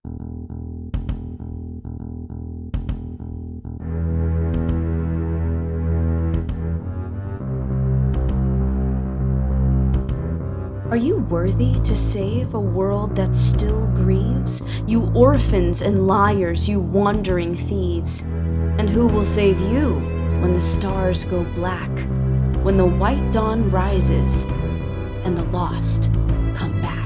Are you worthy to save a world that still grieves? You orphans and liars, you wandering thieves. And who will save you when the stars go black? When the white dawn rises and the lost come back?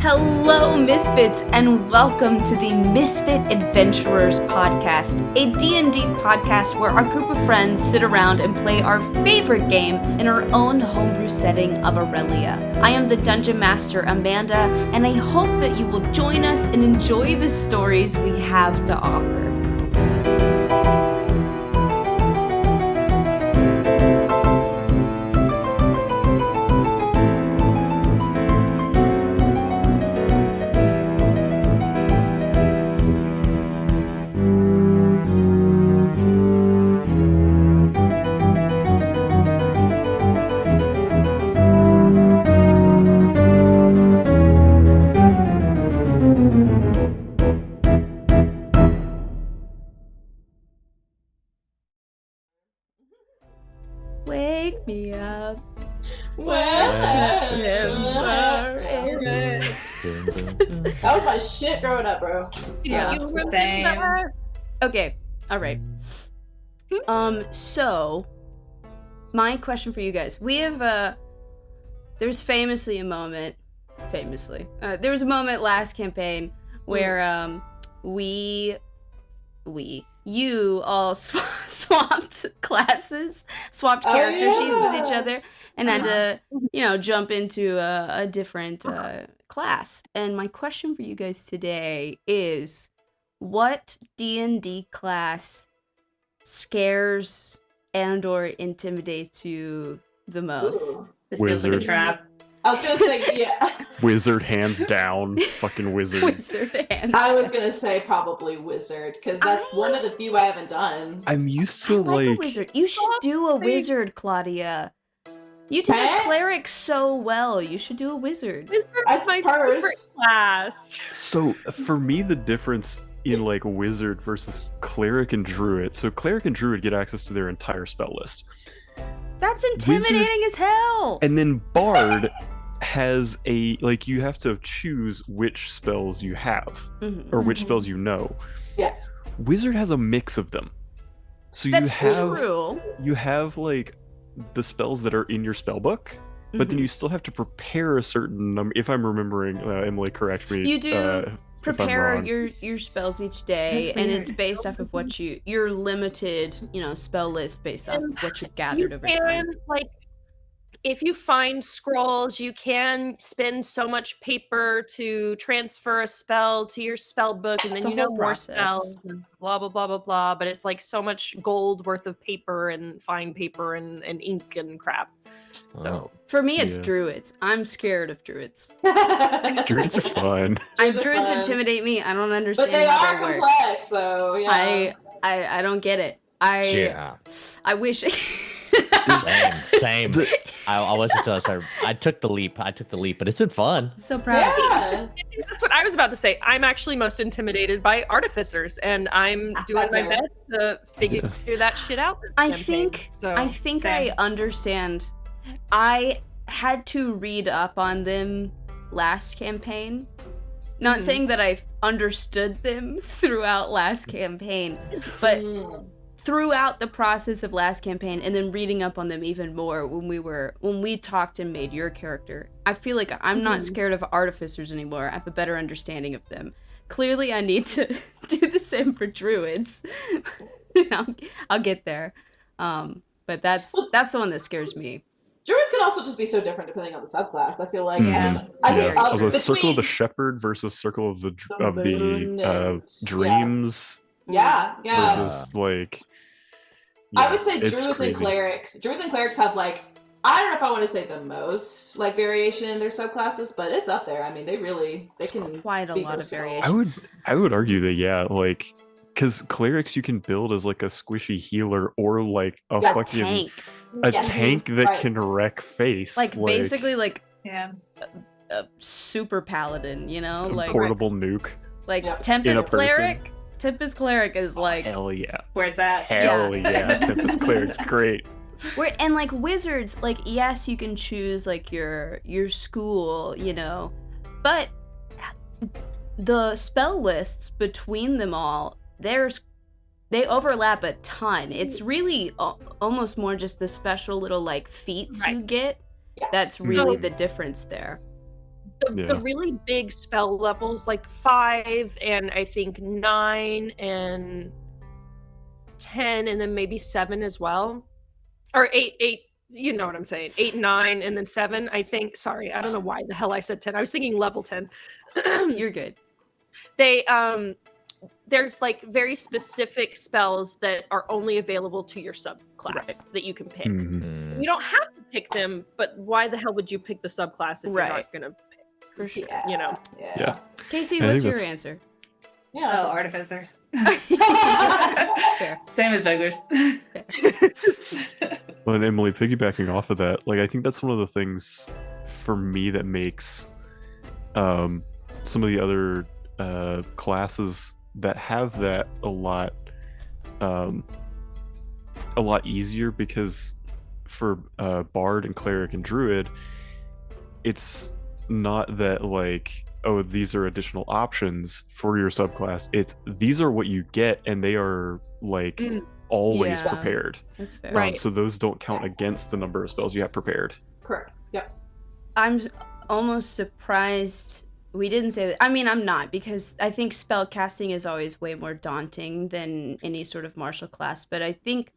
Hello, Misfits, and welcome to the Misfit Adventurers podcast, a D&D podcast where our group of friends sit around and play our favorite game in our own homebrew setting of Aurelia. I am the Dungeon Master, Amanda, and I hope that you will join us and enjoy the stories we have to offer. Wake me up when September ends. That was my shit growing up, bro. Yeah. You remember that? Okay, alright. So, my question for you guys. We have, there's famously a moment, there was a moment last campaign where, you all swapped classes, swapped character sheets with each other, and had to, jump into a different class. And my question for you guys today is, what D&D class scares and or intimidates you the most? Ooh. This feels like a Wizard. trap. I was gonna say, yeah. Wizard, hands down. Fucking wizard. Wizard hands. I was gonna say probably wizard, because that's one of the few I haven't done. I'm used I to like a like wizard. You should do a wizard, Claudia. You did a cleric so well. You should do a wizard. Wizard I is my suppose. favorite class. so for me the difference in like wizard versus cleric and druid. So cleric and druid get access to their entire spell list. That's intimidating as hell. And then bard has a like you have to choose which spells you have or which spells you know. Yes. Wizard has a mix of them. So That's you have true. you have like the spells that are in your spell book, but then you still have to prepare a certain number. If I'm remembering, Emily, correct me. You do if I'm prepare wrong. your spells each day, That's and weird. it's based off of what your limited, spell list based off of what you've gathered over time. Like, if you find scrolls, you can spend so much paper to transfer a spell to your spell book, and It's then a you know whole more process. spells, and blah blah blah blah blah. But it's like so much gold worth of paper and fine paper and ink and crap. So For me, it's Yeah. druids. I'm scared of druids. Druids are fun. Druids are Druids fun. intimidate me. I don't But understand they how are they work. complex, though. Yeah. I don't get it. I wish. Same. I wasn't until I started. I took the leap, but it's been fun. I'm so proud of you. Yeah. that's what I was about to say. I'm actually most intimidated by artificers, and I'm doing That's my right. best to figure that shit out. This I campaign. think So, I think same. I understand. I had to read up on them last campaign. Not saying that I've understood them throughout last campaign, but throughout the process of last campaign and then reading up on them even more when we talked and made your character, I feel like I'm not scared of artificers anymore. I have a better understanding of them. Clearly I need to do the same for druids. I'll get there. But that's the one that scares me. Druids can also just be so different depending on the subclass. I feel like, Mhm. I think Yeah. So the Circle of the between- Shepherd versus Circle of the moon and- Dreams yeah. versus like. I would say it's druids and crazy. clerics. Druids and clerics have like, I don't know if I want to say the most like variation in their subclasses, but it's up there. I mean, they can Quite a be lot of versatile. variation. I would argue that like because clerics you can build as like a squishy healer or like a Yeah, fucking tank. a Yes, tank that right. can wreck face. Like basically like Yeah. a super paladin, you know, A like portable nuke. like Yep. In a Tempest person. Cleric. Tempest Cleric is like Hell yeah. Where it's at. Hell yeah. Tempest Cleric's great. and like wizards, like yes, you can choose like your school, you know, but the spell lists between them all, they overlap a ton. It's really almost more just the special little like feats you get. Yeah. That's really the difference there. The really big spell levels, like 5 and I think 9 and 10 and then maybe 7 as well. Or 8, you know what I'm saying. 8, 9, and then 7, I think. Sorry, I don't know why the hell I said 10. I was thinking level 10. You're good. They there's like very specific spells that are only available to your subclass that you can pick. Mhm. You don't have to pick them, but why the hell would you pick the subclass if you're not gonna pick? For sure. Yeah. You know. Yeah. Casey, I what's think your that's- answer? Yeah. Oh, Artificer. Fair. Same as Beggars. Well, and Emily, piggybacking off of that, like I think that's one of the things for me that makes some of the other classes that have that a lot easier, because for Bard and Cleric and Druid, it's not that like, oh, these are additional options for your subclass. It's these are what you get, and they are like always Yeah. prepared. That's fair. Right. So those don't count against the number of spells you have prepared. Correct. Yep. I'm almost surprised we didn't say that. I mean, I'm not, because I think spell casting is always way more daunting than any sort of martial class. But I think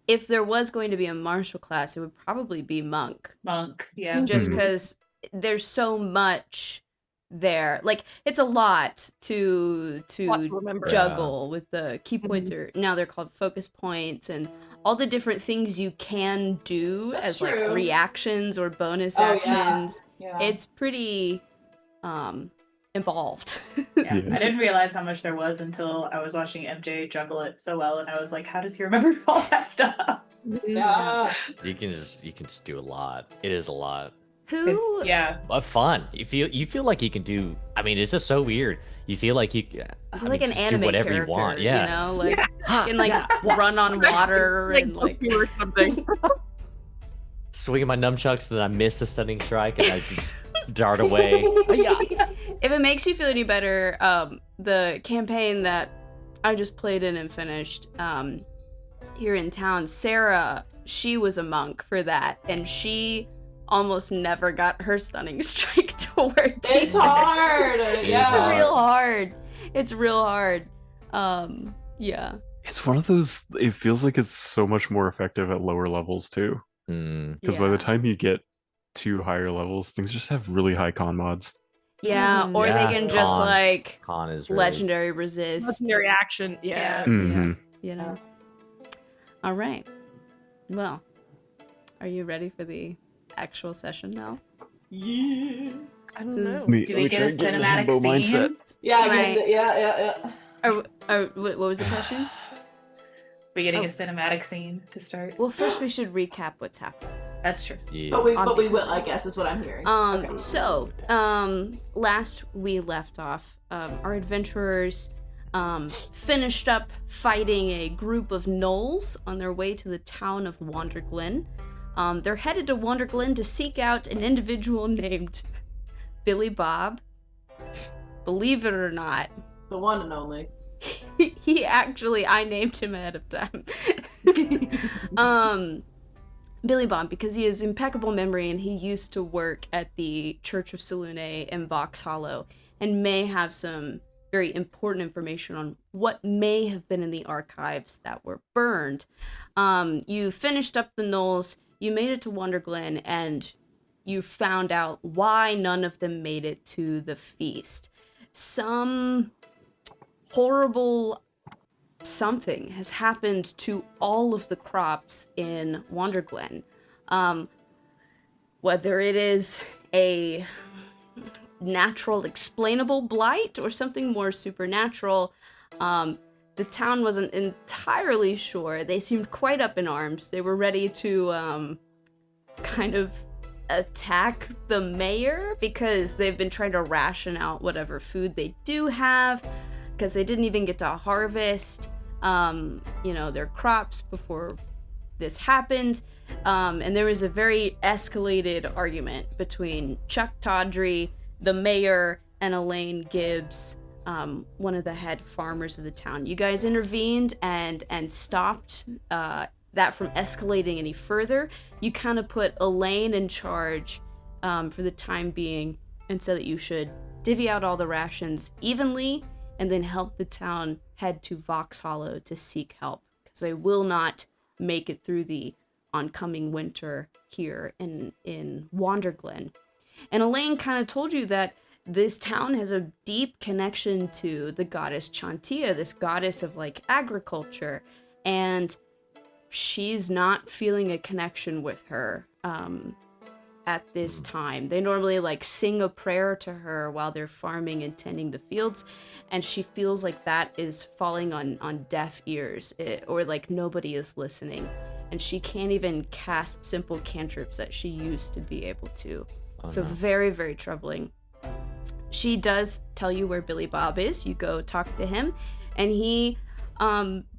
if there was going to be a martial class, it would probably be monk, Monk. Yeah. just Mhm. because there's so much there. Like it's a lot to Lot to remember. juggle with the key points, or now they're called focus points, and all the different things you can do That's as true. like reactions or bonus Oh, yeah. actions. Yeah. It's pretty involved. Yeah. Yeah. I didn't realize how much there was until I was watching MJ juggle it so well, and I was like, how does he remember all that stuff? yeah. You can just do a lot. It is a lot. Who It's, yeah. But fun. You feel like you can do. I mean, it's just so weird. You feel like you. I like mean, an just anime do whatever character, you want. Yeah. you know, like Ha, can like yeah. run on water Like and like Goku or something. Swinging my nunchucks, then I miss a stunning strike, and I just dart away. Yeah. if it makes you feel any better, the campaign that I just played in and finished here in town, Sarah, she was a monk for that, and she almost never got her stunning strike to work. It's either. hard. Yeah. It's real hard. It's real hard. Yeah. It's one of those. It feels like it's so much more effective at lower levels too. Mm. Because by the Yeah. time you get to higher levels, things just have really high con mods. Yeah, or Yeah, they can just cons. like Con is really... legendary resist. Legendary action. Yeah. Mhm. You know. All right. Well, are you ready for the actual session now? Yeah. I don't This know. is- Do we get a cinematic scene? Yeah. Can I- Yeah. What was the question? We getting Oh. a cinematic scene to start? Well, first we should recap what's happened. That's true. Yeah. But we Obviously. will, I guess, is what I'm hearing. Okay. So, last we left off, our adventurers finished up fighting a group of gnolls on their way to the town of Wanderglen. They're headed to Wanderglen to seek out an individual named Billy Bob. Believe it or not, The one and only. he actually, I named him ahead of time. Billy Bob, because he has impeccable memory and he used to work at the Church of Selune in Vox Hollow and may have some very important information on what may have been in the archives that were burned. You finished up the gnolls, you made it to Wonderglen, and you found out why none of them made it to the feast. Some horrible something has happened to all of the crops in Wonderglen. Whether it is a natural explainable blight or something more supernatural, the town wasn't entirely sure. They seemed quite up in arms. They were ready to kind of attack the mayor because they've been trying to ration out whatever food they do have because they didn't even get to harvest their crops before this happened. And there was a very escalated argument between Chuck Tawdry, the mayor, and Elaine Gibbs, one of the head farmers of the town. You guys intervened and stopped that from escalating any further. You kind of put Elaine in charge for the time being and said that you should divvy out all the rations evenly and then help the town head to Vox Hollow to seek help, because they will not make it through the oncoming winter here in Wanderglen. And Elaine kind of told you that this town has a deep connection to the goddess Chantia, this goddess of like agriculture, and she's not feeling a connection with her at this time. They normally like sing a prayer to her while they're farming and tending the fields, and she feels like that is falling on deaf ears, or like nobody is listening, and she can't even cast simple cantrips that she used to be able to. So very, very troubling. She does tell you where Billy Bob is. You go talk to him, and he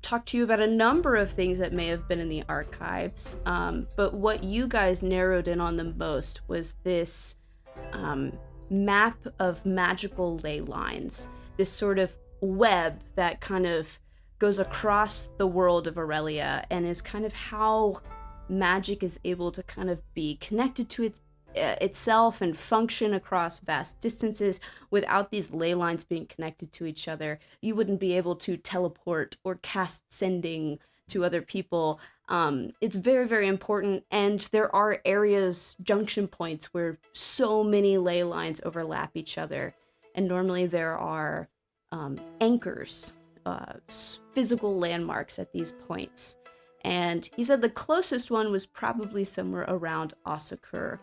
talked to you about a number of things that may have been in the archives. But what you guys narrowed in on the most was this map of magical ley lines, this sort of web that kind of goes across the world of Aurelia and is kind of how magic is able to kind of be connected to itself and function across vast distances. Without these ley lines being connected to each other, you wouldn't be able to teleport or cast sending to other people. It's very, very important, and there are areas, junction points, where so many ley lines overlap each other, and normally there are anchors, physical landmarks at these points. And he said the closest one was probably somewhere around Osakur,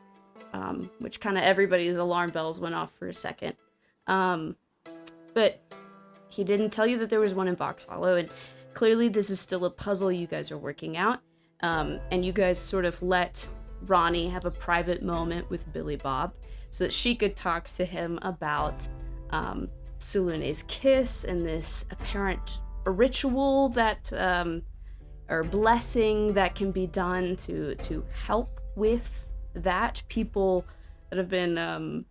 which kind of everybody's alarm bells went off for a second. But he didn't tell you that there was one in Vox Hollow, and clearly this is still a puzzle you guys are working out. And you guys sort of let Ronnie have a private moment with Billy Bob so that she could talk to him about Sulune's kiss and this apparent ritual that, or blessing that can be done to help with that. People that have been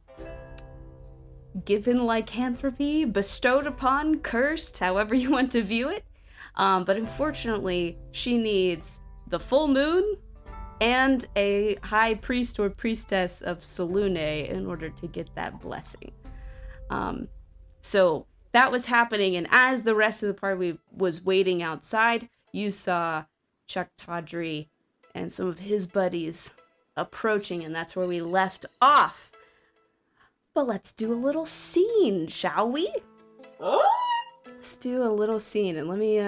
given lycanthropy, bestowed upon, cursed, however you want to view it. But unfortunately, she needs the full moon and a high priest or priestess of Sulune in order to get that blessing. So that was happening, and as the rest of the party was waiting outside, you saw Chuck Tawdry and some of his buddies approaching, and that's where we left off. But let's do a little scene, shall we? Oh. Let's do a little scene, and let me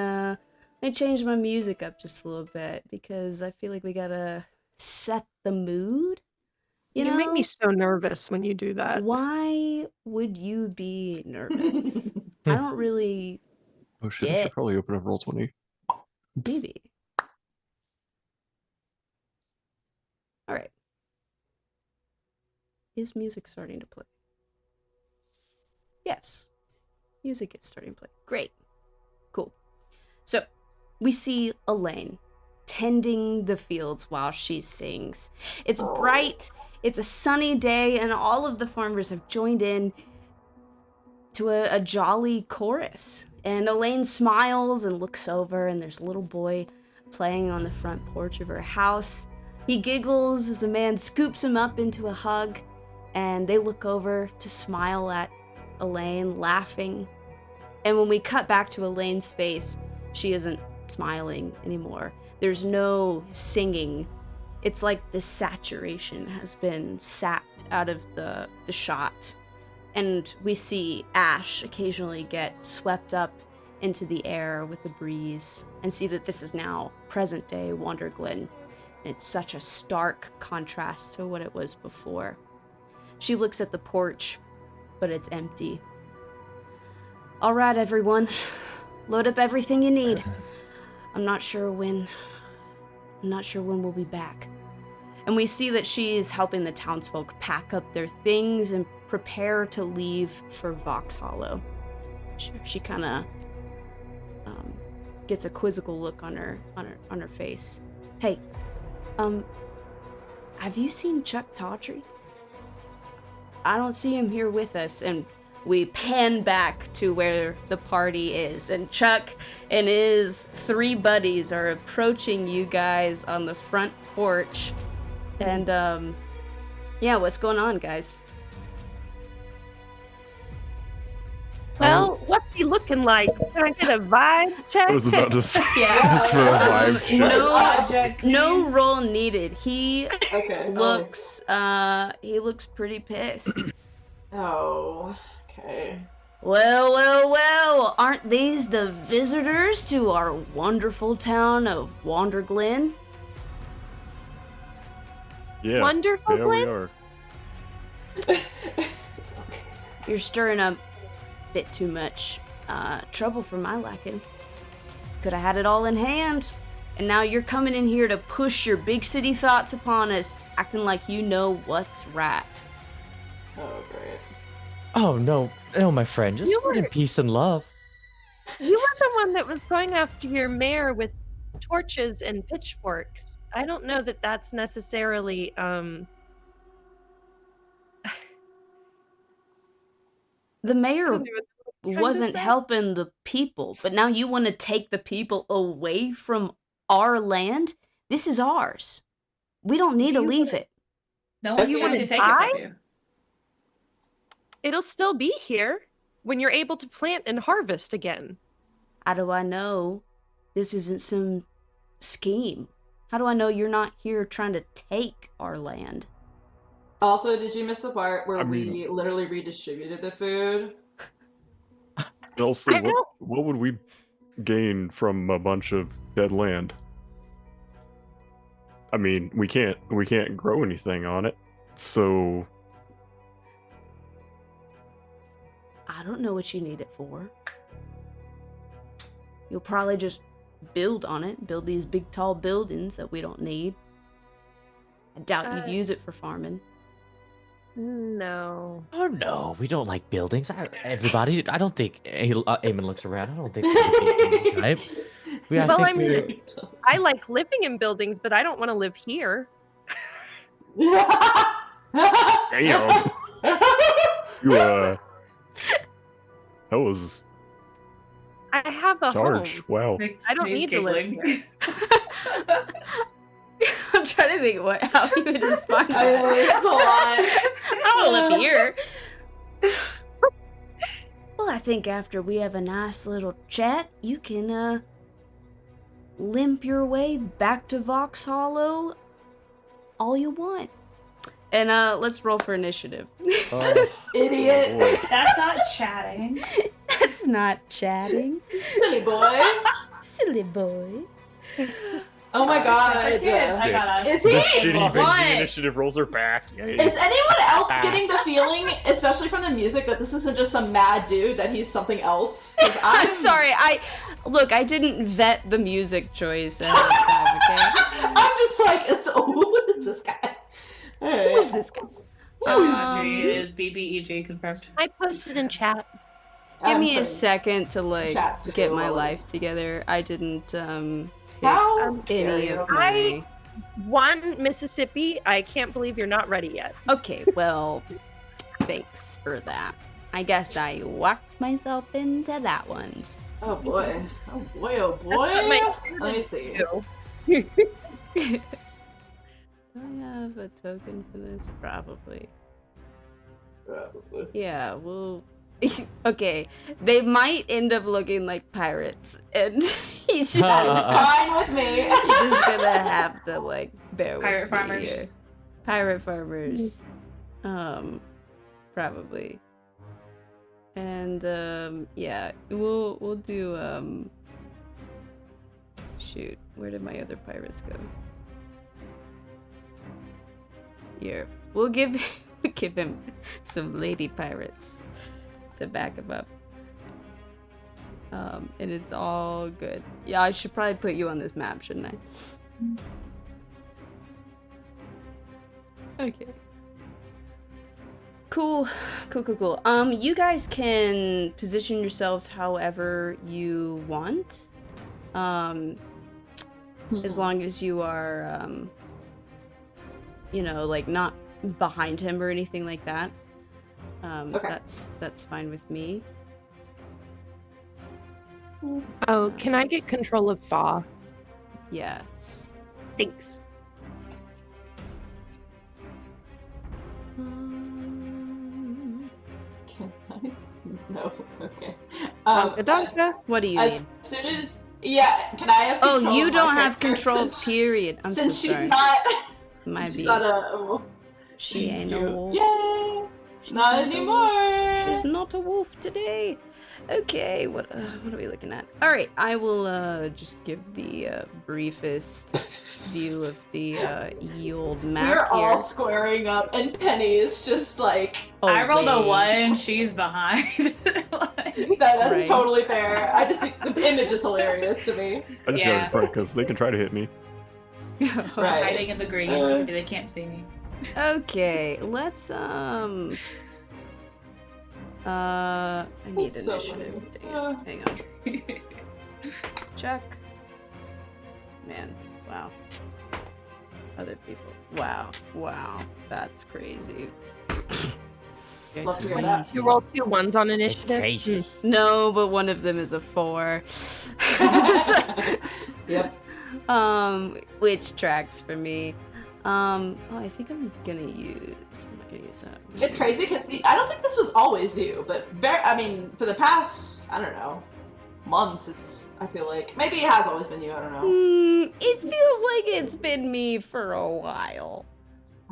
change my music up just a little bit, because I feel like we gotta set the mood. You know? make me so nervous when you do that. Why would you be nervous? I don't really Oh shit, I should probably open up Roll20. Oops. maybe. All right. Is music starting to play? Yes. Music is starting to play. Great. Cool. So, we see Elaine tending the fields while she sings. It's bright, it's a sunny day, and all of the farmers have joined in to a jolly chorus. And Elaine smiles and looks over, and there's a little boy playing on the front porch of her house. He giggles as a man scoops him up into a hug, and they look over to smile at Elaine, laughing. And when we cut back to Elaine's face, she isn't smiling anymore. There's no singing. It's like the saturation has been sapped out of the shot. And we see Ash occasionally get swept up into the air with the breeze and see that this is now present day Wanderglen. It's such a stark contrast to what it was before. She looks at the porch, but it's empty. All right, everyone. Load up everything you need. I'm not sure when we'll be back. And we see that she's helping the townsfolk pack up their things and prepare to leave for Vox Hollow. She kind of gets a quizzical look on her face. Hey, have you seen Chuck Tawdry? I don't see him here with us. And we pan back to where the party is, and Chuck and his 3 buddies are approaching you guys on the front porch. And yeah, what's going on, guys? Well, what's he looking like? Can I get a vibe check? I was about to say Yeah. this for a vibe check. No roll needed. He Okay. looks pretty pissed. Oh. Okay. Well, aren't these the visitors to our wonderful town of Wanderglen? Yeah, Wonderful there we Glen? are. You're stirring up a bit too much trouble for my liking. Could have had it all in hand, and now you're coming in here to push your big city thoughts upon us, acting like you know what's right. Oh, great. Oh no, my friend, just You spread in were- peace and love. You were the one that was going after your mayor with torches and pitchforks. I don't know that that's necessarily The mayor trying to wasn't say. helping the people, but now you want to take the people away from our land? This is ours. We don't need Do to you leave it. No one's You trying to wanna take it die? from you. It'll still be here when you're able to plant and harvest again. How do I know this isn't some scheme? How do I know you're not here trying to take our land? Also, did you miss the part where I we mean- literally redistributed the food? And also, I don't- what would we gain from a bunch of dead land? I mean, we can't grow anything on it, so I don't know what you need it for. You'll probably just build on it, build these big tall buildings that we don't need. I doubt you'd use it for farming. No. Oh no, we don't like buildings. Everybody, I don't think Eamon looks around. I don't think we're the building type. I Well, think I mean- we're- I like living in buildings, but I don't want to live here. damn. You that was I have a charge. home. Wow. I don't He's need to live giggling. I'm trying to think how he would respond to I know, that. it's a lot. I don't want to live here. Well, I think after we have a nice little chat, you can limp your way back to Vox Hollow all you want. And let's roll for initiative. Oh, Idiot. Lord. That's not chatting. That's not chatting. Silly boy. Silly boy. Oh my god. Yes, I got us. Is The he? shitty What? Benji initiative rolls are back. Yay. Is anyone else getting the feeling, especially from the music, that this isn't just some mad dude, that he's something else? 'Cause I'm sorry. I didn't vet the music choice ahead of time. Okay. I'm just like, who is this guy? Who is this guy? Audrey is BBEG confirmed. I posted in chat. Give me a second to like Chat to get go my on. life together. I didn't pick How dare any you. of my. One Mississippi. I can't believe you're not ready yet. Okay, well, thanks for that. I guess I walked myself into that one. Oh boy. Oh boy, oh boy. That's what my Let me see. do. Do I have a token for this? Probably. Probably. Yeah, well. Okay, they might end up looking like pirates, and he's just gonna, Fine with me. you're just gonna have to like bear with Pirate me farmers. here. Pirate farmers, probably. And yeah, we'll do shoot, where did my other pirates go? Here, we'll give him some lady pirates to back him up. And it's all good. Yeah, I should probably put you on this map, shouldn't I? Okay. Cool. You guys can position yourselves however you want. As long as you are, like not behind him or anything like that. Okay. That's fine with me. Oh, can I get control of Fa? Yes. Thanks. Can I? No. Okay. Donka. What do you As need? soon as can I have control? Oh, you of my don't have character control, since- period. I'm so Since she's sorry. not. Might She's be. not a wolf. She ain't a Thank you. wolf. Yay! She's Not a wolf. anymore. She's not a wolf today. Okay, what are we looking at? All right, I will just give the briefest view of the ye old map We're here. all squaring up, and Penny is just like. Oh, I rolled a wait. 1. She's behind. Like, That's Right. totally fair. I just think the image is hilarious to me. I just got Yeah. in front because they can try to hit me. Right. hiding in the green. Uh. They can't see me. Okay, let's I need That's so initiative. funny. Damn. Hang on. Check. Man, wow. Other people. Wow. That's crazy. Love to hear that. You roll 2 1s on initiative. Crazy. No, but one of them is a 4. Yep. Which tracks for me. I think I'm not gonna use that. It's crazy because I don't think this was always you, but for the past, I don't know, months, I feel like maybe it has always been you. I don't know. It feels like it's been me for a while.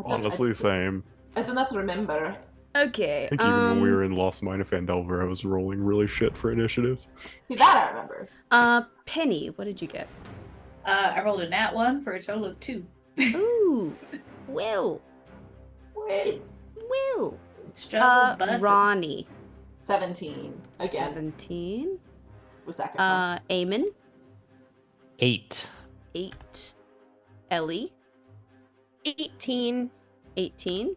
Honestly, same. I do not remember. Okay. I think even when we were in Lost Mine of Fandelver, I was rolling really shit for initiative. See, that I remember. Penny, what did you get? I rolled a nat 1 for a total of 2. Ooh, Will. Wait. Struggle bussin'. Ronnie. 17 again. 17. Was second one. Eamon. 8. 8. Ellie. 18. 18.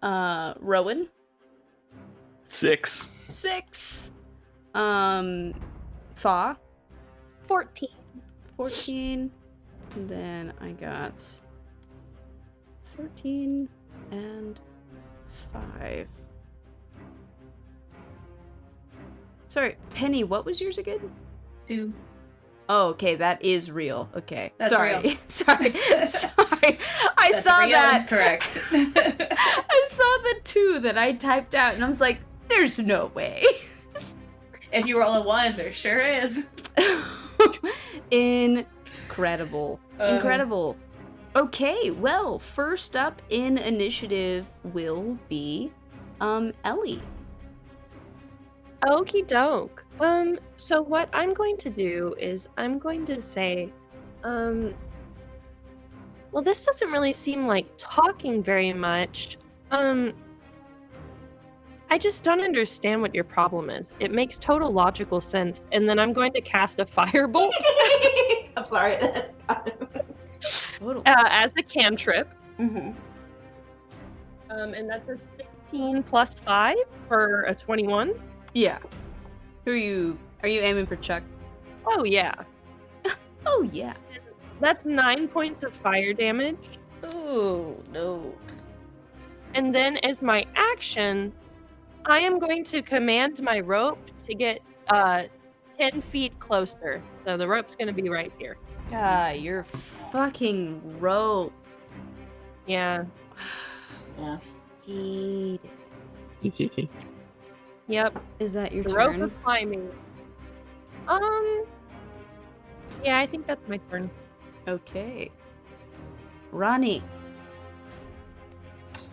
Rowan. 6. 6. Thaw. 14. 14. And then I got 13 and 5. Sorry, Penny, what was yours again? 2. Oh, okay, that is real. Okay. That's sorry. real. sorry. I That's saw real that. and correct. I saw the 2 that I typed out and I was like, there's no way. If you roll a 1, there sure is. Incredible. Incredible. Okay, well, first up in initiative will be Ellie. Okie doke. So what I'm going to do is I'm going to say, well, this doesn't really seem like talking very much. I just don't understand what your problem is. It makes total logical sense. And then I'm going to cast a firebolt I'm sorry. That's Total. as a cantrip. Mm-hmm. And that's a 16 plus 5 for a 21. Yeah. Are you aiming for Chuck? Oh, yeah. Oh, yeah. That's 9 points of fire damage. Oh, no. And then as my action, I am going to command my rope to get 10 feet closer. So the rope's going to be right here. Ah, your fucking rope. Yeah. Yeah. Hate it. Yep. Is that your The rope turn? of climbing. Yeah, I think that's my turn. Okay. Ronnie.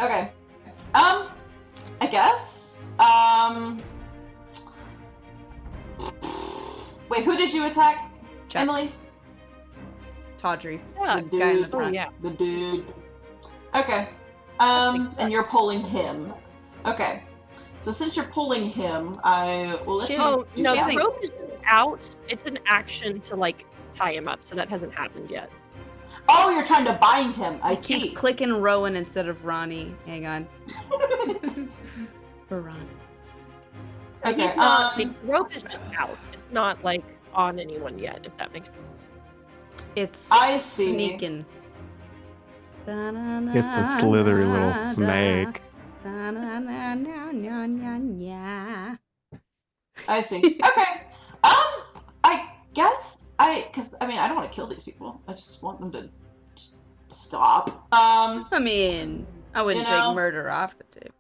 Okay. I guess. Wait, who did you attack? Chuck. Emily? Tawdry. Yeah. The Guy in the dude. front. Oh, yeah. The dude. Okay. And you're pulling him. Okay. So since you're pulling him, I will let She- you Oh, do no, that. the rope is out. It's an action to, like, tie him up, so that hasn't happened yet. Oh, you're trying to bind him. I keep see. clicking Rowan instead of Ronnie. Hang on. For Ron. So Okay, he's not. The rope is just out. It's not like on anyone yet. If that makes sense. It's I see. sneaking. It's a slithery little snake. I see. Okay. I guess because I don't want to kill these people. I just want them to stop. I mean, I wouldn't You know? take murder off the table.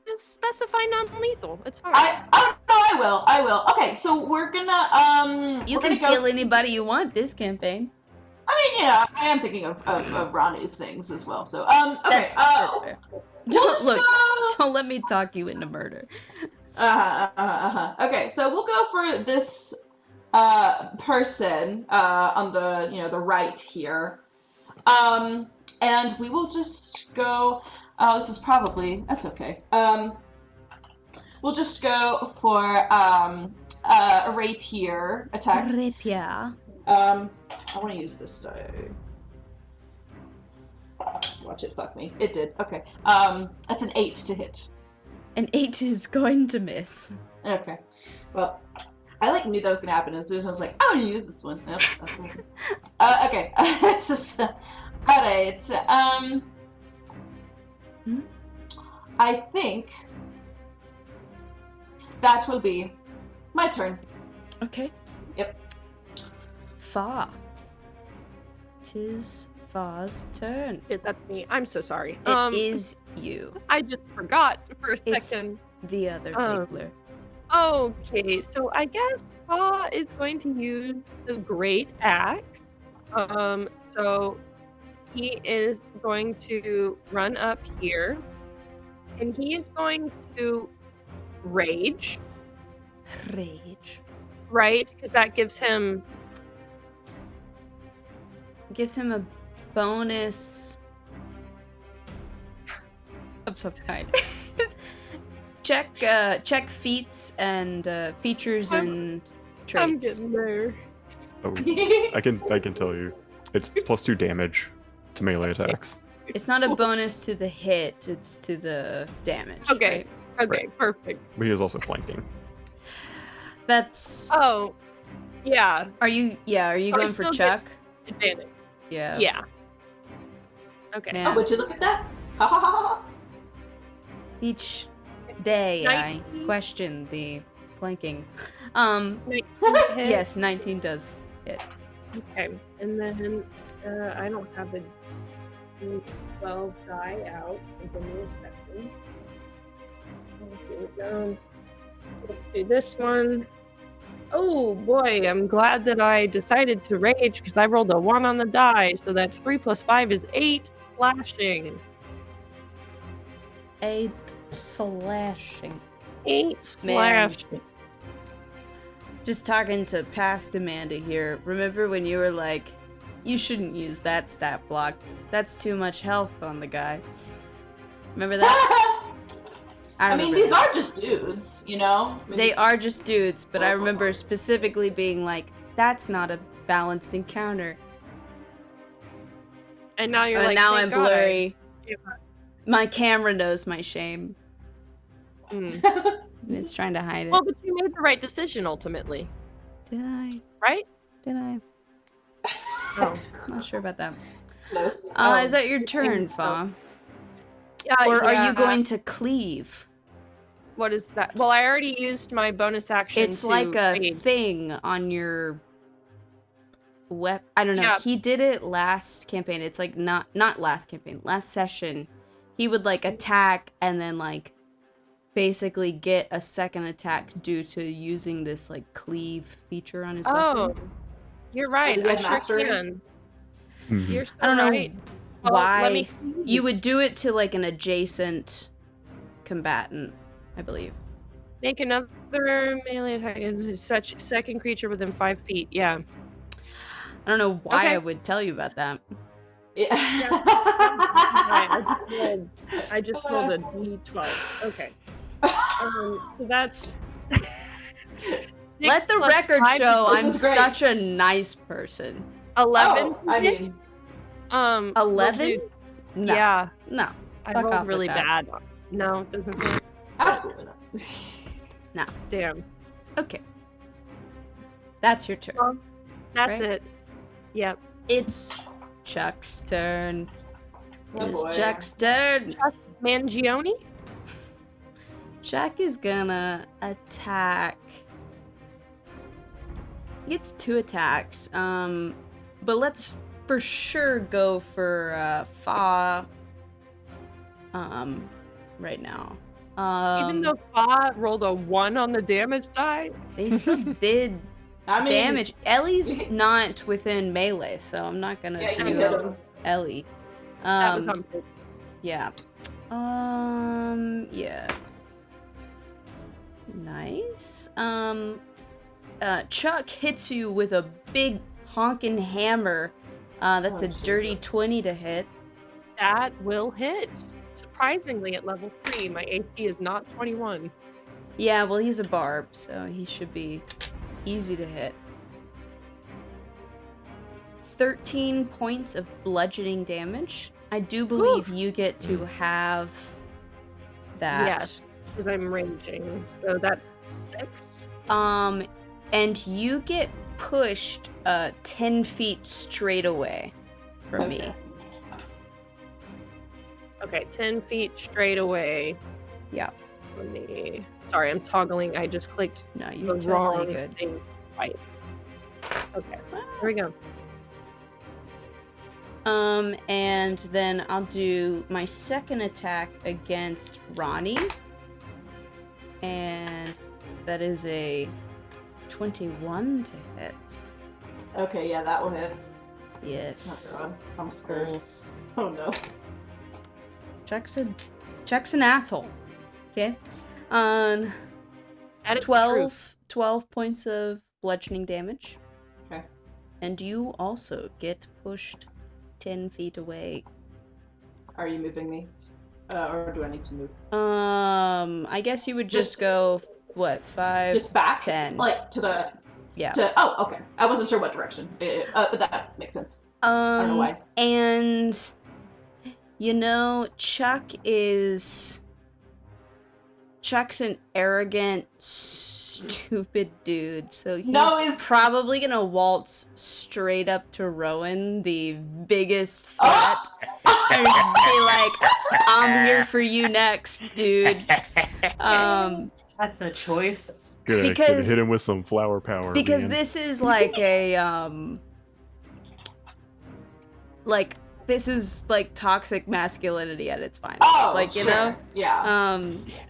Just specify non-lethal. It's fine. I will. Okay, so we're gonna You we're can gonna go. kill anybody you want this campaign. I mean, yeah, I am thinking of Ranu's things as well. So okay, That's fair. we'll Don't just look. go- Don't let me talk you into murder. Okay, so we'll go for this person on the the right here, and we will just go. Oh, this is probably that's okay. We'll just go for a rapier attack. Rapier. I want to use this die. Watch it fuck me. It did. Okay. That's an 8 to hit. An 8 is going to miss. Okay. Well, I knew that was gonna happen as soon as I was like, I'm gonna use this one. Nope, that's me. Okay. Just, alright. I think that will be my turn. Okay. Yep. Fa. 'Tis Fa's turn. That's me. I'm so sorry. It is you. I just forgot for a It's- second. The other Um, Bigler. Okay, so I guess Fa is going to use the Great Axe. So he is going to run up here, and he is going to rage, Rage. right? Because that gives him. Gives him a bonus of some kind. check feats and features and traits. I'm getting there. Oh, I can tell you, it's +2 damage to melee attacks. It's not a bonus to the hit, it's to the damage. Okay. right? Okay, perfect. But he is also flanking. That's Oh, yeah, are you So I going for still Chuck? advantage. Yeah. Yeah. Okay. Man. Oh, would you look at that? Ha ha ha ha. Each day I 19. question the flanking. 19 hit. Yes, 19 does hit. Okay, and then I don't have a 12 die out, so give me a second. Here we go. Let's do this one. Oh boy, I'm glad that I decided to rage because I rolled a 1 on the die, so that's 3 + 5 is 8 slashing. 8 slashing. 8 slashing. Just talking to past Amanda here. Remember when you were like, you shouldn't use that stat block. That's too much health on the guy. Remember that? I mean, remember these that. are just dudes, you know? I mean, They are just dudes, but I So- remember specifically being like, that's not a balanced encounter. And now you're And like, now "Thank I'm God I blurry. gave My camera knows my shame. Mm. It's trying to hide it. Well, but you made the right decision ultimately, Did I? right? Did I? Oh. Not sure about that. Close. Is that your turn, so. Fa? Yeah, Or are yeah. you going to cleave? What is that? Well, I already used my bonus action. It's to like a raid. thing on your I don't know. Yeah. He did it last campaign. It's like not last campaign, last session. He would like attack and then like basically get a second attack due to using this like cleave feature on his Oh, weapon. you're right. Is that I sure mastery? can. Mhm. You're so I don't know right. Well, why let me you would do it to like an adjacent combatant, I believe. make another melee attack against such second creature within 5 feet. Yeah. I don't know why Okay. I would tell you about that. Yeah. I just rolled a d12. Okay. So that's. Let 6 the plus record 5 show This I'm is great. such a nice person. 11 Oh, to I hit? mean, We'll 11? do- No. Yeah, No. I Fuck rolled off with really that. bad. No, it doesn't. Hit. Absolutely not. Damn. Okay. That's your turn. Well, that's Right? it. Yep. It's Chuck's turn. Oh, It is boy. Chuck's turn. Mangione? Chuck is gonna attack. He gets 2 attacks. But let's for sure go for Fa. Right now. Even though Fa rolled a 1 on the damage die? they still did I mean, damage. Ellie's not within melee, so I'm not gonna Yeah, you do hit him. Ellie. That was on purpose. Yeah. Yeah. Nice. Chuck hits you with a big honkin' hammer. That's Oh, a dirty Jesus. 20 to hit. That will hit. Surprisingly, at level 3, my AC is not 21. Yeah, well, he's a barb, so he should be easy to hit. 13 points of bludgeoning damage. I do believe you get to have that. Yes, because I'm raging. So that's 6. And you get pushed 10 feet straight away from me. Okay, 10 feet straight away. Yeah. From me. Sorry, I'm toggling. I just clicked No, the you're wrong totally good. thing twice. Okay, here we go. And then I'll do my second attack against Ronnie. And that is a 21 to hit. Okay, yeah, that will hit. Yes. Oh god, I'm scared. Cool. Oh no. Chuck's an asshole. Okay. Add it to 12 points of bludgeoning damage. Okay. And you also get pushed 10 feet away. Are you moving me? Or do I need to move? I guess you would just go, what, 5, Just back? 10. Like, to the... Yeah. Oh, okay. I wasn't sure what direction. But that makes sense. I don't know why. And, you know, Chuck's an arrogant, stupid dude, so he's probably gonna waltz straight up to Rowan, the biggest threat, and be like, "I'm here for you next, dude." That's a choice. Gonna Because- hit him with some flower power. Because man. this is like a this is like toxic masculinity at its finest. Oh, like, you sure. know? Yeah.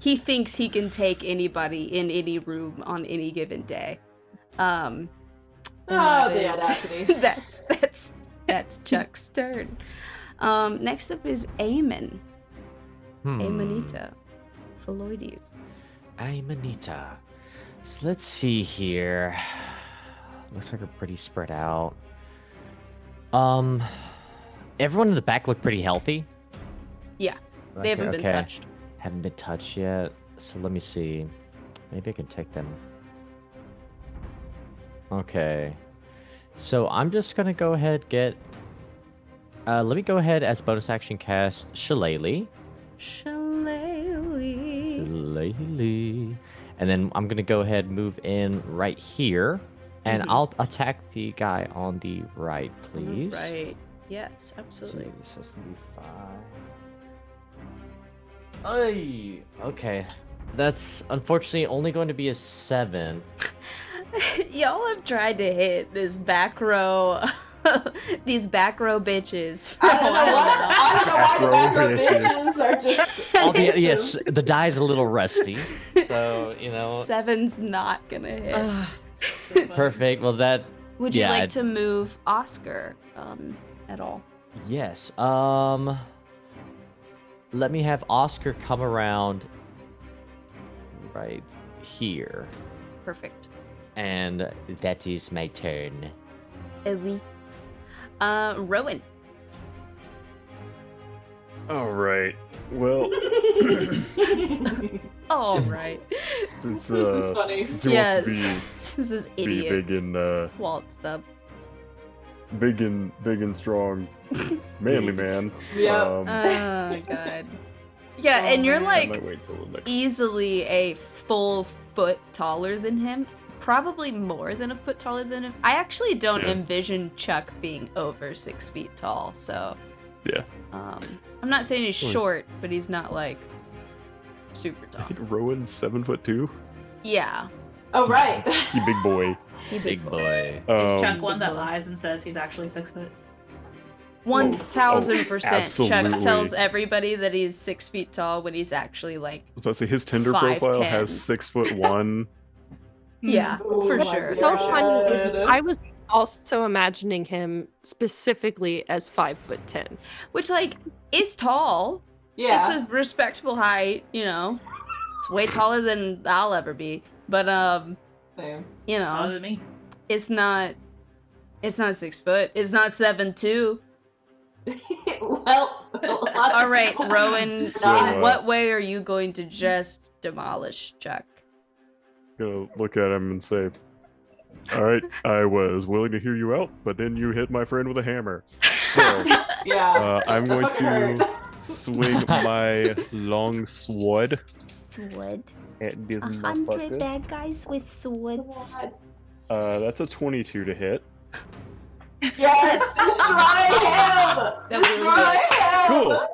He thinks he can take anybody in any room on any given day. And that The is- audacity. that's Chuck's turn. Next up is Eamon. Aemonita. Phalloides. Aemonita. So let's see here. Looks like we're pretty spread out. Everyone in the back look pretty healthy. Yeah, they haven't been touched. Haven't been touched yet. So let me see. Maybe I can take them. Okay. So I'm just gonna go ahead get. Let me go ahead as bonus action cast Shillelagh. Shillelagh. And then I'm gonna go ahead move in right here, and I'll attack the guy on the right, please. Right. Yes, absolutely. So it's gonna be 5. Ay, okay. That's unfortunately only going to be a 7. Y'all have tried to hit this back row, these back row bitches. For I don't know a while why. now. I don't know why the back row Bitches. bitches are just. Yes, the die's a little rusty, so you know. 7's not gonna hit. Perfect. Well, that. Would you yeah, like to move Oscar at all? Yes. Let me have Oscar come around right here, Perfect. and that is my turn. Oui. Rowan. All right. Well, All right. since This is funny. since he Yes. wants This is to be idiot big in waltzed up. big and strong, manly man. Yep. Oh god. Yeah, and you're man. I like might wait till the next. easily a full foot taller than him. Probably more than a foot taller than him. I actually don't Yeah. envision Chuck being over 6 feet tall, so Yeah, I'm not saying he's short, but he's not like super I tall. think Rowan's 7'2". Yeah. Oh, right. You big boy. He Big boy. Is Chuck Um, one that lies and says he's actually 6 foot? 1000%. Chuck absolutely. tells everybody that he's 6 feet tall when he's actually like, I was about to say his Tinder 5'10". profile has 6'1". yeah, Oh for my sure. So God. funny is I was also imagining him specifically as 5'10". Which like is tall. Yeah. It's a respectable height, you know. It's way taller than I'll ever be, but Same. you Taller know, than me. it's not 6 foot. It's not 7'2". Well, All right, Rowan, So, in what way are you going to just demolish Chuck? Gonna look at him and say, "All right, I was willing to hear you out, but then you hit my friend with a hammer. So Yeah. I'm going That fucking to hurt. swing my long sword Sword. at this motherfucker. bad guys with swords. That's a 22 to hit. Yes! Destroy him! That Destroy will him!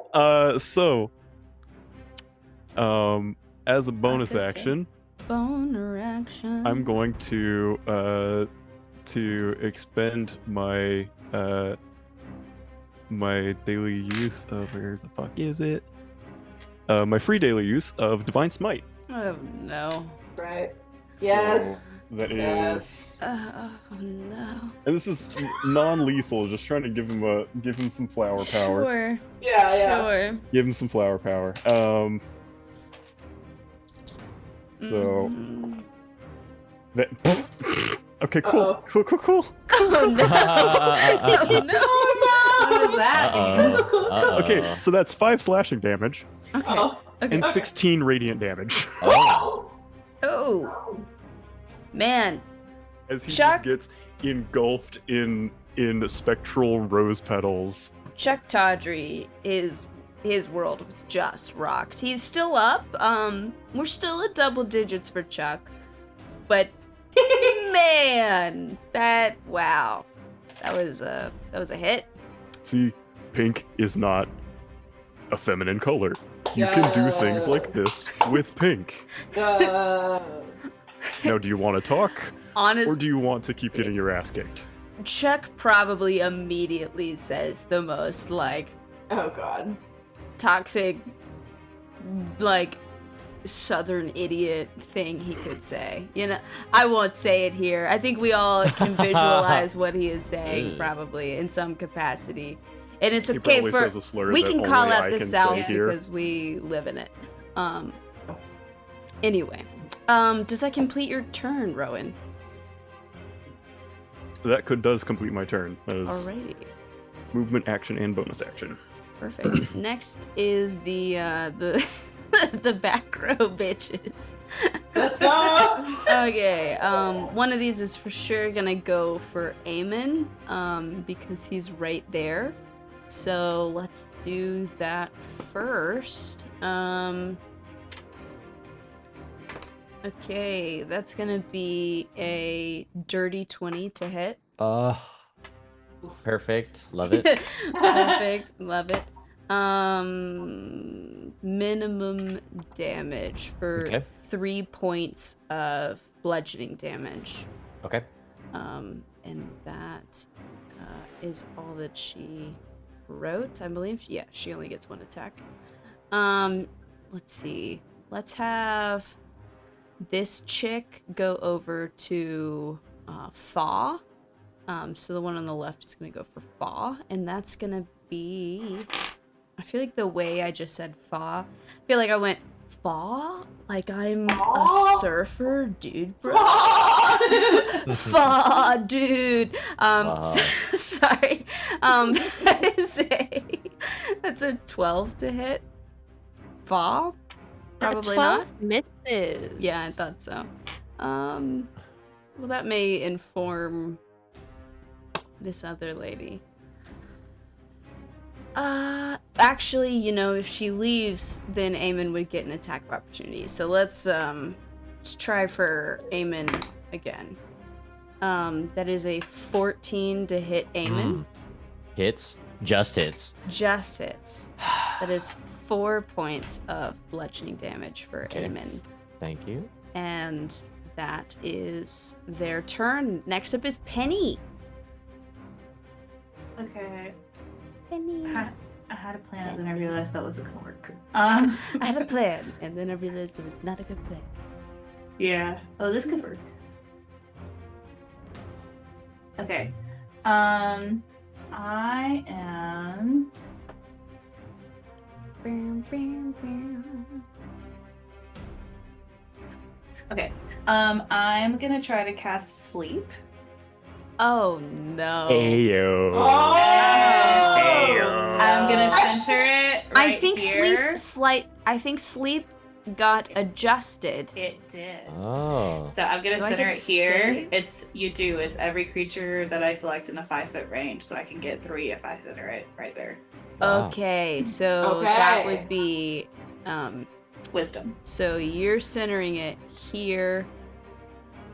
Cool. So, as a bonus good action, Boner action. I'm going to expend my my daily use of, where the fuck is it? My free daily use of Divine Smite. Oh no. Right. Yes. So that is, Yes. Oh no. and this is non-lethal. Just trying to give him some flower power. Sure. Yeah, Sure. Give him some flower power. So Mhm. that. Okay, cool, Uh-oh. cool. Oh no. Oh no. What does that mean? Okay, so that's 5 slashing damage Okay. Oh. Okay. and 16 radiant damage. Oh. Oh. Man. As he Chuck? just gets engulfed in spectral rose petals. Chuck Tawdry is his world was just rocked. He's still up. We're still at double digits for Chuck. But man, that was a hit. See, pink is not a feminine color. You can do things like this with pink. Now, do you want to talk, or Honest, do you want to keep getting your ass kicked? Chuck probably immediately says the most like Oh god. toxic, like southern idiot thing he could say. You know, I won't say it here. I think we all can visualize what he is saying, probably in some capacity. And it's He okay probably for says a slur we that can call only out I the can South say here. because we live in it. Anyway, does that complete your turn, Rowan? That does complete my turn. That is Alrighty. movement, action, and bonus action. Perfect. Next is the the back row bitches. Let's go! Okay, one of these is for sure gonna go for Eamon, because he's right there. So let's do that first. Okay, that's gonna be a dirty 20 to hit. Perfect. Love it. Perfect, love it. Minimum damage for Okay. 3 points of bludgeoning damage. Okay. And that is all that she wrote, I believe. Yeah, she only gets 1 attack. Let's see. Let's have this chick go over to Fa. So the one on the left is gonna go for Fa, and that's gonna be. I feel like the way I just said Fa, I feel like I went Fa, like I'm a surfer, dude, bro. Fa, dude. Sorry. That's a 12 to hit. Fa. Probably not. 12 misses. Yeah, I thought so. Well, that may inform this other lady. Actually, if she leaves, then Eamon would get an attack of opportunity. So let's try for Eamon again. That is a 14 to hit Eamon. Hits. Just hits. Just hits. That is 4 points of bludgeoning damage for Okay. Eamon. Thank you. And that is their turn. Next up is Penny. Okay. Penny. I had a plan, and then I realized that wasn't gonna work. I had a plan, and then I realized it was not a good plan. Yeah. Oh, this could work. Okay. I am. Okay. I'm gonna try to cast sleep. Oh no. Ayo. Oh! I'm gonna center it right I think here. I think sleep got adjusted. It did. Oh. So I'm gonna Do I center get it to here. save? It's every creature that I select in a 5-foot range, so I can get 3 if I center it right there. Wow. Okay, so that Okay. would be Wisdom. so you're centering it here.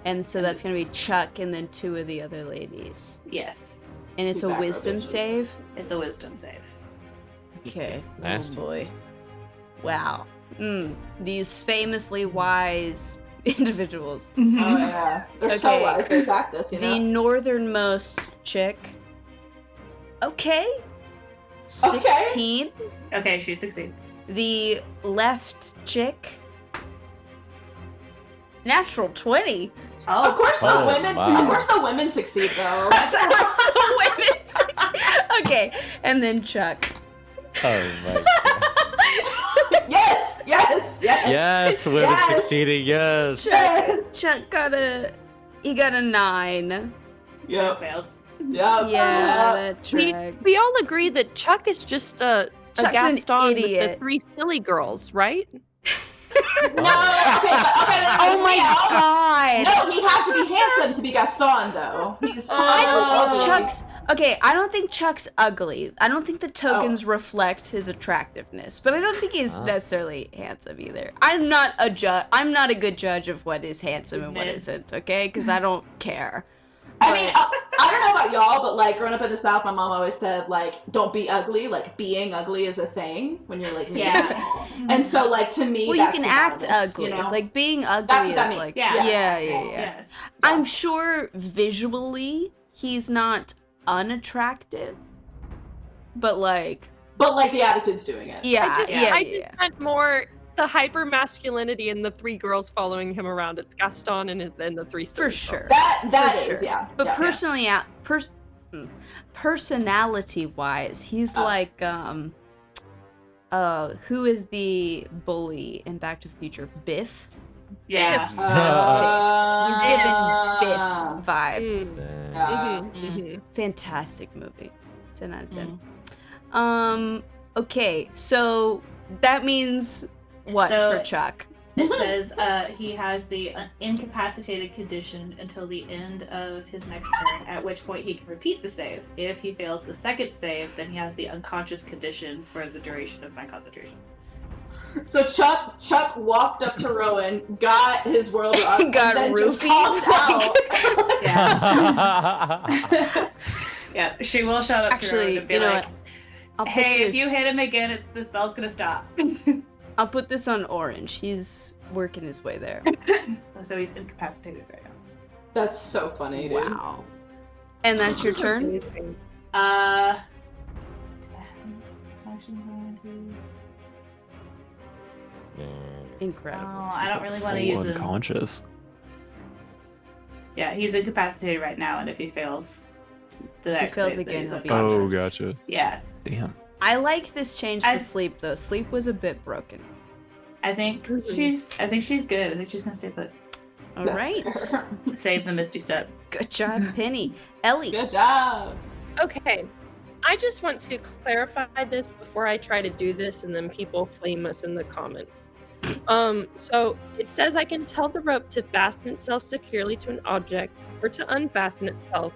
And so that's gonna be Chuck and then 2 of the other ladies. Yes. And it's Two a back row wisdom bitches. save. It's a wisdom save. Okay. Nasty. Oh boy. Wow. These famously wise individuals. Oh yeah, they're so Okay. wise. They attacked us, The northernmost chick. Okay. 16. Okay, she succeeds. The left chick. Natural 20. Oh, Of course Oh, the women. wow. Of course the women succeed though. Of course the women succeed. Okay, and then Chuck. Oh my god. Yes, yes, yes. Yes, women Yes. succeeding, yes. Yes. Chuck got a 9. Yep. fails. Yep. Yeah, that tracks. We all agree that Chuck is just a Chuck's an Gaston with the idiot. 3 silly girls, right? No. Okay. No, Oh my god. No, he had to be handsome to be Gaston, though. He's. I don't think Oh. Chuck's okay. I don't think Chuck's ugly. I don't think the tokens reflect his attractiveness, but I don't think he's Ah. necessarily handsome either. I'm not a judge. I'm not a good judge of what is handsome and what Mid. isn't. Okay, because I don't care. I mean, I don't know about y'all, but like growing up in the South, my mom always said like, "Don't be ugly." Like being ugly is a thing when you're like me. Yeah. And so like to me, Well, you that's can act synonymous, ugly. you know? Like being That's ugly what that is means. like Yeah. yeah. I'm sure visually he's not unattractive, but like But like the attitude's doing it. yeah, I just yeah. meant more the hyper masculinity and the 3 girls following him around. It's Gaston and the 3 silly For sure. girls. That For is, sure. yeah. But yeah. personality wise, he's like who is the bully in Back to the Future? Biff. Yeah. He's giving Ah. Biff vibes. Yeah. Mhm. Fantastic movie. 10 out of 10. Mm. Okay, so that means what So- for Chuck? It says he has the incapacitated condition until the end of his next turn, at which point he can repeat the save. If he fails the second save, then he has the unconscious condition for the duration of my concentration. So Chuck walked up to Rowan, got his world up, Got and then just roofied. popped out. Yeah. Yeah, she will shout up to Actually, Rowan and be you know like, what? I'll put hey, if this- you hit him again, the spell's gonna stop. I'll put this on orange. He's working his way there. So he's incapacitated right now. That's so funny, dude. Wow. And that's your turn? 10 actions I want to. Incredible. Oh, I don't really want to Full use him. unconscious. Yeah, he's incapacitated right now, and if he fails, the next fails save, then again, he's he'll be unconscious. Oh, gotcha. Yeah, Damn. I like this change I- to sleep though. Sleep was a bit broken. I think she's good. I think she's gonna stay put. All That's right. fair. Save the Misty Step. Good job, Penny. Ellie. Good job. Okay. I just want to clarify this before I try to do this and then people flame us in the comments. So it says I can tell the rope to fasten itself securely to an object or to unfasten itself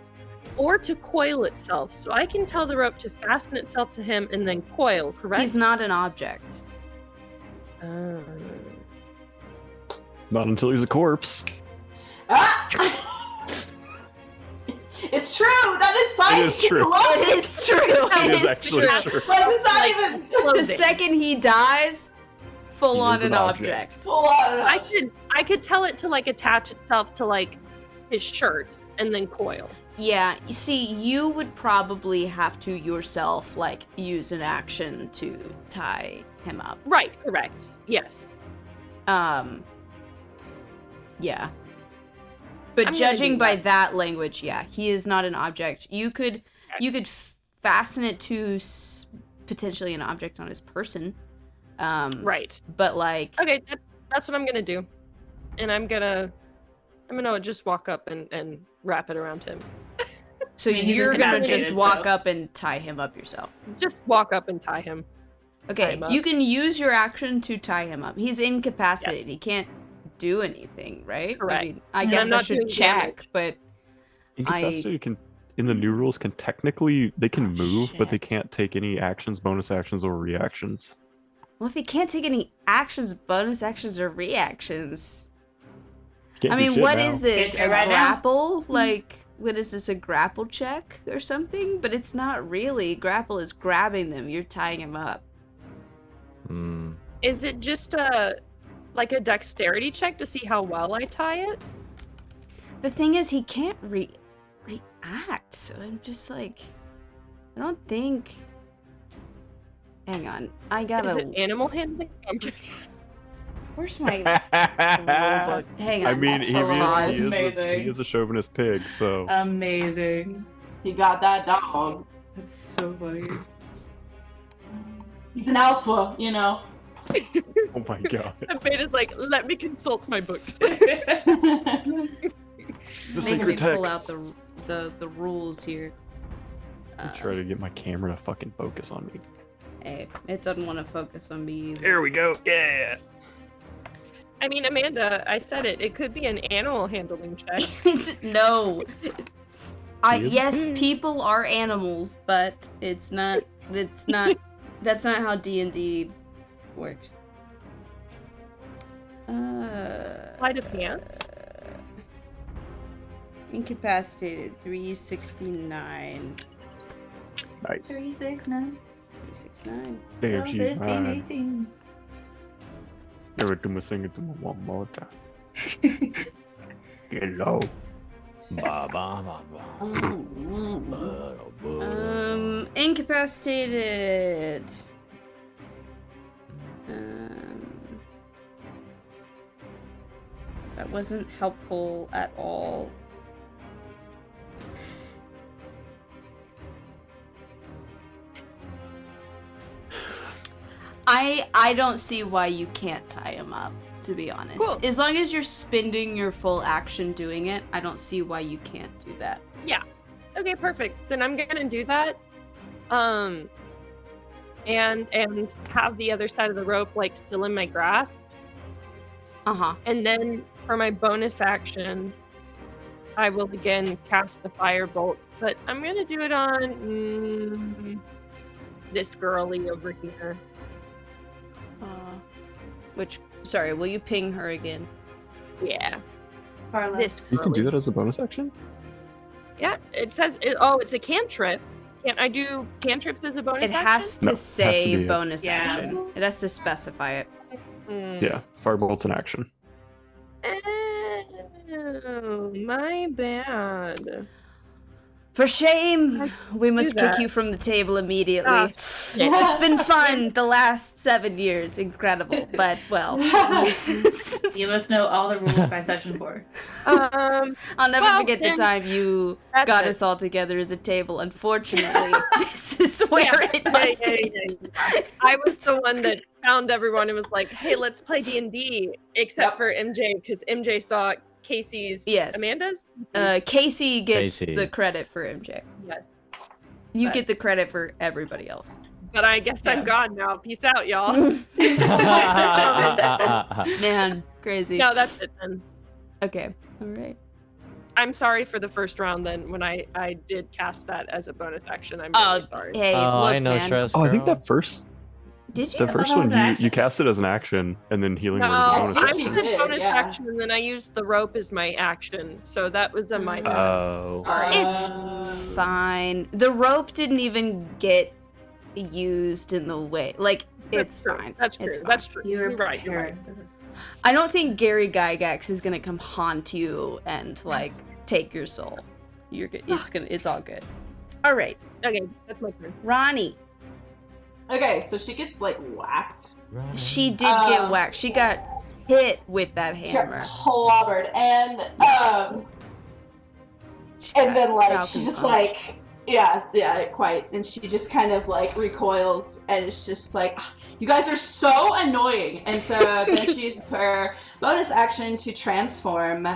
or to coil itself. So I can tell the rope to fasten itself to him and then coil, correct? He's not an object. Not until he's a corpse. Ah! It's true. That is fine. It is true. It is true. It is It actually true. Like, it's not Like, even The clothing. second he dies, full He on is an an object. object. full on. I could tell it to like attach itself to like his shirt and then coil. Yeah, you see, you would probably have to yourself, like, use an action to tie him up. Right, correct. Yes. Yeah. But I'm gonna judging do by that. that language, yeah, he is not an object. You could fasten it to potentially an object on his person. Right. But like, Okay, that's what I'm gonna do. And I'm gonna just walk up and wrap it around him. so I mean, he's you're gonna just incapacitated, walk so- up and tie him up yourself. Just walk up and tie him. Okay, him up. you can use your action to tie him up. He's incapacitated. Yes. He can't do anything, right? Correct. I mean, I And guess I'm I not should doing check, damage. but Incapacitated can, in the new rules, can technically they can move, but they shit. can't take any actions, bonus actions, or reactions. well, if he can't take any actions, bonus actions, or reactions, Can't I do mean, shit what now. is this? Can't A do right now. grapple? Like, what is this? A grapple check or something? But it's not really. Grapple is grabbing them. You're tying him up. Hmm. Is it just a dexterity check to see how well I tie it? The thing is, he can't react. So I'm just like, I don't think. Hang on, I Is gotta. it animal handling? I'm kidding. Where's my rule book? Hang on. I mean, he Pause. is a chauvinist pig, so Amazing. He got that dog. That's so funny. He's an alpha, you know. oh my god, The beta's like, let me consult my books. the Making me secret pull out text. the rules here. I try to get my camera to fucking focus on me. Hey, it doesn't want to focus on me either. There we go. Yeah. I mean, Amanda, I said it. It could be an animal handling check. No. He is a Yes, pig. people are animals, but it's not. That's not how D&D works. Sleight of hand? Incapacitated 369. Nice. 3, 6, 9, 369. Damn, 12, she's 15, mine. 18. Never do my sing it to my one more time. Hello. Ba, ba, ba, ba. Ba, ba. Incapacitated. That wasn't helpful at all. I don't see why you can't tie him up, to be honest. Cool. As long as you're spending your full action doing it, I don't see why you can't do that. Okay, perfect. Then I'm gonna do that. And have the other side of the rope like still in my grasp. Uh-huh. And then for my bonus action, I will again cast the firebolt. But I'm gonna do it on this girly over here. Sorry, will you ping her again? Yeah. Far left. This You can do girly. that as a bonus action? Yeah, it says it's a cantrip. Can't I do cantrips as a bonus It action? has to No, has to say be a- bonus Yeah. action. It has to specify it. Yeah, firebolt's an action. Oh, my bad. For shame! We must do kick that. you from the table immediately. Ah, It's been fun the last 7 years. Incredible. But, well. You must know all the rules by session 4. I'll never Well, forget the then, time you that's got it. us all together as a table. Unfortunately, this is where it must end. I was the one that found everyone and was like, "Hey, let's play D&D," except Yep. for MJ because MJ saw Casey's, Yes. Amanda's. Casey gets Casey. the credit for MJ. Yes, You But- get the credit for everybody else. but I guess I'm Yeah. gone now. Peace out, y'all. Man, crazy. No, that's it then. Okay, all right. I'm sorry for the first round. Then when I did cast that as a bonus action, I'm really sorry. Hey, Oh, look, I know, man. Stress. Oh, I think girl. that first Did you? the I thought first that was one an you action. cast it as an action, and then healing No, word was a I bonus think I you action. said did, bonus yeah. action, and then I used the rope as my action. So that was a minor. Oh. It's fine. The rope didn't even get used in the way. Like, it's true. fine. That's It's true. fine. That's true. You were You're right. You're right. prepared. I don't think Gary Gygax is gonna come haunt you and like take your soul. You're good. It's all good. All right, Okay, that's my turn. Ronnie. Okay, so she gets like whacked. She did get whacked. She got hit with that She hammer. got clobbered, and She and got then like Falcon she just punch. like yeah quite, and she just kind of like recoils, and it's just like, you guys are so annoying. And so then she uses her bonus action to transform,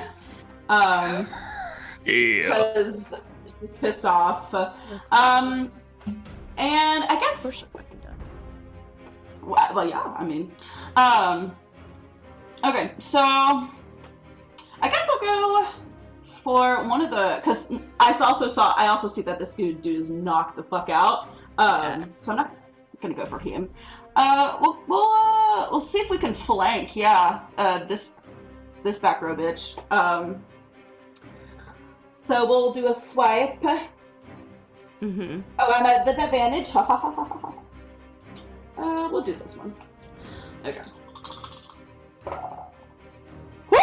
because she's pissed off. And I Of course guess she fucking does. well yeah, I mean, okay, so I guess I'll go for one of the, because I also see that this dude is knocked the fuck out. So I'm not gonna go for him. We'll see if we can flank. Yeah, this back row bitch. So we'll do a swipe. Mm-hmm. Oh, I'm at with advantage. We'll do this one. Okay. Woo!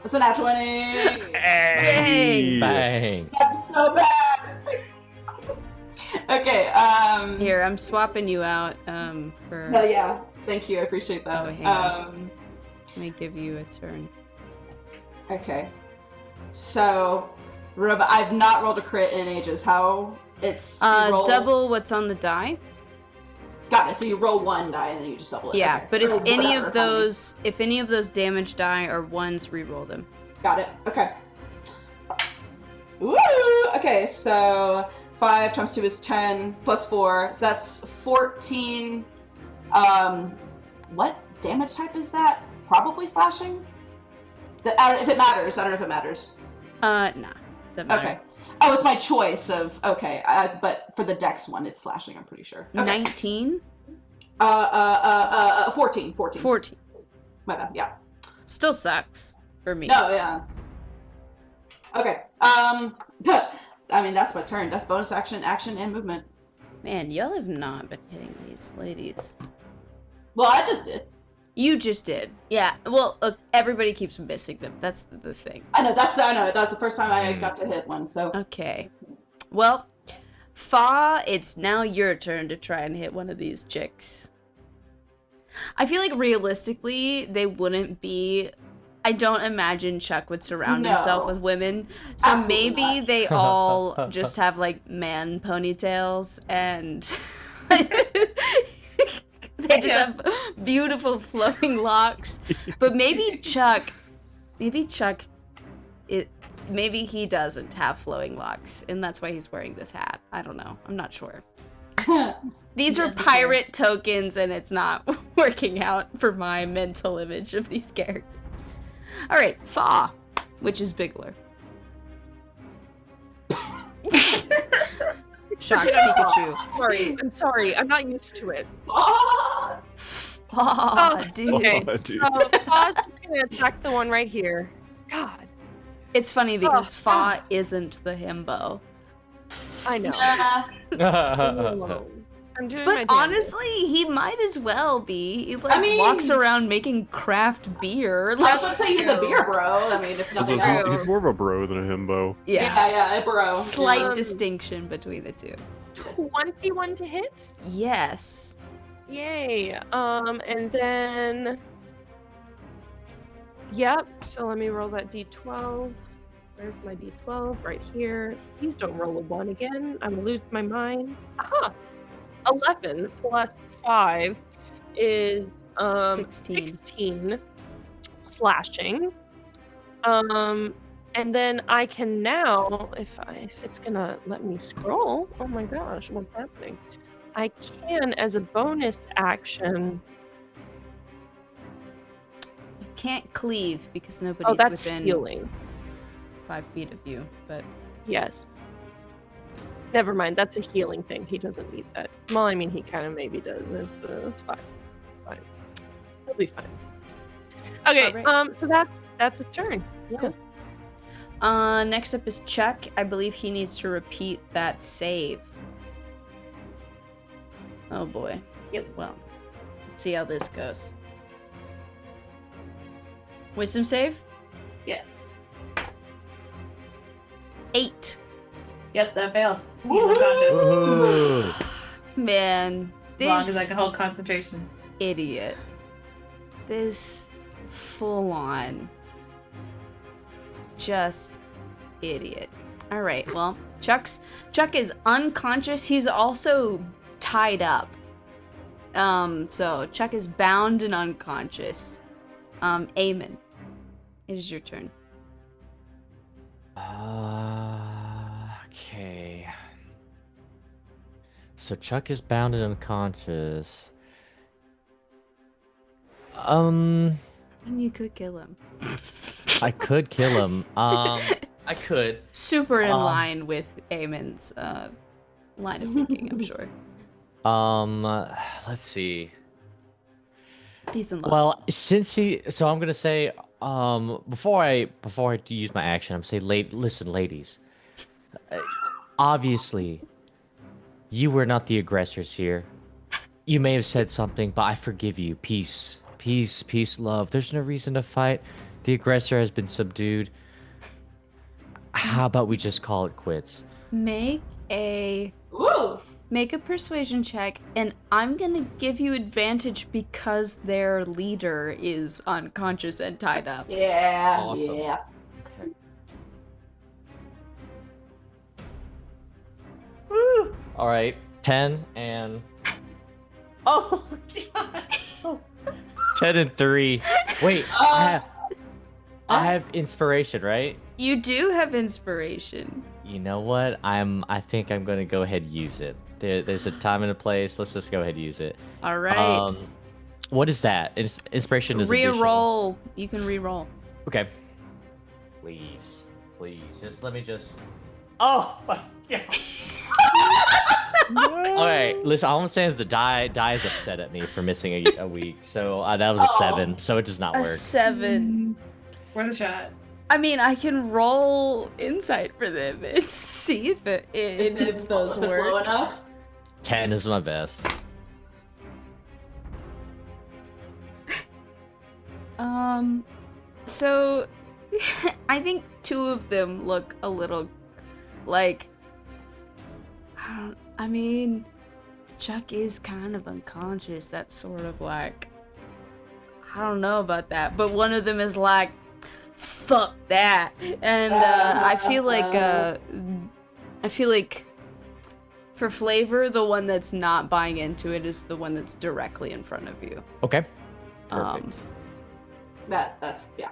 That's a nat 20. Dang. Bang. That's so bad. Okay. Here, I'm swapping you out. For. No, yeah. Thank you. I appreciate that. Oh, hang on. Let me give you a turn. Okay. So, I've not rolled a crit in ages. How? It's you roll... Double what's on the die. Got it. So you roll one die and then you just double it. Yeah, Okay. but if Or any whatever, of those, if any of those damage die are ones, re-roll them. Got it. Okay. Woo! Okay, so 5 times 2 is 10 plus 4, so that's 14. What damage type is that? Probably slashing? I don't know if it matters. I don't know if it matters. Nah. Doesn't matter. Okay. Oh, it's my choice of, okay, but for the dex one, it's slashing, I'm pretty sure. Okay. 19? 14. 14. My bad, yeah. Still sucks for me. No, yeah. Okay. I mean, that's my turn. That's bonus action, and movement. Man, y'all have not been hitting these ladies. Well, I just did. You just did. Yeah, well, look, everybody keeps missing them. That's the thing. I know, that's the first time I got to hit one, so. Okay. Well, Fa, it's now your turn to try and hit one of these chicks. I feel like realistically, they wouldn't be... I don't imagine Chuck would surround himself with women. So Absolutely maybe not. they all just have, like, man ponytails and... They just have beautiful flowing locks. But maybe Chuck, maybe he doesn't have flowing locks, and that's why he's wearing this hat. I don't know. I'm not sure. These are That's pirate tokens, and it's not working out for my mental image of these characters. All right, Fa, which is Bigler. Shocked Pikachu. I'm sorry. I'm not used to it. Ah! Oh, dude. Okay. Oh, dude. So Pa's just gonna attack the one right here. God, It's funny because Fa isn't the himbo. I know. Leave me alone. I'm doing my But damn honestly, he might as well be. He like I mean- walks around making craft beer. I was Like, going to say he's a beer bro. I mean, if nothing He's, else. he's more of a bro than a himbo. yeah. A bro. Slight Yeah. distinction between the two. best. 21 to hit. Yes. Yay. And then. Yep. So let me roll that d12. Where's my d12? Right here. Please don't roll a 1 again. I'm gonna lose my mind. Aha! 11 plus 5 is 16 slashing. And then I can now, if it's gonna let me scroll. Oh my gosh, what's happening? I can, as a bonus action. You can't cleave because Oh, nobody's that's within. healing. 5 feet of you, but Yes. Never mind. That's a healing thing. He doesn't need that. Well, I mean, he kind of maybe does. That's fine. It's fine. He'll be fine. Okay. Alright. So that's his turn. Yeah. Cool. Next up is Chuck. I believe he needs to repeat that save. Oh boy. Yep. Well, let's see how this goes. Wisdom save? Yes. 8. Yep, that fails. He's unconscious. Ooh. Man, As long as this I can hold concentration. idiot. This full on just idiot. All right, well, Chuck is unconscious. He's also tied up. So Chuck is bound and unconscious. Eamon, it is your turn. Okay. So Chuck is bound and unconscious. And you could kill him. I could kill him. I could. Super in line with Eamon's line of thinking, I'm sure. Let's see. Peace and love. Well, so I'm gonna say, before I use my action, I'm say, listen, ladies. Obviously, you were not the aggressors here. You may have said something, but I forgive you. Peace, love. There's no reason to fight. The aggressor has been subdued. How about we just call it quits? Make a persuasion check, and I'm gonna give you advantage because their leader is unconscious and tied up. Yeah. Awesome. Yeah. Okay. All right, 10 and. Oh God. 10 and 3. Wait, I have inspiration, right? You do have inspiration. You know what? I think I'm gonna go ahead and use it. There's a time and a place. Let's just go ahead and use it. All right. What is that? Inspiration is additional. Re-roll. You can re-roll. Okay. Please, just let me just. Oh my God. All right, listen. All I'm saying is the die is upset at me for missing a week. So that was a 7. So it does not A work. 7. Worth a shot. I mean, I can roll insight for them and see if if those If it's low work. enough. 10 is my best. So I think 2 of them look a little like I mean, Chuck is kind of unconscious. That's sort of like I don't know about that, but one of them is like fuck that. And I feel like for flavor, the one that's not buying into it is the one that's directly in front of you. Okay. Perfect. That's yeah.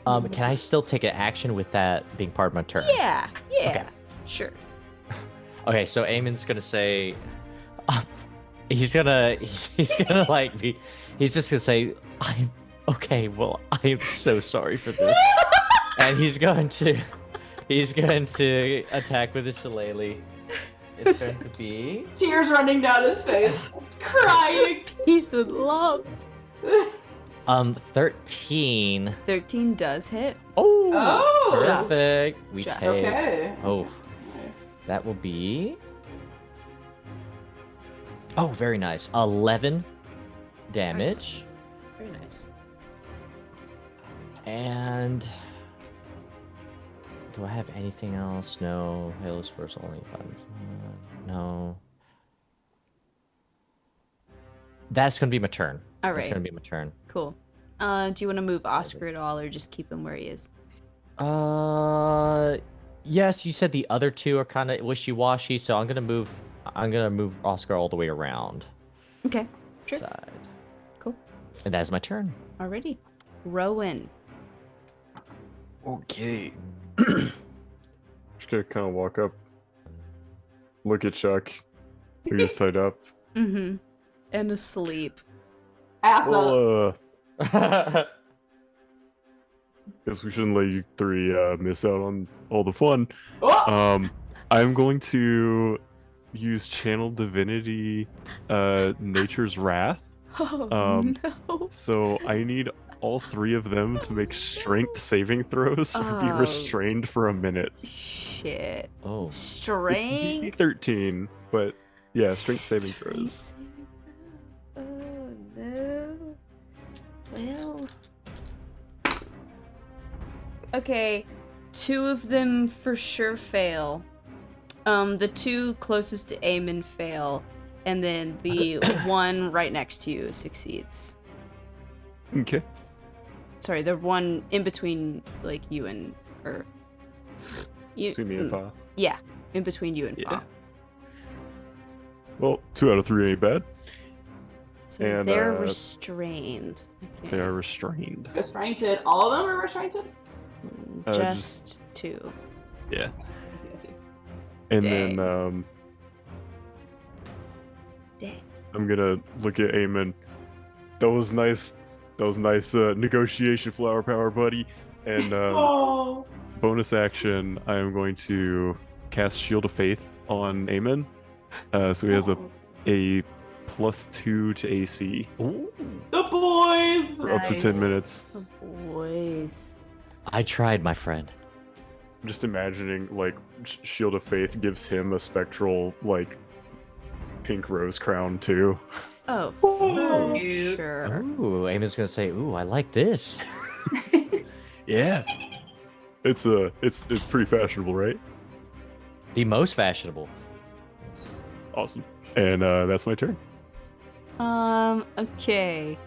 Can I still take an action with that being part of my turn? Yeah, Okay. sure. Okay, so Eamon's gonna say, he's gonna like be, he's just gonna say, I'm okay. Well, I am so sorry for this, and he's going to attack with his shillelagh. It's going to be Tears running down his face, crying. Peace and love. 13. 13 does hit. Oh. Perfect. We Just. take. Okay. Oh, that will be. Oh, very nice. 11 damage. Nice. Very nice. And do I have anything else? No. Halo Spurs only 5. No. That's gonna be my turn. All That's right. gonna be my turn. Cool. Do you want to move Oscar at all, or just keep him where he is? Yes. You said the other 2 are kind of wishy-washy, so I'm gonna move Oscar all the way around. Okay. Sure. Side. Cool. And that's my turn. Alrighty. Rowan. Okay. Just gonna kind of walk up, look at Chuck, who is tied up. Mm-hmm. And asleep. Ass up. Well, Guess we shouldn't let you three miss out on all the fun. Oh! I'm going to use Channel Divinity, Nature's Wrath. Oh no. So I need all three of them to make strength saving throws or be Oh. restrained for a minute. Shit. Oh. It's Strength. DC 13, but yeah, strength saving throws. Saving throw. Oh no. Well. Okay, 2 of them for sure fail. The 2 closest to Eamon fail, and then the one right next to you succeeds. Okay. Sorry, the one in between, like, you and, or... You, Between me and Fa. Yeah, in between you and Yeah. Fa. Well, 2 out of 3 ain't bad. So And, they're restrained. Okay. They are restrained. Restrained. All of them are restrained? Just 2. Yeah. I see. And Dang. then Dang. I'm gonna look at Eamon. That was nice negotiation, flower power, buddy. And Oh! bonus action, I am going to cast Shield of Faith on Eamon. So he has a +2 to AC Ooh. The boys! for up to 10 Nice. minutes. Oh, boys. I tried, my friend. I'm just imagining, like, Shield of Faith gives him a spectral, like, pink rose crown, too. Oh, Oh. for sure. Ooh, Eamon's gonna say, "Ooh, I like this." Yeah. It's pretty fashionable, right? The most fashionable. Awesome. And that's my turn. Okay.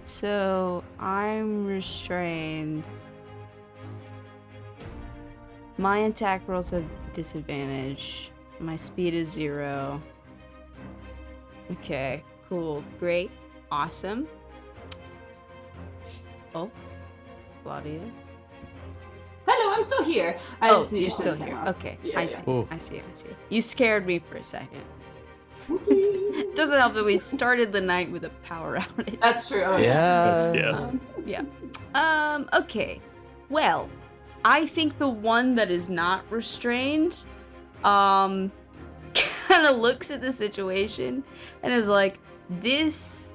So, I'm restrained. My attack rolls have disadvantage. My speed is 0. Okay, cool, great, awesome. Oh, Claudia. Hello, I'm still here. I Oh, just need you're to still turn the here. camera off. Okay, Yeah, I yeah. see. Oh. I see. You scared me for a second. Doesn't help that we started the night with a power outage. That's true. Oh, Yeah. Yeah. Okay. Well, I think the one that is not restrained, kind of looks at the situation and is like, this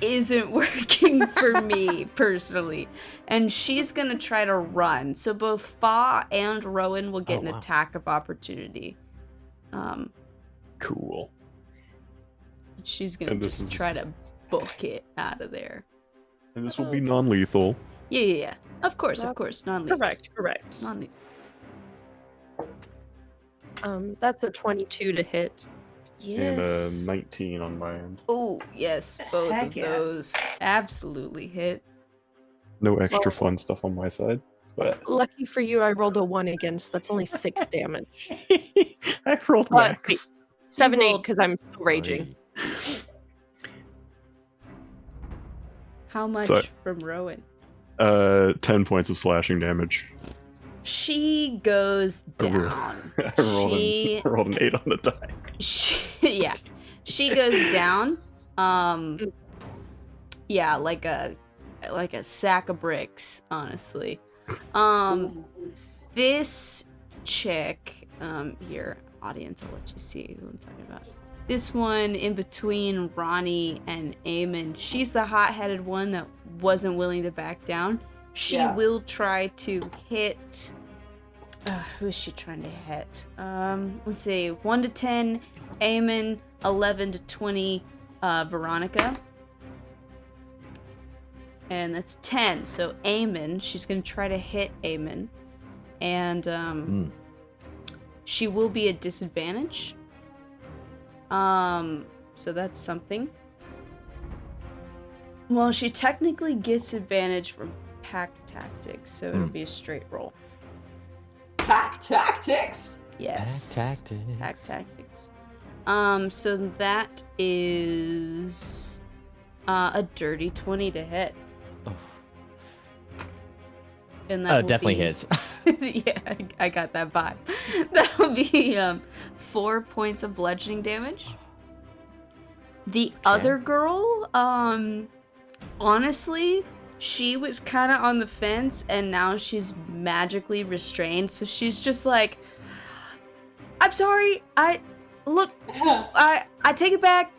isn't working for me personally. And she's gonna try to run. So both Fa and Rowan will get Oh, an wow. attack of opportunity. Cool. She's gonna And this just is- try to book it out of there. And this will be non-lethal. Yeah. Of course, non-lethal. Correct. Non-lethal. That's a 22 to hit. Yes. And 19 on my end. Oh, yes, both Heck of yeah. those absolutely hit. No extra Well- fun stuff on my side. But Lucky for you, I rolled a 1 against. That's only 6 damage. I rolled But max. 7, 8, rolled- because I'm still raging. How much So- from Rowan? 10 points of slashing damage. She goes I rolled- down. I rolled, She- I rolled an 8 on the die. Yeah, she goes down. Yeah, like a sack of bricks, honestly. This chick, here, audience, I'll let you see who I'm talking about. This one in between Ronnie and Eamon, she's the hot-headed one that wasn't willing to back down. She Yeah. will try to hit. Who is she trying to hit? Let's see, 1 to 10, Eamon, 11 to 20, Veronica. And that's 10. So Eamon, she's gonna try to hit Eamon. And she will be at disadvantage. So that's something. Well, she technically gets advantage from pack tactics, so it'll be a straight roll. Pack tactics. Yes. Tactics. Pack tactics. So that is a dirty 20 to hit. Oh. And that will Definitely be- hits. Yeah, I got that vibe. That'll be 4 points of bludgeoning damage. The other girl, honestly, she was kind of on the fence, and now she's magically restrained, so she's just like, I'm sorry, I take it back.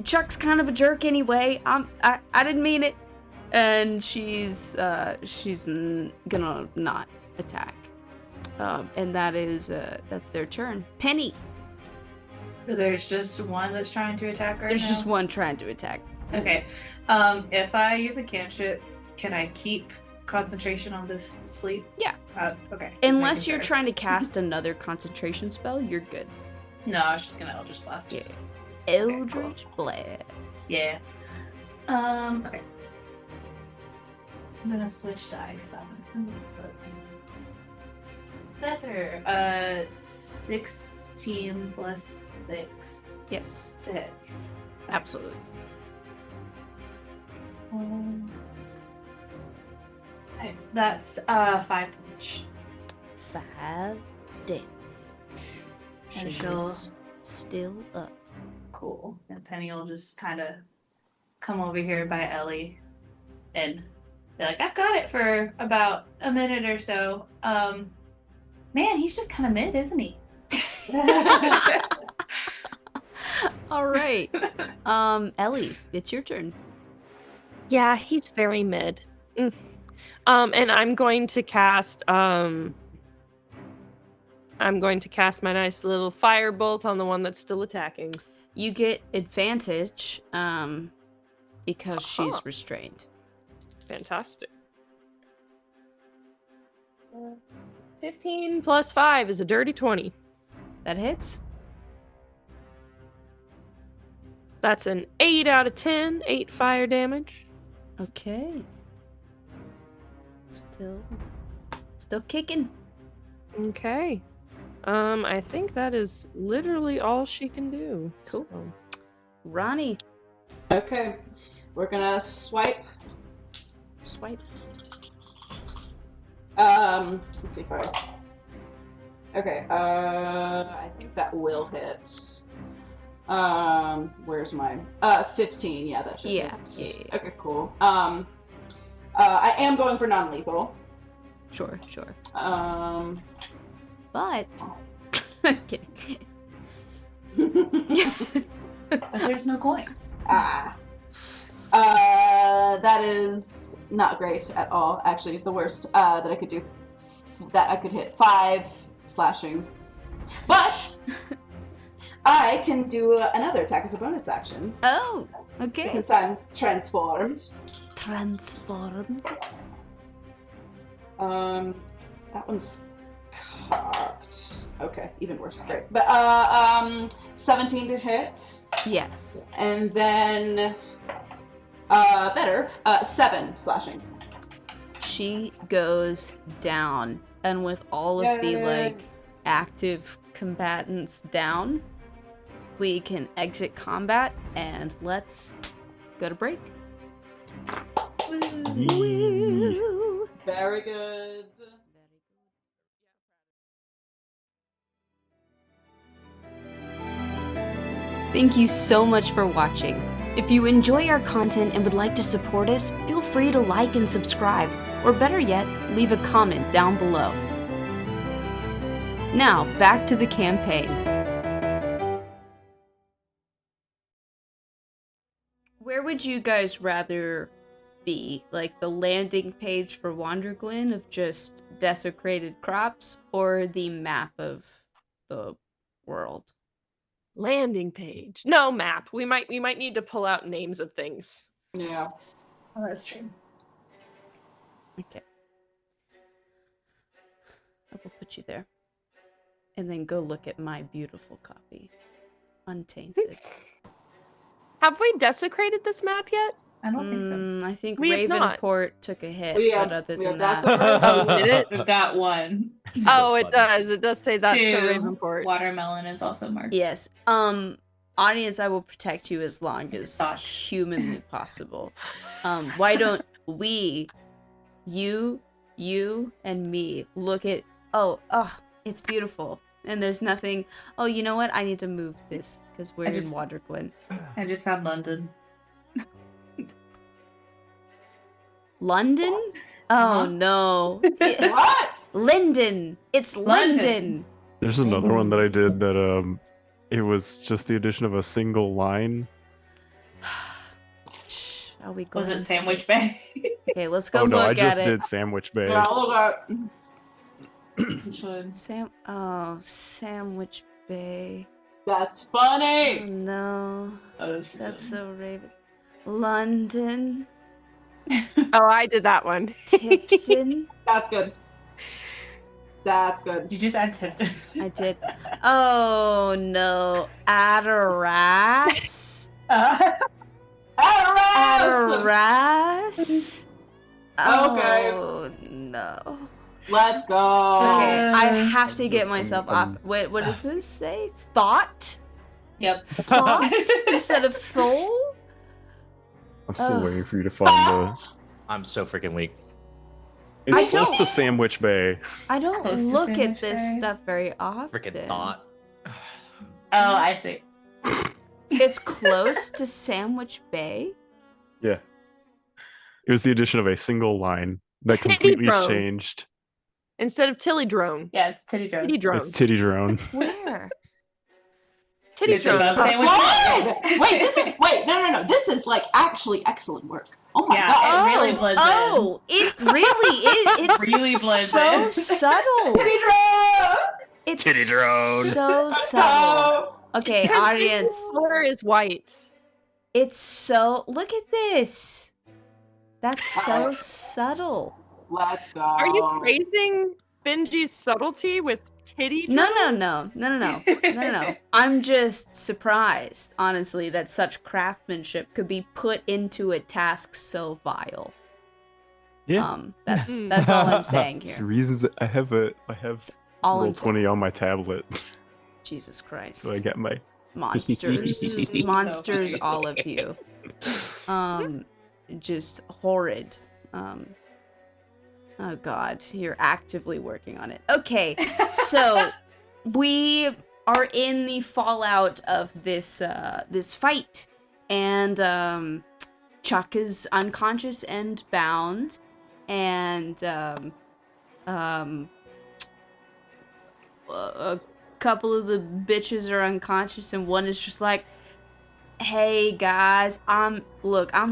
Chuck's kind of a jerk anyway. I didn't mean it. And she's gonna not attack. And that's their turn. Penny. So there's just one that's trying to attack right There's now? just one trying to attack. Okay. If I use a cantrip, can I keep concentration on this sleep? Yeah. Okay. Unless Making you're sure. trying to cast another concentration spell, you're good. No, I was just gonna Eldritch Blast. Yeah. Eldritch Blast. Yeah. Okay. I'm gonna switch die because that one's that's her. 16 plus 6 Yes. to hit. Absolutely. Okay, that's 5 damage. 5 damage. And She's still up. Cool. And Penny will just kind of come over here by Ellie and be like, I've got it for about a minute or so. Man, he's just kind of mid, isn't he? All right. Ellie, it's your turn. Yeah, he's very mid. And I'm going to cast my nice little firebolt on the one that's still attacking. You get advantage because she's restrained. Fantastic. 15 plus 5 is a dirty 20. That hits. That's an 8 out of 10, 8 fire damage. Okay. Still kicking. Okay. I think that is literally all she can do. Cool. So. Ronnie, Okay. We're gonna swipe. swipe. Let's see if I. Okay. I think that will hit. Where's mine? 15. Yeah, that should Yeah. hit. Okay, cool. I am going for non-lethal. Sure. Um. But kidding. But there's no coins. That is not great at all. Actually, the worst that I could do. That I could hit 5 slashing, but I can do another attack as a bonus action Oh, okay. since I'm transformed. Transformed. That one's cocked. Okay, even worse. Great. But 17 to hit, Yes. and then better 7 slashing. She goes down, and with all of the Yay. active combatants down, we can exit combat and let's go to break. Woo. Very good. Thank you so much for watching. If you enjoy our content and would like to support us, feel free to like and subscribe, or better yet, leave a comment down below. Now, back to the campaign. Where would you guys rather be? Like the landing page for Wanderglen of just desecrated crops, or the map of the world? Landing page. No map. We might need to pull out names of things. Yeah. Oh, that's true. Okay. I will put you there. And then go look at my beautiful copy. Untainted. Have we desecrated this map yet? I don't think so. I think We have not. Ravenport took a hit, We have- but other we than have that... that to- Oh, did it? We've got one. Oh, it does. It does say that's Two. a Ravenport. Watermelon is also marked. Yes. Audience, I will protect you as long as Gosh. humanly possible. Why don't we, you, and me look at... Oh, it's beautiful. And there's nothing... Oh, you know what? I need to move this, because we're just- in Waterglen. I just found London. London? Oh Uh-huh. no. What? Linden. It's London. Linden. There's another one that I did that it was just the addition of a single line. Are we Was it glancing? Sandwich Bay? Okay, let's go Oh no, I look just at it. did Sandwich Bay. Yeah, I'll look at. Which one? Sandwich Bay. That's Oh funny. no. That's That's so Raven. London. Oh, I did that one. Tipton. That's good. That's good. Did you just add Tipton? I did. Oh no. Adaras. Adaras. Okay. Oh no. Let's go. Okay, I have to get Just- myself I'm- off. Wait, what does this say? Thought? Yep. Thought instead of thole? I'm still Ugh. waiting for you to find the. I'm so freaking weak. It's I close don't- to Sandwich Bay. I don't Close to look at Sandwich this Bay. stuff very often. Freaking thought. Oh, I see. It's close to Sandwich Bay. Yeah. It was the addition of a single line that Titty completely drone. changed. Instead of Tilly Drone. Yes, Titty Drone. Titty Drone. It's Titty Drone. Where? Titty It's Drone. above Sandwich Good! Bay. Wait, no. This is like actually excellent work. Oh my Yeah, god. it really blends in. Oh, it really is. It's Really blends so in. subtle. Titty drone! It's Titty drone. so Let's subtle. go. Okay, Because audience. the color is white. It's so. Look at this. That's so subtle. Let's go. Are you praising Benji's subtlety with Titty No, Drone? no. I'm just surprised, honestly, that such craftsmanship could be put into a task so vile. Yeah. That's all I'm saying It's here. reasons that I have All roll I'm saying. 20 on my tablet, Jesus Christ. so I get my. Monsters. So Monsters, funny. all of you. Just horrid. Oh god, you're actively working on it. Okay, so we are in the fallout of this this fight, and Chuck is unconscious and bound, and a couple of the bitches are unconscious, and one is just like, "Hey guys, I'm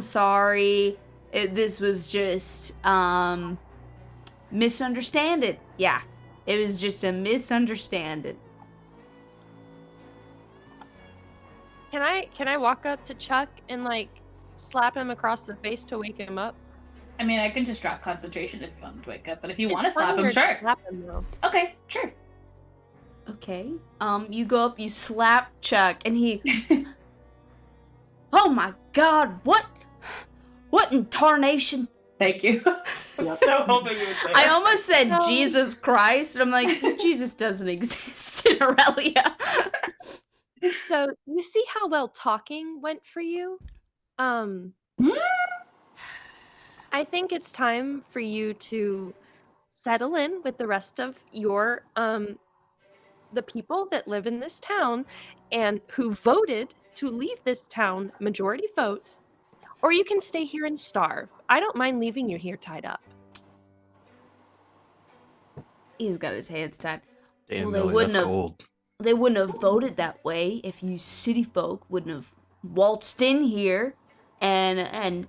sorry. This was just misunderstanding. Yeah, it was just a misunderstanding." Can I walk up to Chuck and like slap him across the face to wake him up? I mean, I can just drop concentration if you want him to wake up, but if you It's want to slap him, funnier to sure. slap him, though. Okay, sure. Okay. You go up, you slap Chuck, and he. Oh my God! What in tarnation? Thank you. I was Yep. so hoping you would say I that. almost said No. Jesus Christ. I'm like, Jesus doesn't exist in Aurelia. So you see how well talking went for you? I think it's time for you to settle in with the rest of your the people that live in this town and who voted to leave this town majority vote, or you can stay here and starve. I don't mind leaving you here tied up. He's got his hands tied. Damn, Well, they Millie, wouldn't that's have- cold. They wouldn't have voted that way if you city folk wouldn't have waltzed in here and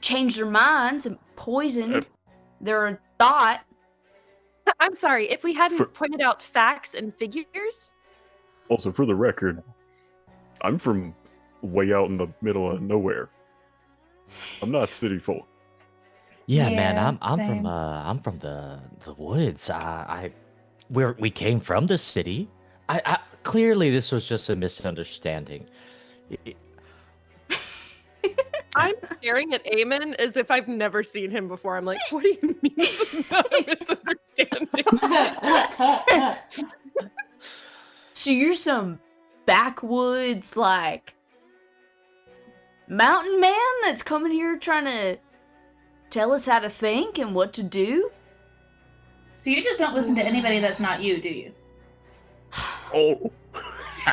changed their minds and poisoned their thought. I'm sorry, if we hadn't For- pointed out facts and figures. Also, for the record, I'm from way out in the middle of nowhere. I'm not city folk. Yeah, man, Yeah, I'm from the woods. We came from the city. I clearly this was just a misunderstanding. I'm staring at Eamon as if I've never seen him before. I'm like, what do you mean this is not a misunderstanding? So you're some backwoods, like, mountain man that's coming here trying to tell us how to think and what to do? So you just don't listen to anybody that's not you, do you? Oh,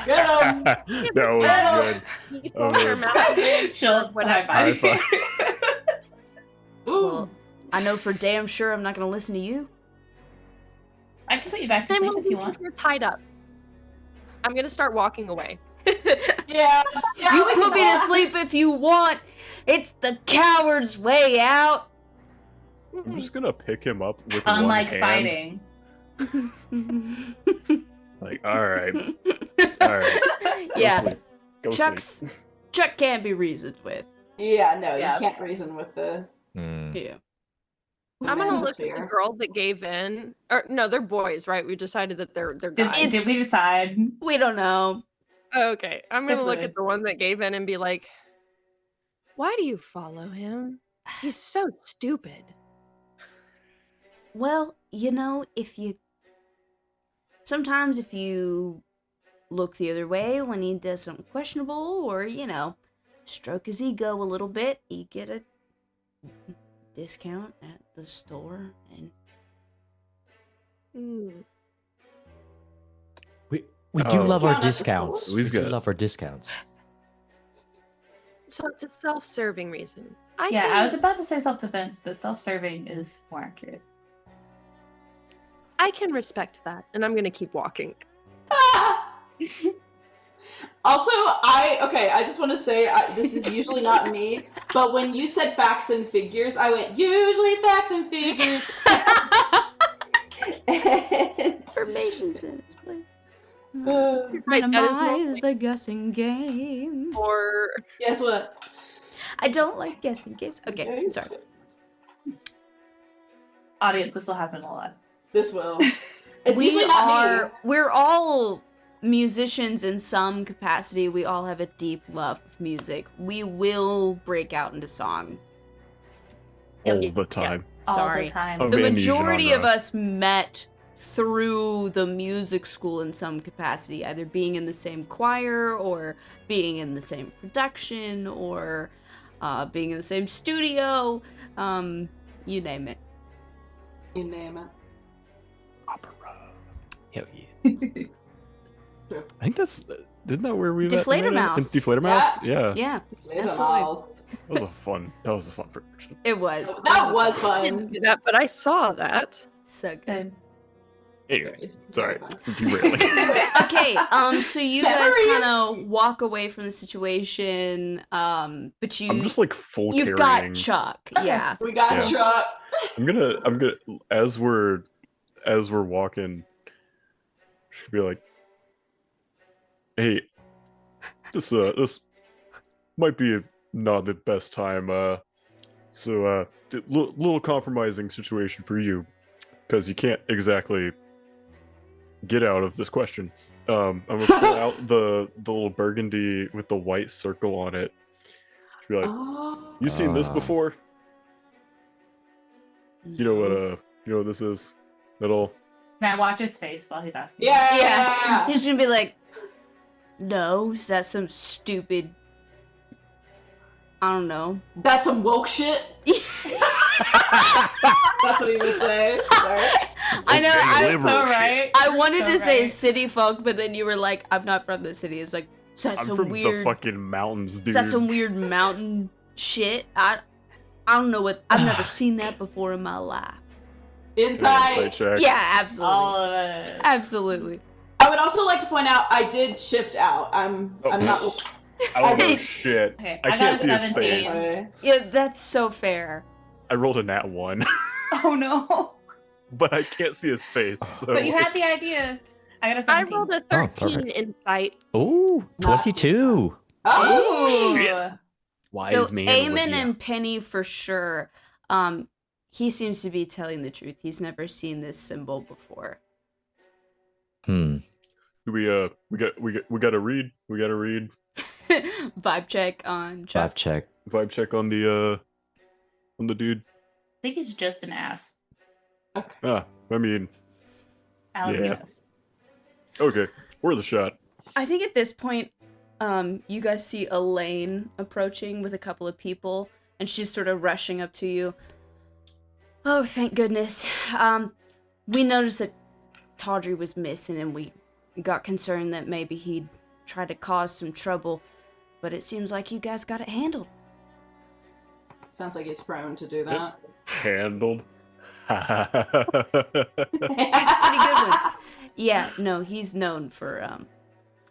Get 'em. that was good. You Oh, told your man. mountain man She'll whatever. high High five. Well, I know for damn sure I'm not gonna listen to you. I can put you back to Then sleep we'll if you be want. tied up. I'm gonna start walking away. Yeah. You we put can me to all- sleep if you want. It's the coward's way out. I'm just gonna pick him up with one Unlike hand. fighting. Like, all right. All right. Go Yeah, sleep. Go sleep. Chuck can't be reasoned with. Yeah, no, Yeah. you can't reason with the. Yeah. I'm gonna look at the atmosphere. girl that gave in. Or no, they're boys, right? We decided that they're guys. Did we decide? We don't know. Okay, I'm gonna look Definitely. at the one that gave in and be like, "Why do you follow him? He's so stupid." Well, sometimes if you look the other way when he does something questionable or, stroke his ego a little bit, you get a discount at the store. And We do Oh. love our Discount at the discounts. store? We He's do good. love our discounts. So it's a self-serving reason. Yeah, I was about to say self-defense, but self-serving is more accurate. I can respect that, and I'm gonna keep walking. Also, I just want to say, this is usually not me, but when you said facts and figures, I went, usually facts and figures. And, information's in its place. Right, that is Minimize no the guessing game. or guess what? I don't like guessing games. Okay, sorry. Audience, this will happen a lot. This will. It's usually not me. We're all musicians in some capacity. We all have a deep love of music. We will break out into song. All the time. All Sorry. the time. Of The any majority of genre. us met through the music school in some capacity, either being in the same choir or being in the same production or being in the same studio. You name it. You name it. Opera. Hell yeah. I think that's isn't that where we met? Deflator Mouse. Deflator Mouse? Yeah. Yeah, Little Absolutely. mouse. That was a fun production. it was. That was I didn't fun. do that, but I saw that. So good. Same. Anyway, sorry. Very Derailing. Okay, so you guys Memories. kind of walk away from the situation, but I'm just you've carrying. got Chuck. Yeah. We got Yeah. Chuck. I'm gonna as we're walking, should be like, hey, this might be not the best time. Little compromising situation for you, because you can't exactly get out of this question. I'm gonna pull out the little burgundy with the white circle on it. Should be like, Oh. you seen this Ah. before? You know what this is? Little. Can I watch his face while he's asking? Yeah. Yeah. He's gonna be like, no, is that some stupid, I don't know. That's some woke shit. That's what he would say. Sorry. I know, Okay, You're so right. I You're wanted so to say right. city folk, but then you were like, I'm not from the city. It's like, is that I'm some from weird, the fucking mountains, dude. is that some weird mountain shit? I don't know I've never seen that before in my life. Inside. Insight check. Yeah, absolutely. All of it. Absolutely. I would also like to point out I did shift out. I'm Oh. not. Oh no Hey. shit. Okay, I I got can't a see his 17. face. Okay. Yeah, that's so fair. I rolled a nat 1, Oh no. but I can't see his face. So But you had the idea. I got a I 17. rolled a Oh, 13 perfect. insight. Ooh, 22. Oh. Shit. Wise So man. Eamon Olivia. and Penny for sure. He seems to be telling the truth. He's never seen this symbol before. Hmm. Do we gotta read. We gotta read. Vibe check on Chuck. Vibe check. Vibe check on the dude. I think he's just an ass. Ah, I mean, Albinos. okay, worth a shot. I think at this point, you guys see Elaine approaching with a couple of people, and she's sort of rushing up to you. Oh, thank goodness. We noticed that Tawdry was missing, and we got concerned that maybe he'd try to cause some trouble, but it seems like you guys got it handled. Sounds like he's prone to do that. Handled. That's a pretty good one. Yeah, no, he's known for,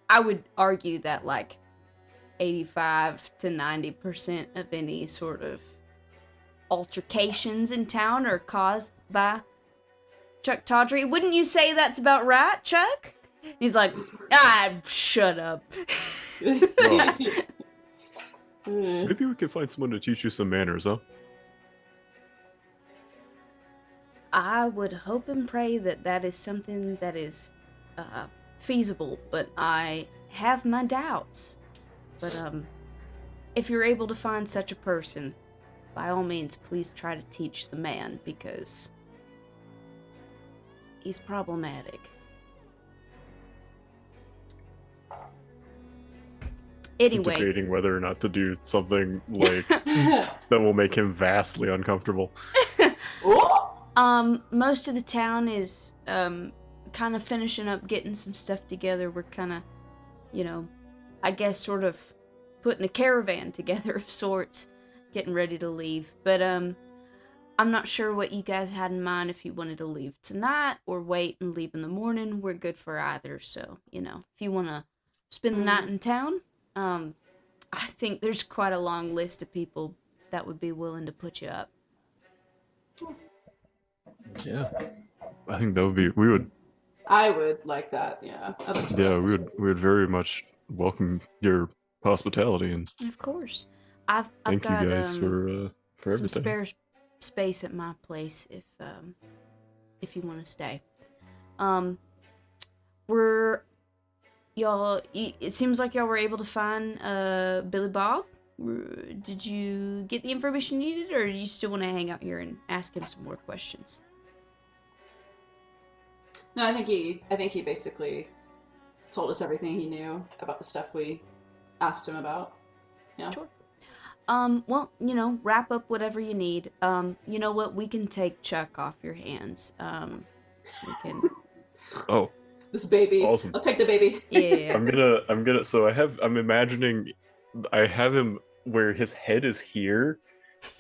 I would argue that, like, 85 to 90% of any sort of altercations in town are caused by Chuck Tawdry. Wouldn't you say that's about right, Chuck? He's like, shut up. Well, maybe we can find someone to teach you some manners, huh? I would hope and pray that that is something that is feasible, but I have my doubts. But if you're able to find such a person, by all means, please try to teach the man, because he's problematic. Anyway, Debating whether or not to do something like that will make him vastly uncomfortable. most of the town is kind of finishing up getting some stuff together. We're kind of, I guess sort of putting a caravan together of sorts, getting ready to leave. But I'm not sure what you guys had in mind, if you wanted to leave tonight or wait and leave in the morning. We're good for either. So, if you want to spend the night in town, I think there's quite a long list of people that would be willing to put you up. Yeah. I think that would be, I would like that, yeah. we would very much welcome your hospitality, and Of course. I've thank got you guys for some everything. spare space at my place if you want to stay. It seems like y'all were able to find Billy Bob. Did you get the information you needed, or do you still want to hang out here and ask him some more questions? No, I think he basically told us everything he knew about the stuff we asked him about. Yeah. Sure. Well, wrap up whatever you need. You know what? We can take Chuck off your hands. We can. Oh, This baby. awesome. I'll take the baby. Yeah. So I'm imagining I have him where his head is here,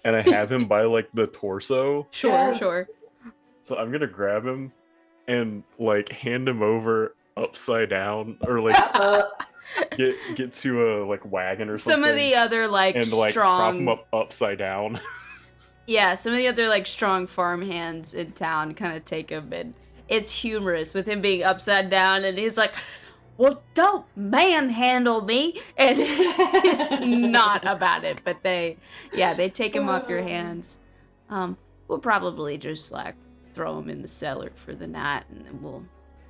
and I have him by like the torso. Sure, Yeah. sure. So I'm gonna grab him and like hand him over upside down, or like Ass up. get to a like wagon or something. Some of the other and like prop strong, him up upside down. yeah, some of the other strong farm hands in town kind of take him, and it's humorous with him being upside down, and he's like, "Well, don't manhandle me," and he's not about it. But they take him off your hands. We'll probably just throw him in the cellar for the night, and then we'll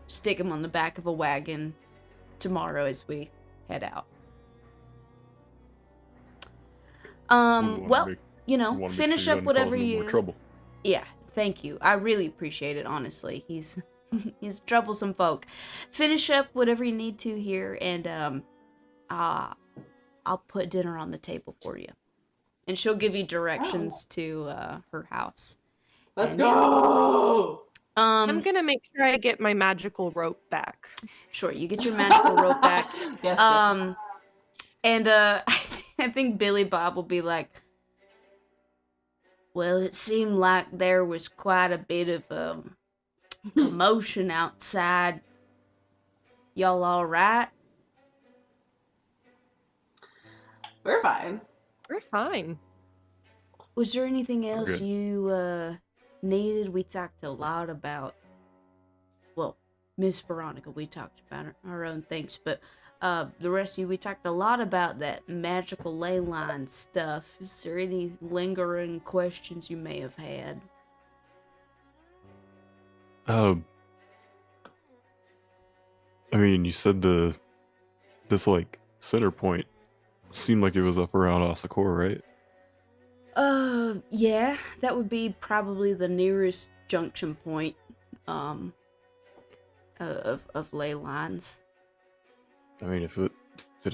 stick him on the back of a wagon tomorrow as we head out. Finish up whatever you. Trouble. Yeah, thank you. I really appreciate it, honestly. He's troublesome folk. Finish up whatever you need to here, and I'll put dinner on the table for you. And she'll give you directions to her house. Let's go! I'm gonna make sure I get my magical rope back. Sure, you get your magical rope back. Yes, And I think Billy Bob will be like, well, it seemed like there was quite a bit of commotion outside. Y'all all right? We're fine. We're fine. Was there anything else good. you needed? We talked a lot about, well, Miss Veronica, we talked about our own things, but the rest of you, we talked a lot about that magical ley line stuff. Is there any lingering questions you may have had? I mean, you said this center point seemed like it was up around Asakor, right? Yeah, that would be probably the nearest junction point, of ley lines. I mean, if it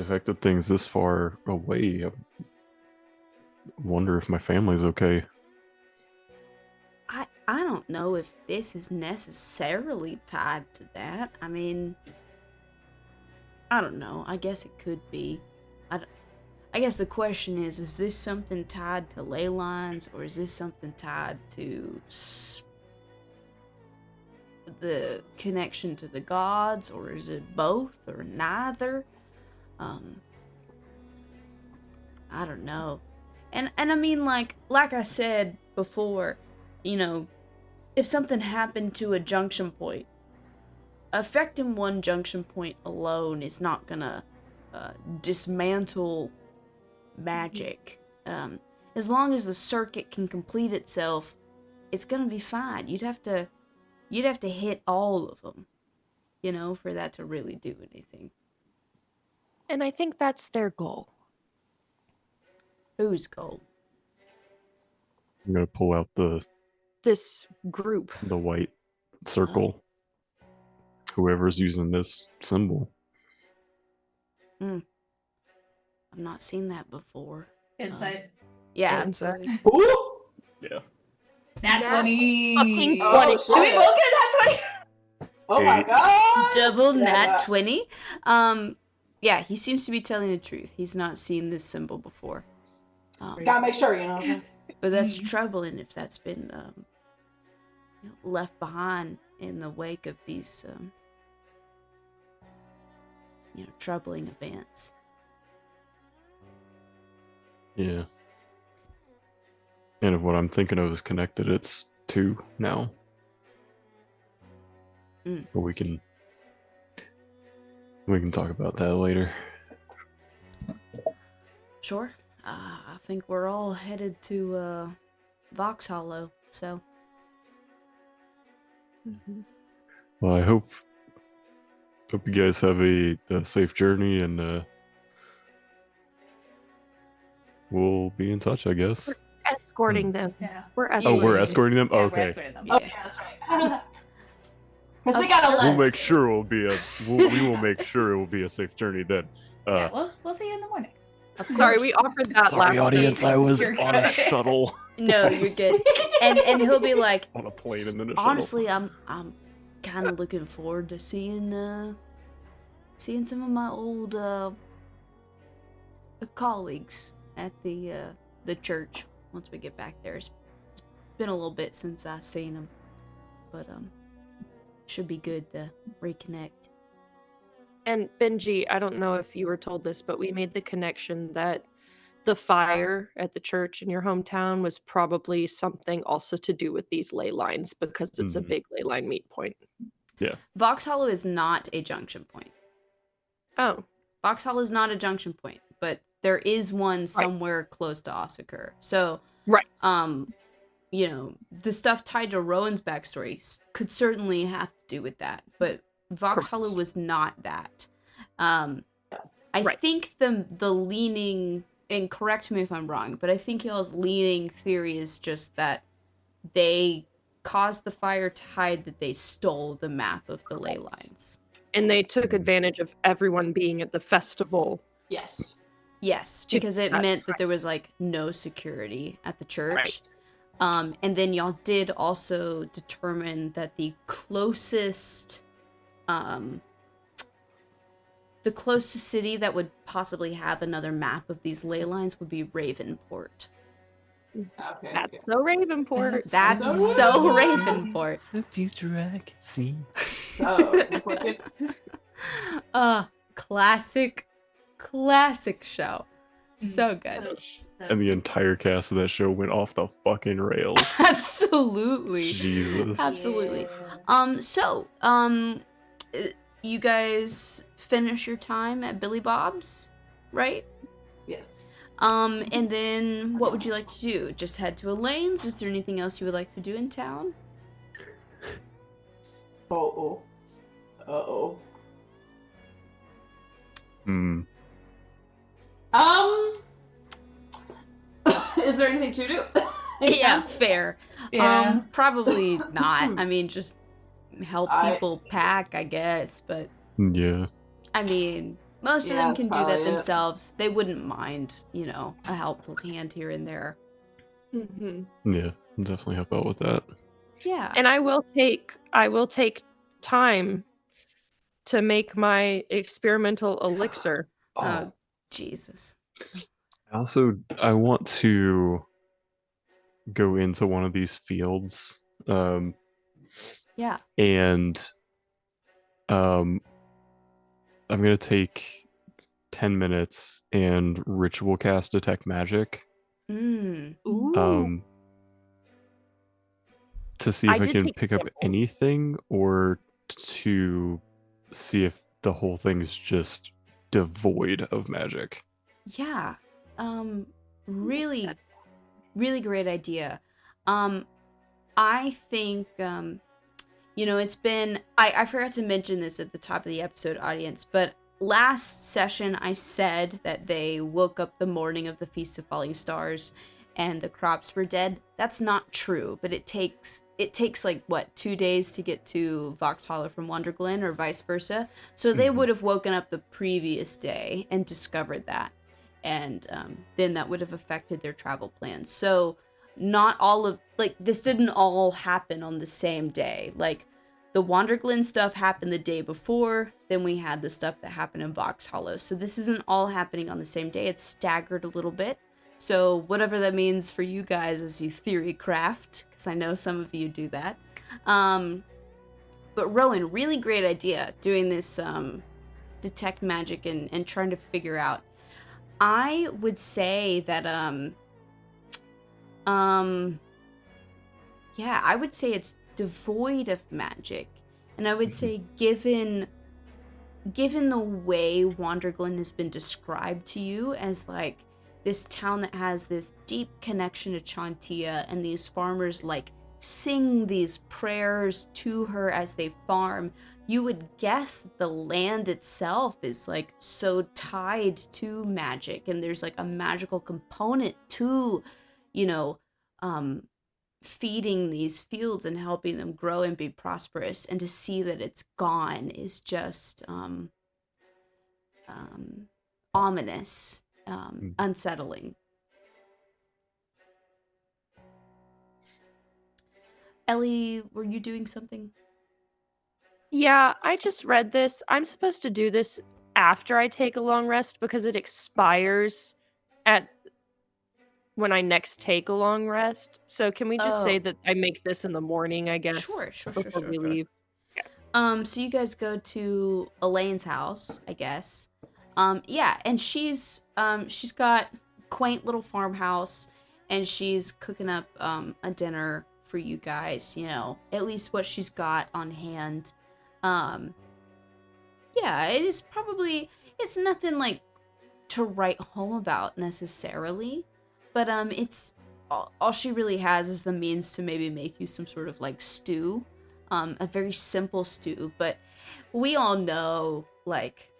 affected things this far away, I wonder if my family's okay. I don't know if this is necessarily tied to that. I mean, I don't know. I guess it could be. I I guess the question is this something tied to ley lines, or is this something tied to the connection to the gods, or is it both, or neither? I don't know. And I mean, like I said before, you know, if something happened to a junction point, affecting one junction point alone is not gonna dismantle magic. As long as the circuit can complete itself, it's gonna be fine. You'd have to hit all of them, you know, for that to really do anything. And I think that's their goal. Whose goal? I'm gonna pull out This group. the white circle. Whoever's using this symbol. I've not seen that before. Insight. Yeah, Insight. absolutely. Ooh! Yeah. Nat Nat 20. fucking Oh, 20. shit. Do we both get a nat 20? Oh my Eight. god! Double Yeah, nat yeah. 20. Yeah, he seems to be telling the truth. He's not seen this symbol before. Gotta make sure, you know. But that's troubling if that's been you know, left behind in the wake of these you know, troubling events. Yeah. And if what I'm thinking of is connected, it's 2 now. But we can talk about that later. Sure. I think we're all headed to Vox Hollow, so Well, I hope you guys have a safe journey, and we'll be in touch, I guess. Escorting them. Yeah. We're Yeah. escorting Oh, we're them. escorting them? Yeah, we're Okay. escorting them. Oh, yeah, that's right. Because we Oh, gotta sure. We'll let. make sure we will make sure it will be a safe journey then. Yeah, we'll see you in the morning. Sorry, we offered that Sorry, last audience, week. I was You're on a good. shuttle. no, you're good. And he'll be like, On a plane and then a shuttle. honestly, I'm kind of looking forward to seeing some of my old colleagues at the church once we get back there. It's been a little bit since I've seen them, but should be good to reconnect. And Benji, I don't know if you were told this, but we made the connection that the fire at the church in your hometown was probably something also to do with these ley lines because it's a Mhm. big ley line meet point. Vox Hollow is not a junction point. Oh, Vox Hollow is not a junction point, but there is one somewhere close to Ossicur. So, right. You know, the stuff tied to Rowan's backstory could certainly have to do with that, but Vox Correct. Hollow was not that. I Right. think the leaning, and correct me if I'm wrong, but I think y'all's leaning theory is just that they caused the fire to hide that they stole the map of the ley lines. And they took advantage of everyone being at the festival. Yes. Yes, To- because it that's meant that there was like no security at the church. Right. And then y'all did also determine that the closest city that would possibly have another map of these ley lines would be Ravenport. Okay. That's so Ravenport. That's so Ravenport. It's the future I can see. So, Classic show. So good. And the entire cast of that show went off the fucking rails. Absolutely. Jesus. Absolutely. You guys finish your time at Billy Bob's, right? yes. And then what would you like to do? Just head to Elaine's? Is there anything else you would like to do in town? Uh-oh. Uh-oh. Is there anything to do? Yeah, fair. Yeah. Probably not. I mean, just help people pack, I guess, but Yeah. I mean, most of Yeah, them that's can do that probably it. themselves. They wouldn't mind, you know, a helpful hand here and there. Mhm. Yeah. Definitely help out with that. Yeah. And I will take time to make my experimental elixir. Oh, Jesus. I want to go into one of these fields, Yeah. and um, I'm gonna take 10 minutes and ritual cast detect magic. Mm. Ooh. Um, to see I if I did can take pick up samples. anything, or to see if the whole thing is just devoid of magic. Yeah. Really, That's really great idea. I think, it's been, I forgot to mention this at the top of the episode, audience, but last session I said that they woke up the morning of the Feast of Falling Stars and the crops were dead. That's not true, but it takes like what, 2 days to get to Voxhaller from Wonderglen or vice versa. So they Mhm. would have woken up the previous day and discovered that, and then that would have affected their travel plans. So not all of, like, this didn't all happen on the same day. Like, the Wanderglen stuff happened the day before, then we had the stuff that happened in Vox Hollow. So this isn't all happening on the same day. It's staggered a little bit. So whatever that means for you guys as you theory craft, because I know some of you do that. But Rowan, really great idea doing this detect magic and trying to figure out. I would say that yeah, I would say it's devoid of magic. And I would say given the way Wanderglen has been described to you as like this town that has this deep connection to Chantia, and these farmers like sing these prayers to her as they farm, you would guess that the land itself is like so tied to magic, and there's like a magical component to, you know, um feeding these fields and helping them grow and be prosperous. And to see that it's gone is just ominous, unsettling. Ellie, were you doing something? Yeah, I just read this. I'm supposed to do this after I take a long rest because it expires at when I next take a long rest. So can we just say Oh, that I make this in the morning, I guess, sure. before we leave? So you guys go to Elaine's house, I guess. Yeah, and she's got quaint little farmhouse, and she's cooking up a dinner for you guys, at least what she's got on hand. Um, yeah, it's nothing like to write home about necessarily, but it's all she really has is the means to maybe make you some sort of like stew, a very simple stew. But we all know, like,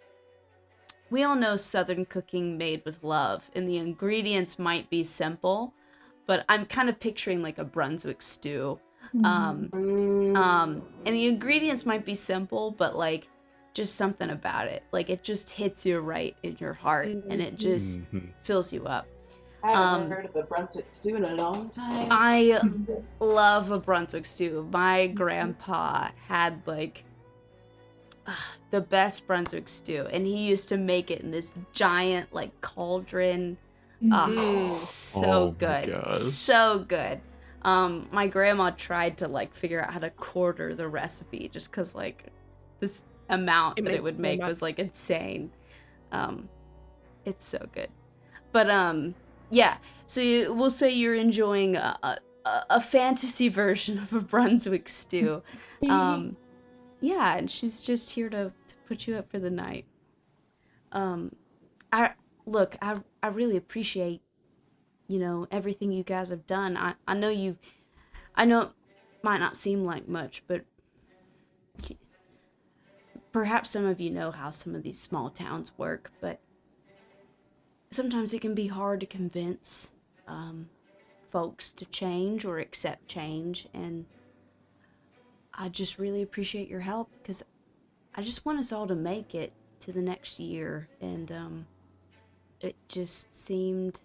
Southern cooking made with love, and the ingredients might be simple, but I'm kind of picturing like a Brunswick stew. Um, and the ingredients might be simple, but like just something about it. Like it just hits you right in your heart, and it just Mhm. fills you up. I haven't Um, heard of a Brunswick stew in a long time. I love a Brunswick stew. My grandpa had like the best Brunswick stew, and he used to make it in this giant like cauldron. So Oh my good, gosh. so good. My grandma tried to like figure out how to quarter the recipe just because like this amount It that it makes would so make much was like insane. Um, it's so good. But yeah. So we'll say you're enjoying a fantasy version of a Brunswick stew. Yeah, and she's just here to put you up for the night. Um, I I really appreciate everything you guys have done. I know it might not seem like much, but perhaps some of you know how some of these small towns work, but sometimes it can be hard to convince folks to change or accept change, and I just really appreciate your help because I just want us all to make it to the next year, and it just seemed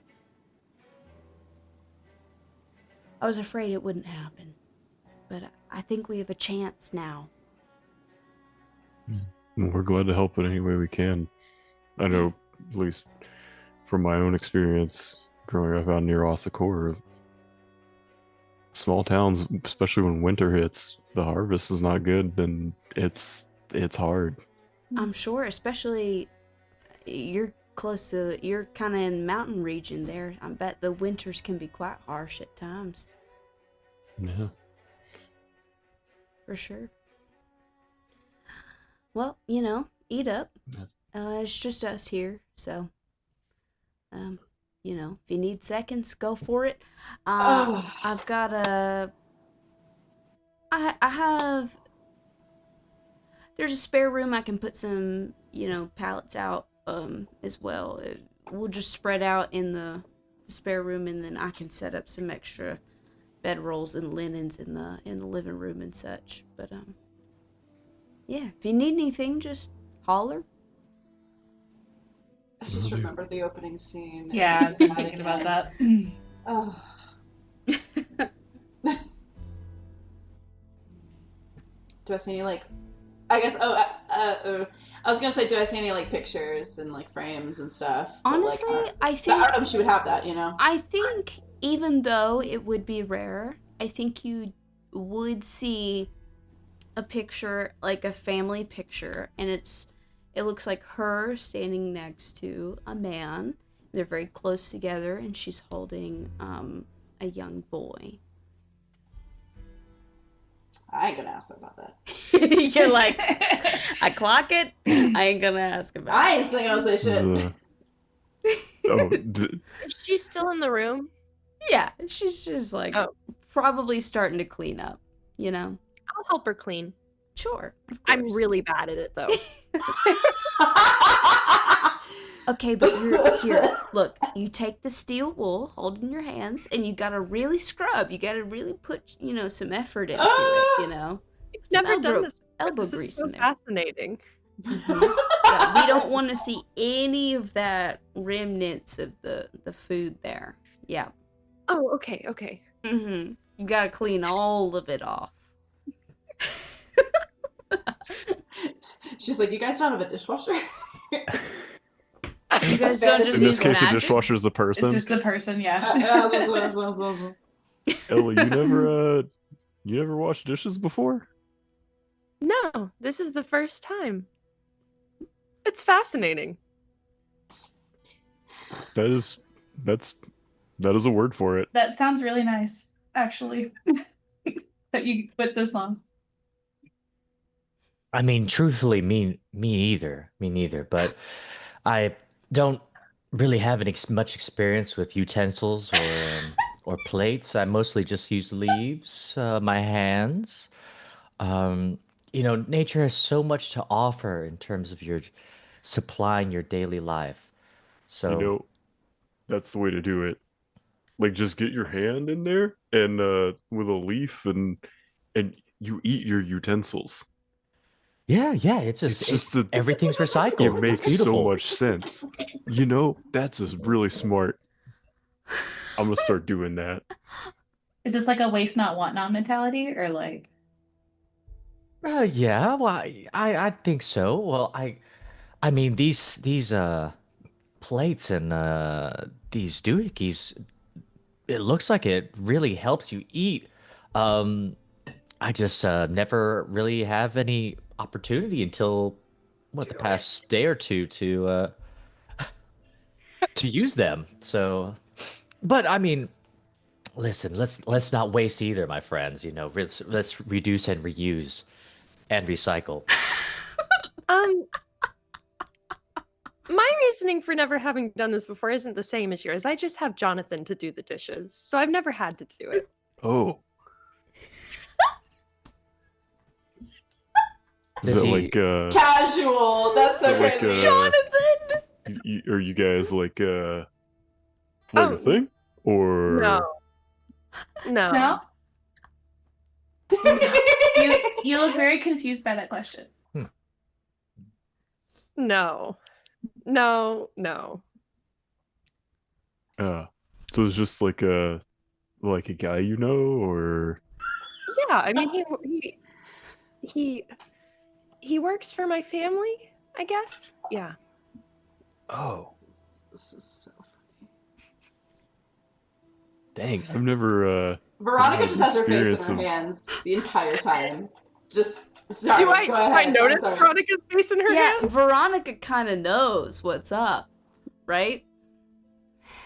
I was afraid it wouldn't happen, but I think we have a chance now. We're glad to help in any way we can. I know, at least from my own experience growing up out near Osakor, small towns, especially when winter hits, the harvest is not good, then it's hard. I'm sure, especially you're kind of in mountain region there. I bet the winters can be quite harsh at times. Yeah. For sure. Well, eat up. It's just us here, so if you need seconds, go for it. I've got I have. There's a spare room. I can put some, pallets out as well. We'll just spread out in the spare room, and then I can set up some extra bedrolls and linens in the living room and such. But yeah, if you need anything, just holler. I just remembered the opening scene. Yeah, I was thinking about that. Oh. Do I see any I guess. I was gonna say, do I see any pictures and frames and stuff? Honestly, but, I think I don't know if she would have that. I think even though it would be rare, I think you would see a picture, like a family picture, and it looks like her standing next to a man. They're very close together, and she's holding a young boy. I ain't gonna ask her about that. You're like, I clock it. I ain't gonna ask about it. I ain't gonna say shit. Is she still in the room? Yeah, she's just probably starting to clean up, I'll help her clean. Sure, of course. I'm really bad at it, though. Okay, but here, look, you take the steel wool, hold it in your hands, and you gotta really scrub. You gotta really put, some effort into it, I've Some never done this. elbow This grease is so in there. fascinating. Mm-hmm. Yeah, we don't want to see any of that remnants of the food there. Yeah. Oh, okay. Mm-hmm. You gotta clean all of it off. She's like, you guys don't have a dishwasher? You guys don't just In this use case, the magic? dishwasher is the person. It's just the person, yeah. Ella, you never washed dishes before? No, this is the first time. It's fascinating. That is a word for it. That sounds really nice, actually. That you put this on. I mean, truthfully, me neither. But I don't really have much experience with utensils or plates. I mostly just use leaves, my hands. Nature has so much to offer in terms of your supplying your daily life. So That's the way to do it. Just get your hand in there and with a leaf and you eat your utensils. yeah, everything's recycled. It makes It's beautiful. so much sense. That's just really smart. I'm gonna start doing that. Is this like a waste not, want not mentality? Or Yeah, well, I think so. Well, I mean these plates and these doohickeys, it looks like it really helps you eat. I just never really have any opportunity until the past day or two to use them. So, but I mean, listen, let's not waste either, my friends. Let's reduce and reuse and recycle. My reasoning for never having done this before isn't the same as yours. I just have Jonathan to do the dishes, so I've never had to do it. Oh. Is Does that he- Casual. That's so crazy. Jonathan! are you guys a Oh, thing? Or No. you look very confused by that question. No. So it's just like a guy or Yeah, I mean he works for my family, I guess. Yeah. oh. This is so Dang, I've never. Veronica had just has her face in experience her of- hands the entire time. Just sorry. Do I go ahead. notice I'm sorry. Veronica's face in her Yeah, hand? Veronica kind of knows what's up, right?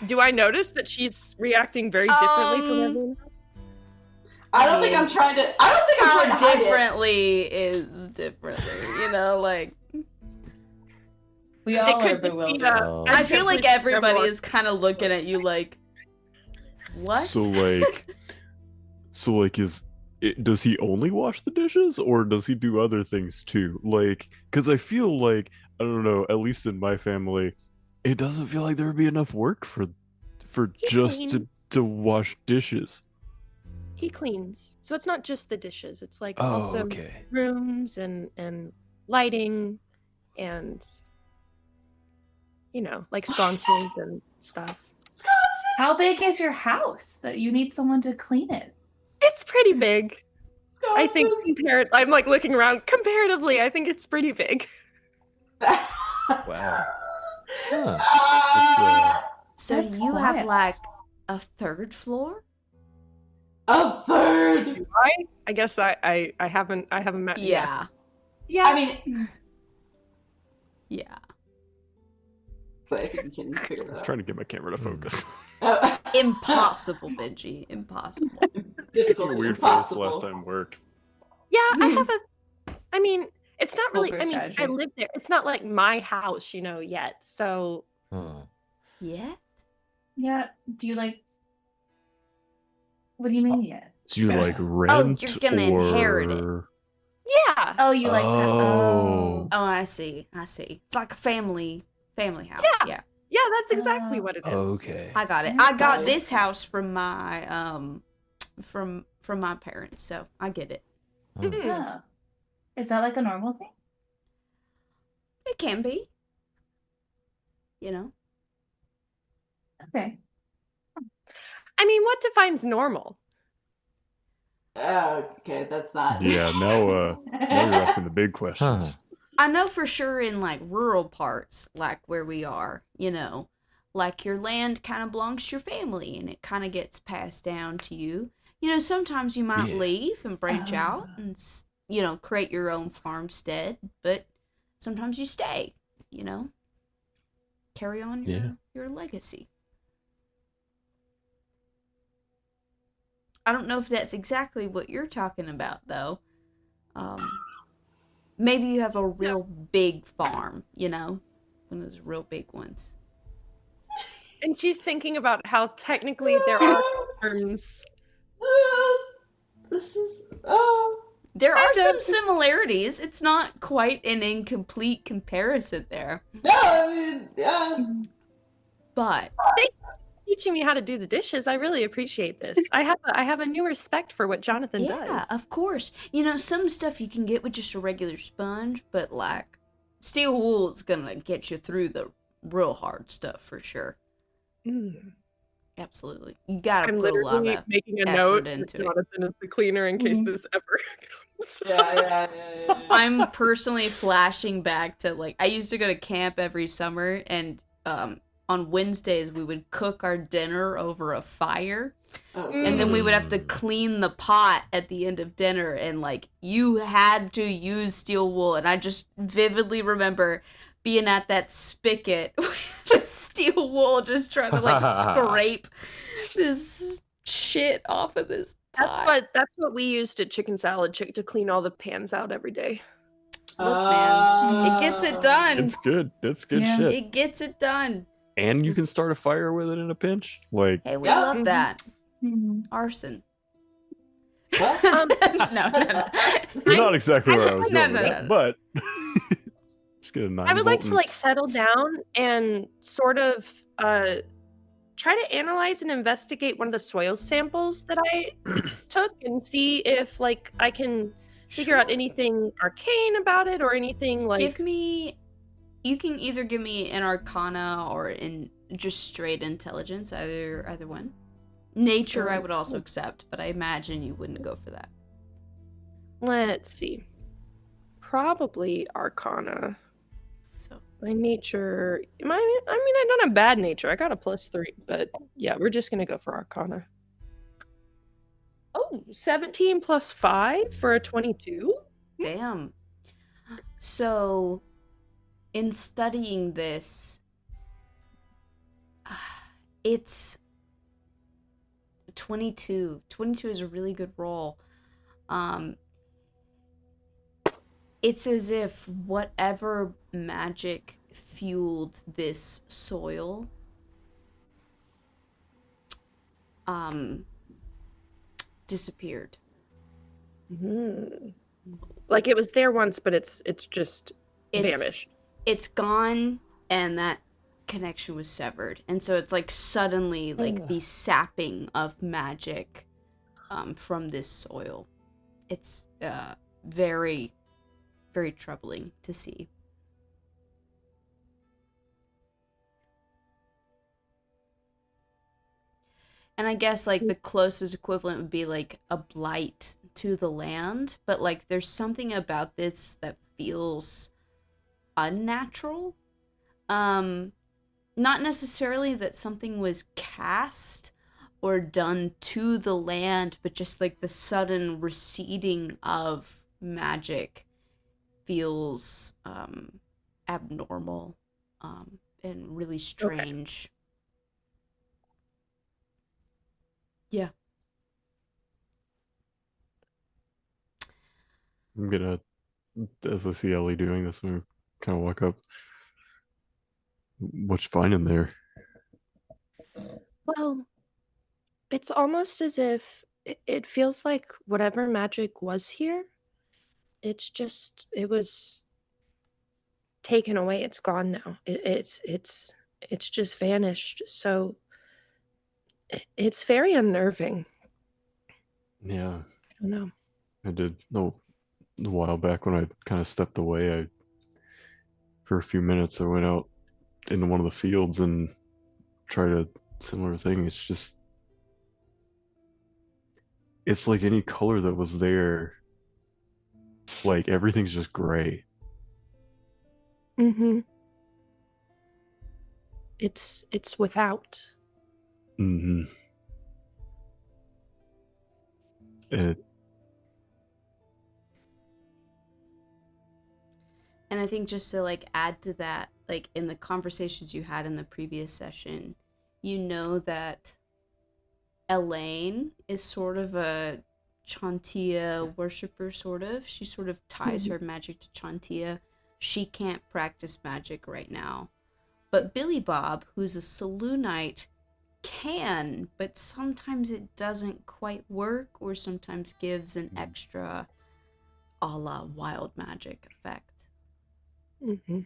Do I notice that she's reacting very differently from everyone else? I don't think I'm trying to. I don't think I'm How trying to hide it. differently is differently, you know, like We all It are could just be, bewildered. Oh. I feel like completely everybody everyone. is kind of looking at you like, what? So like, does he only wash the dishes, or does he do other things too? Like, because I feel like, I don't know, at least in my family, it doesn't feel like there would be enough work for He just cleans. to wash dishes. He cleans. So it's not just the dishes. It's like Oh, also okay. rooms and lighting and like sconces and stuff. How big is your house that you need someone to clean it? It's pretty big. I think Sconces. I'm like looking around comparatively, I think it's pretty big. Wow. Huh. So That's do you have quiet. like a third floor? A third. Do I guess I haven't met Yeah. Yeah. I mean, Yeah. but I think you can figure that I'm out. trying to get my camera to focus. Impossible, Benji. Impossible. Difficult. Making a weird face Impossible. last time worked. Yeah, I have I mean, it's not really Foolproof I strategy. live there. It's not like my house, yet. So Huh. Yeah? Yeah. Do you like? What do you mean yet? So you like rent? you're gonna inherit it. or... yeah. Oh, you like? Oh. Oh, I see. It's like a family house. Yeah. Yeah, that's exactly what it is. Okay. I got it. Yeah, I got sorry. this house from my from my parents, so I get it. Hmm. Oh. Is that like a normal thing? It can be. You know. Okay. I mean, what defines normal? Okay, that's not. Yeah, now you're asking the big questions. Huh. I know for sure in like rural parts, like where we are, like your land kind of belongs to your family and it kind of gets passed down to you. Sometimes you might Yeah. leave and branch out and, create your own farmstead, but sometimes you stay, carry on your legacy. I don't know if that's exactly what you're talking about, though. Maybe you have a real big farm, one of those real big ones. And she's thinking about how technically there are terms. This is. There are Kind of. some similarities. It's not quite an incomplete comparison there. No, I mean, yeah. But Teaching me how to do the dishes. I really appreciate this. I have a new respect for what Jonathan yeah, does. of course. Some stuff you can get with just a regular sponge, but like steel wool is gonna get you through the real hard stuff for sure. Mm. Absolutely. You gotta I'm put a lot literally of making a effort note that into it. Jonathan is the cleaner in case Mhm. this ever comes. Yeah. I'm personally flashing back to like I used to go to camp every summer and on Wednesdays we would cook our dinner over a fire and then we would have to clean the pot at the end of dinner and like you had to use steel wool and I just vividly remember being at that spigot with steel wool just trying to like scrape this shit off of this pot. That's what we used at Chicken Salad Chick to clean all the pans out every day. Look, man, it gets it done. It's good. It's good Yeah. shit. It gets it done. And you can start a fire with it in a pinch. Like, Hey, we Yeah. love that. Mhm. Arson. What? No. you're not exactly where I was No, going no, with no, that, no. but just get a 9 I would like to volt like and- settle down and sort of try to analyze and investigate one of the soil samples that I took and see if like I can figure out anything arcane about it or anything like You can either give me an arcana or in just straight intelligence, either one. Nature I would also accept, but I imagine you wouldn't go for that. let's see. Probably arcana. So My nature I mean I don't have bad nature. I got a +3, but yeah, we're just gonna go for arcana. Oh, 17 plus 5 for a 22? Damn. So, in studying this, it's 22. 22 is a really good roll. It's as if whatever magic fueled this soil disappeared. Like it was there once, but it's just vanished. It's gone, and that connection was severed. And so it's like suddenly like the sapping of magic from this soil. It's very, very troubling to see. And I guess like the closest equivalent would be like a blight to the land, but like there's something about this that feels unnatural. Not necessarily that something was cast or done to the land, but just like the sudden receding of magic feels abnormal and really strange. Yeah. I'm gonna, as I see Ellie doing this, I'm gonna kind of walk up. What you find in there? Well, it's almost as if it feels like whatever magic was here, it was taken away. It's gone now. It's just vanished. So it's very unnerving. Yeah, I don't know. I did. No, a while back when I kind of stepped away, for a few minutes, I went out into one of the fields and tried a similar thing. It's like any color that was there, like everything's just gray. Mm-hmm. It's without. Mm-hmm. And I think just to like add to that, like in the conversations you had in the previous session, you know that Elaine is sort of a Chantia worshiper, sort of. She sort of ties her magic to Chantia. She can't practice magic right now. But Billy Bob, who's a Saloonite, can, but sometimes it doesn't quite work, or sometimes gives an extra a la wild magic effect. Mm-hmm.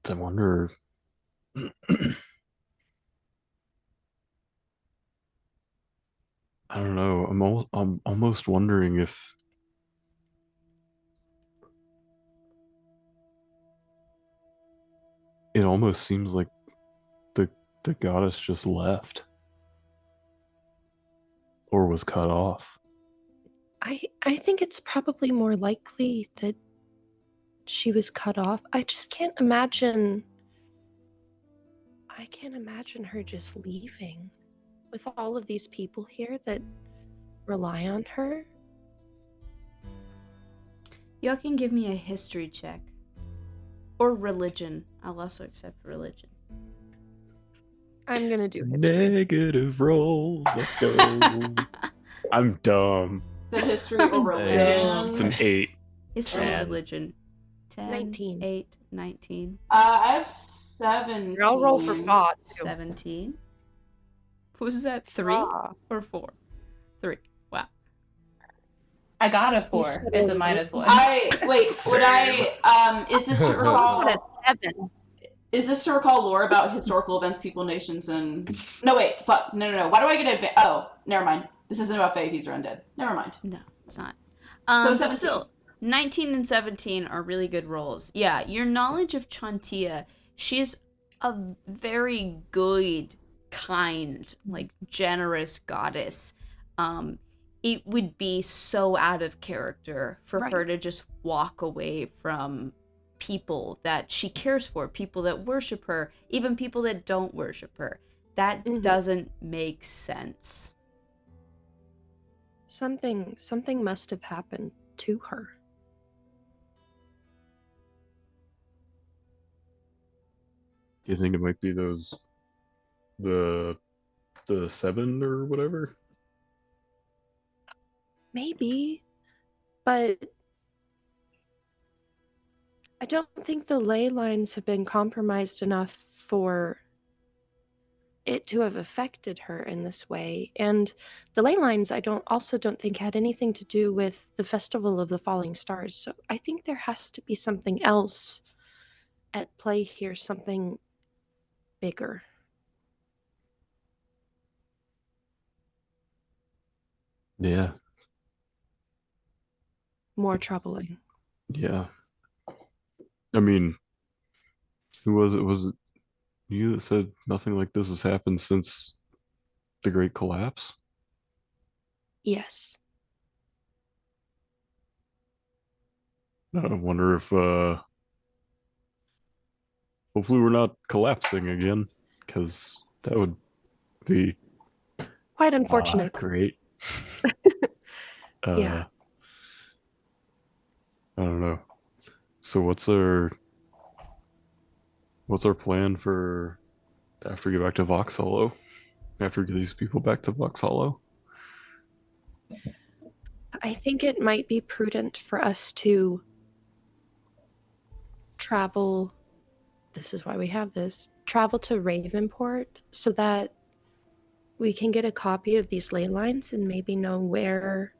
I wonder. I don't know. I'm almost wondering if it almost seems like the goddess just left or was cut off. I think it's probably more likely that she was cut off. I just can't imagine. I can't imagine her just leaving with all of these people here that rely on her. Y'all can give me a history check. Or religion. I'll also accept religion. I'm gonna do history. Negative rolls. Let's go. I'm dumb. The history or religion. It's an 8. History or 10. religion. 10, 19. 8, 19, I have 17. I'll roll for thought. 17. What was that? 3 or 4? 3. Wow. I got a 4. said It's a it. -1. Is this to recall? What a 7. Is this to recall lore about historical events, people, nations, and? No, wait, fuck, no. Why do I get oh, never mind. This isn't about Fae, or undead. Never mind. No, it's not. So 17. Still, 19 and 17 are really good rolls. Yeah, your knowledge of Chantia, she is a very good, kind, like generous goddess. It would be so out of character for her to just walk away from people that she cares for, people that worship her, even people that don't worship her. That doesn't make sense. Something must have happened to her. Do you think it might be the 7 or whatever? Maybe, but I don't think the ley lines have been compromised enough for it to have affected her in this way. And the ley lines I don't think had anything to do with the Festival of the Falling Stars. So I think there has to be something else at play here, something bigger. Yeah. More troubling. Yeah. I mean, who was it? Was it you that said nothing like this has happened since the Great Collapse? Yes. I wonder if hopefully we're not collapsing again, because that would be Quite unfortunate. great. Yeah. I don't know. So what's our plan for after we get back to Vox Hollow? After we get these people back to Vox Hollow? I think it might be prudent for us to travel. This is why we have this. Travel to Ravenport so that we can get a copy of these ley lines and maybe know where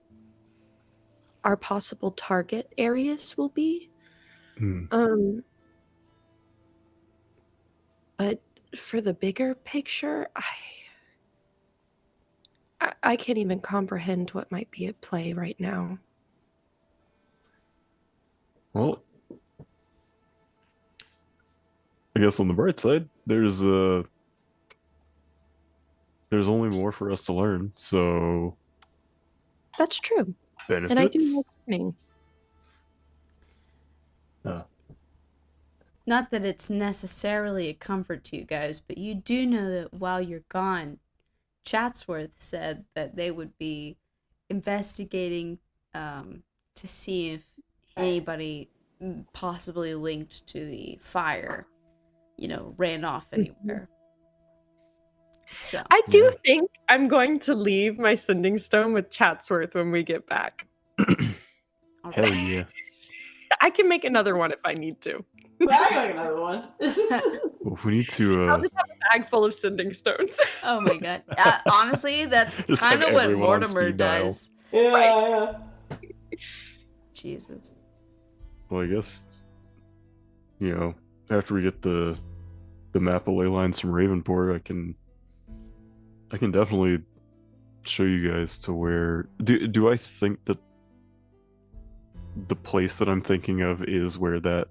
our possible target areas will be. But for the bigger picture, I can't even comprehend what might be at play right now. Well, I guess on the bright side, there's only more for us to learn, so That's true. benefits. And I do like learning. Not that it's necessarily a comfort to you guys, but you do know that while you're gone, Chatsworth said that they would be investigating to see if anybody possibly linked to the fire, ran off anywhere. So I do think I'm going to leave my sending stone with Chatsworth when we get back. Hell yeah. I can make another one if I need to. I got another one. Well, if we need to I'll just have a bag full of sending stones. Oh my god. Honestly, that's Just kind have of what everyone on Mortimer speed dial. does. Yeah. Jesus. Well, I guess after we get the map of ley lines from Ravenport, I can definitely show you guys to where. Do I think that the place that I'm thinking of is where that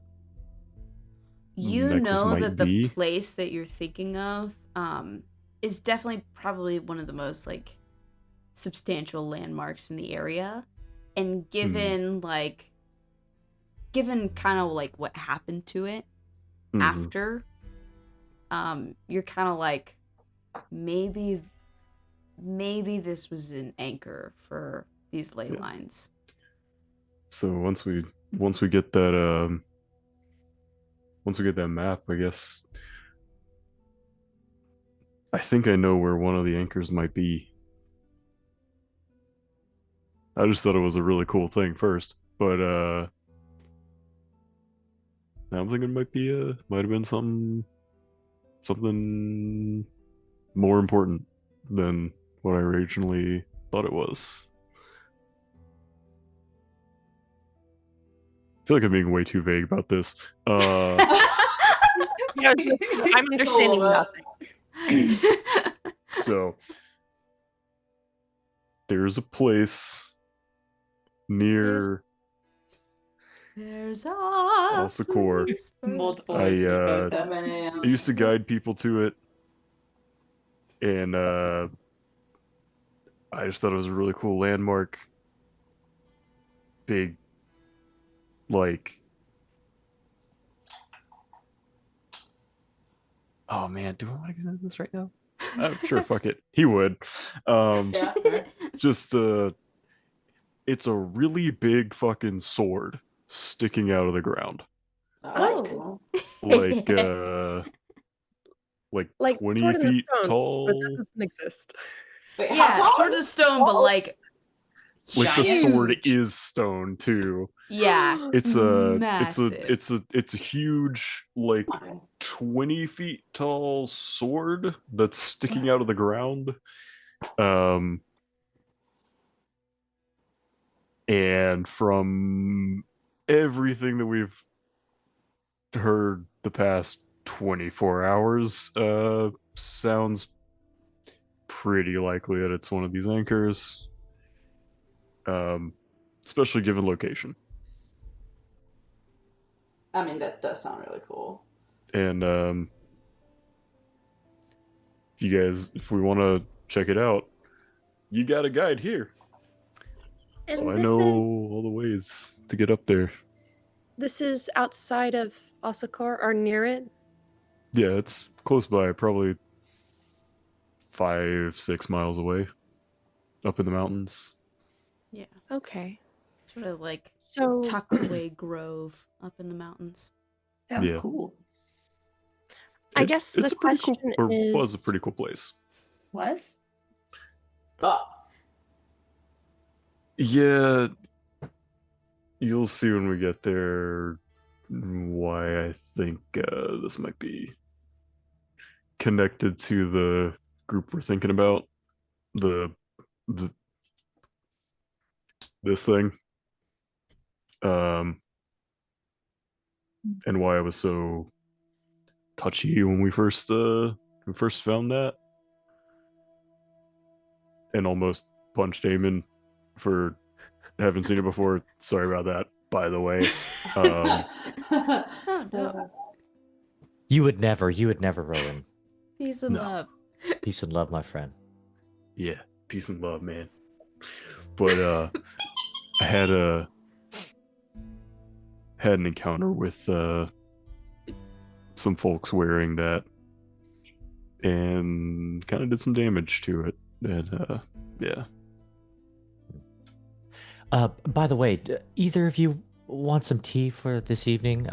You Nexus know might that be? the place that you're thinking of is definitely probably one of the most substantial landmarks in the area, and given kind of what happened to it after, you're kind of maybe this was an anchor for these ley lines. So once we get that map, I guess I think I know where one of the anchors might be. I just thought it was a really cool thing first, but now I'm thinking it might have been something more important than what I originally thought it was. I feel like I'm being way too vague about this. I'm understanding nothing. So there's a place near There's Alsacor. Multiple I ways to go That that. many. I used to guide people to it, and I just thought it was a really cool landmark. Big, oh man, do I want to get into this right now? Sure, fuck it. He would. Yeah. Just It's a really big fucking sword sticking out of the ground. Oh. Like Like 20 Sword in the feet Stone, but that tall. doesn't exist. Wait, how Yeah, tall? sword of stone, but like Like the giant. sword is stone too. Yeah, It's massive. it's a huge like Okay. 20 feet tall sword that's sticking out of the ground. And from everything that we've heard the past 24 hours, sounds pretty likely that it's one of these anchors. Especially given location. I mean, that does sound really cool. And if we want to check it out, you got a guide here. And So I this know is all the ways to get up there. this is outside of Asakor or near it. Yeah, it's close by, probably 5-6 miles away, up in the mountains. Yeah, Okay. sort of like So tucked away grove up in the mountains. Sounds Yeah. cool. I guess the it's a pretty cool, question or is, was a pretty cool place. Was? Oh. Yeah, you'll see when we get there why I think this might be connected to the group we're thinking about. The, the this thing. And why I was so touchy when we first found that, and almost punched Damon for having seen it before. Sorry about that, by the way. Oh no, You would never, Rowan. peace and No. love. Peace and love, my friend. Yeah, peace and love, man. But I had an encounter with some folks wearing that, and kind of did some damage to it. And yeah. By the way, either of you want some tea for this evening?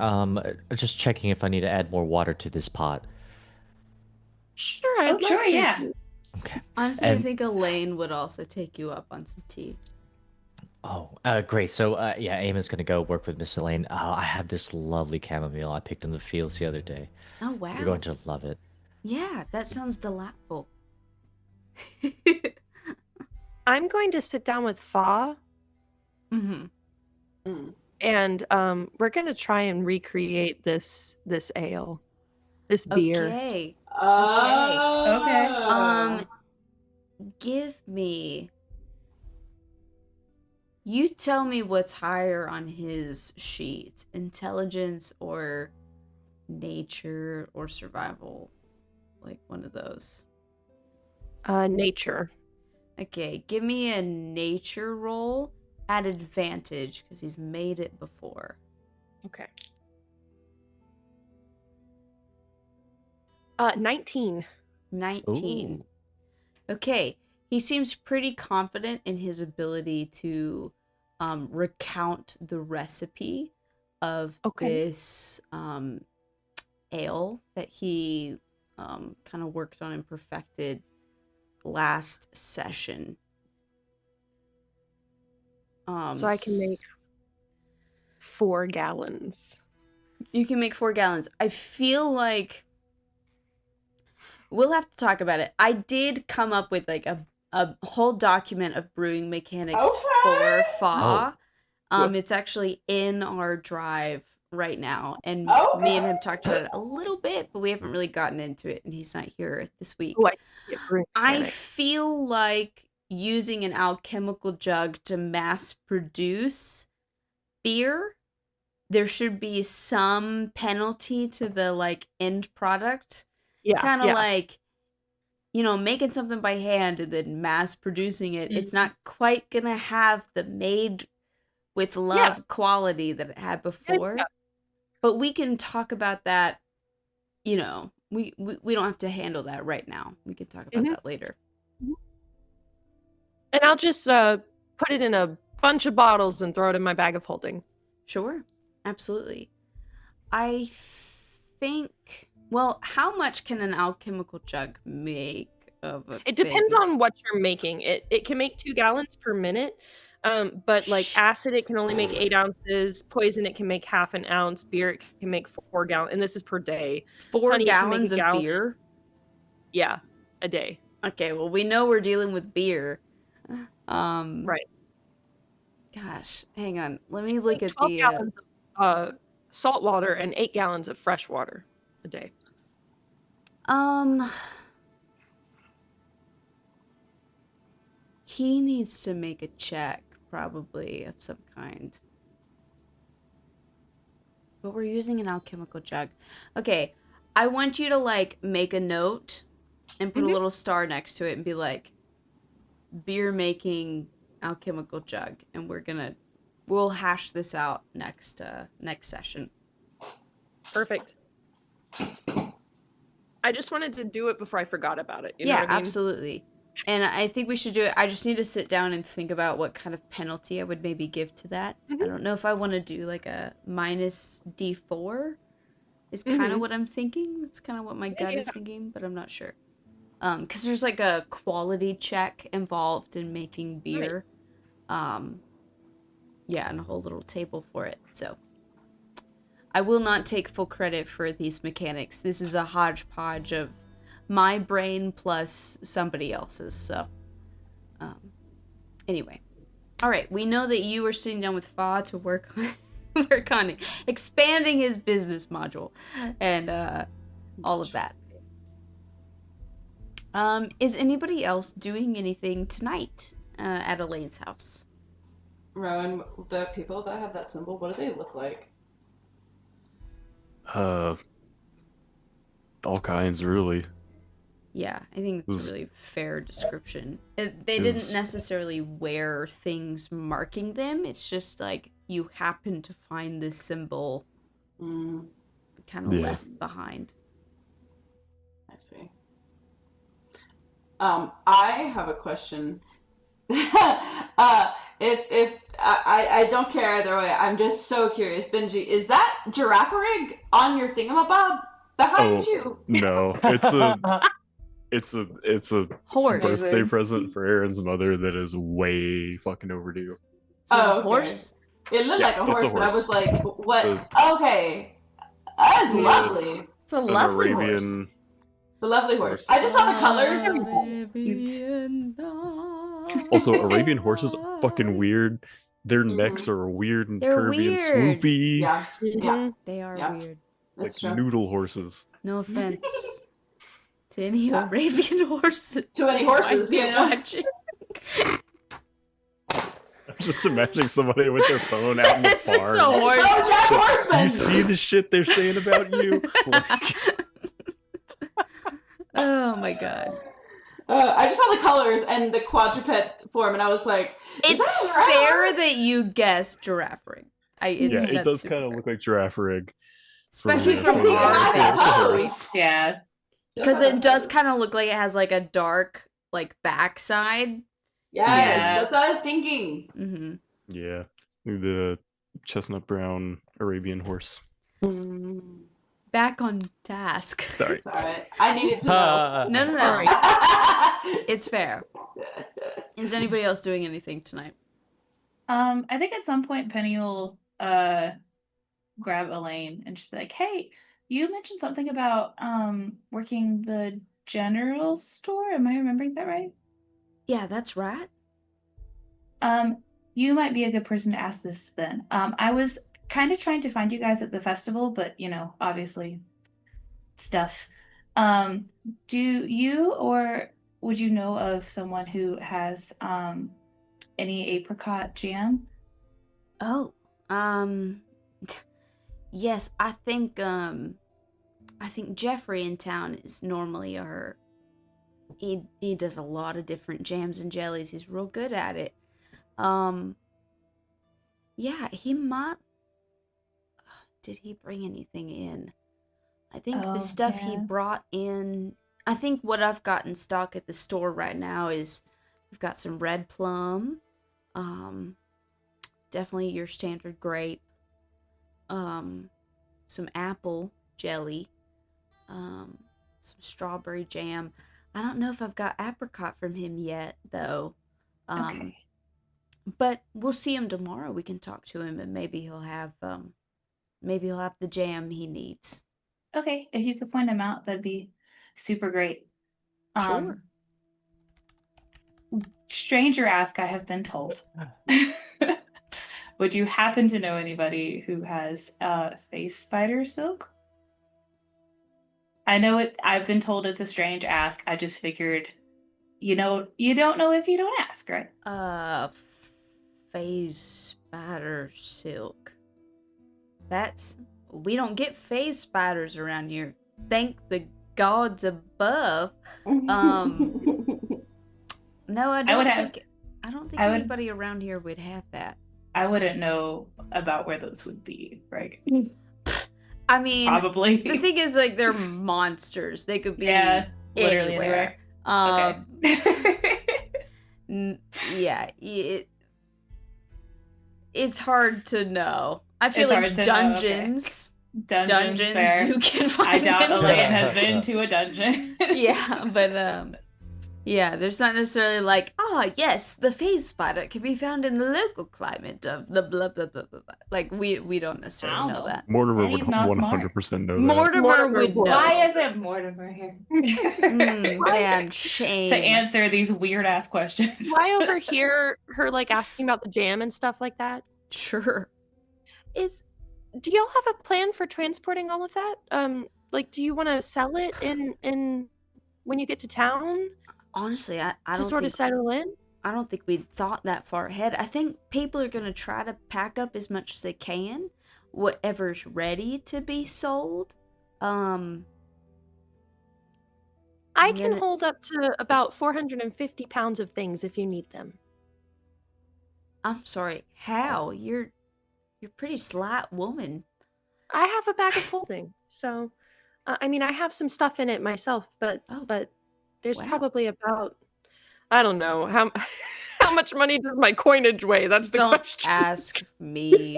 Just checking if I need to add more water to this pot. sure, I'd like sure, some yeah. tea. Okay. Honestly, I And- think Elaine would also take you up on some tea. Oh, great. So, yeah, Eamon's gonna go work with Miss Elaine. I have this lovely chamomile I picked in the fields the other day. Oh wow. You're going to love it. Yeah, that sounds delightful. I'm going to sit down with Fa, Mm-hmm. and we're gonna try and recreate this ale, this beer. Okay. Okay. Give me. You tell me what's higher on his sheet: intelligence or nature or survival, like one of those. Nature. Okay, give me a nature roll at advantage because he's made it before. Okay. 19. 19. Ooh. Okay, he seems pretty confident in his ability to recount the recipe of this ale that he kind of worked on and perfected last session. So I can make 4 gallons. You can make 4 gallons. I feel like we'll have to talk about it. I did come up with like a whole document of brewing mechanics for Fa. It's actually in our drive right now, and me and him talked about it a little bit, but we haven't really gotten into it, and he's not here this week. Oh, I see a brewing I mechanic. feel like using an alchemical jug to mass produce beer, there should be some penalty to the like end product. Yeah, Kind of yeah. like, you know, making something by hand and then mass producing it. It's not quite gonna have the made with love quality that it had before. Yeah. But we can talk about that, you know, we don't have to handle that right now. We can talk about that later. And I'll just put it in a bunch of bottles and throw it in my bag of holding. Sure, absolutely. I think. Well, how much can an alchemical jug make of a It depends thing? on what you're making. It can make 2 gallons per minute, but like acid, it can only make 8 ounces. Poison, it can make half an ounce. Beer, it can make 4 gallons, and this is per day. 4 Honey, it can make gallons a of gallon. beer? Yeah, a day. Okay, well, we know we're dealing with beer. Right. Gosh, hang on. Let me look at 12 the. gallons of salt water and 8 gallons of fresh water a day. He needs to make a check, probably, of some kind. But we're using an alchemical jug. Okay, I want you to, like, make a note and put a little star next to it and be like, beer making alchemical jug. And we'll hash this out next session. Perfect. I just wanted to do it before I forgot about it. You know Yeah, what I mean? absolutely. And I think we should do it. I just need to sit down and think about what kind of penalty I would maybe give to that. I don't know if I want to do like a minus D4 is kind of what I'm thinking. That's kind of what my gut is thinking, but I'm not sure. Because there's like a quality check involved in making beer. Yeah, and a whole little table for it. So I will not take full credit for these mechanics. This is a hodgepodge of my brain plus somebody else's. So, anyway, all right. We know that you are sitting down with Fa to work on expanding his business module, and all of that. Is anybody else doing anything tonight at Elaine's house? Rowan, the people that have that symbol, what do they look like? All kinds, really. Yeah, I think that's a really fair description. They didn't necessarily wear things marking them. It's just like you happen to find this symbol kind of left behind. I see. I have a question. If I don't care either way, I'm just so curious. Benji, is that giraffe rig on your thingamabob behind you? No, it's a Horse. birthday present for Aaron's mother that is way fucking overdue. Oh, okay. Horse? It looked like a horse, it's a but I was horse. like, what? Okay. That's lovely. It's a lovely horse. Arabian. It's a lovely horse. I just saw the colors. Also, Arabian horses are fucking weird. Their necks are weird and They're curvy and weird. swoopy. Yeah, yeah. They are Yeah. weird. Like That's true. noodle horses. No offense to any Arabian horses. To any horses, might be yeah. watching. I'm just imagining somebody with their phone out in the It's farm. just a horse. Oh, Jack Horseman! You see the shit they're saying about you? Like, Oh my god. I just saw the colors and the quadruped form, and I was like, is It's that a giraffe? fair that you guessed giraffe ring. it does kind of look like giraffe rig. Especially from Because our it has a standpoint. hose. Yeah. Because it does kind of look like it has like a dark like backside. Yeah, that's what I was thinking. Mm-hmm. Yeah, the chestnut brown Arabian horse. Back on task. Sorry. It's alright. I needed to know. No. It's fair. Is anybody else doing anything tonight? I think at some point Penny will grab Elaine and just be like, "Hey, you mentioned something about working the general store. Am I remembering that right? Yeah, that's right. You might be a good person to ask this then. I was kind of trying to find you guys at the festival, but obviously stuff. Do you or would you know of someone who has any apricot jam? Oh, yes, I think Jeffrey in town is normally he does a lot of different jams and jellies. He's real good at it. Yeah, he might. Did he bring anything in? I think the stuff he brought in. I think what I've got in stock at the store right now is we've got some red plum, definitely your standard grape. Some apple jelly. Some strawberry jam. I don't know if I've got apricot from him yet, though. Okay. But we'll see him tomorrow. We can talk to him, and maybe he'll have the jam he needs. Okay, if you could point him out, that'd be super great. Sure. Stranger ask, I have been told. Would you happen to know anybody who has face spider silk? I know it. I've been told it's a strange ask. I just figured, you don't know if you don't ask, right? Phase spider silk. We don't get phase spiders around here. Thank the gods above. No, I don't think anybody around here would have that. I wouldn't know about where those would be, right? I mean, Probably. the thing is, like, they're monsters. They could be literally anywhere. Okay. Yeah, it's hard to know. I feel It's like hard to know, dungeons. okay. Dungeons fair. You can find. I doubt in Elaine there. has been to a dungeon. Yeah, but yeah, there's not necessarily like, yes, the phase spider can be found in the local climate of the blah blah blah blah blah. Like we don't necessarily know that. Mortimer would Eddie's not 100% know that. Mortimer would know. Why isn't Mortimer here? Man, shame. To answer these weird ass questions. Why overhear her like asking about the jam and stuff like that? Sure. Do y'all have a plan for transporting all of that? Like, do you want to sell it in when you get to town? Honestly, I To don't sort of think settle in? I don't think we'd thought that far ahead. I think people are going to try to pack up as much as they can, whatever's ready to be sold. I And can then hold up to about 450 pounds of things if you need them. I'm sorry. How? You're a pretty slight woman. I have a bag of holding, so I mean, I have some stuff in it myself, but there's Wow. probably about, I don't know, how much money does my coinage weigh? That's the Don't question. ask me.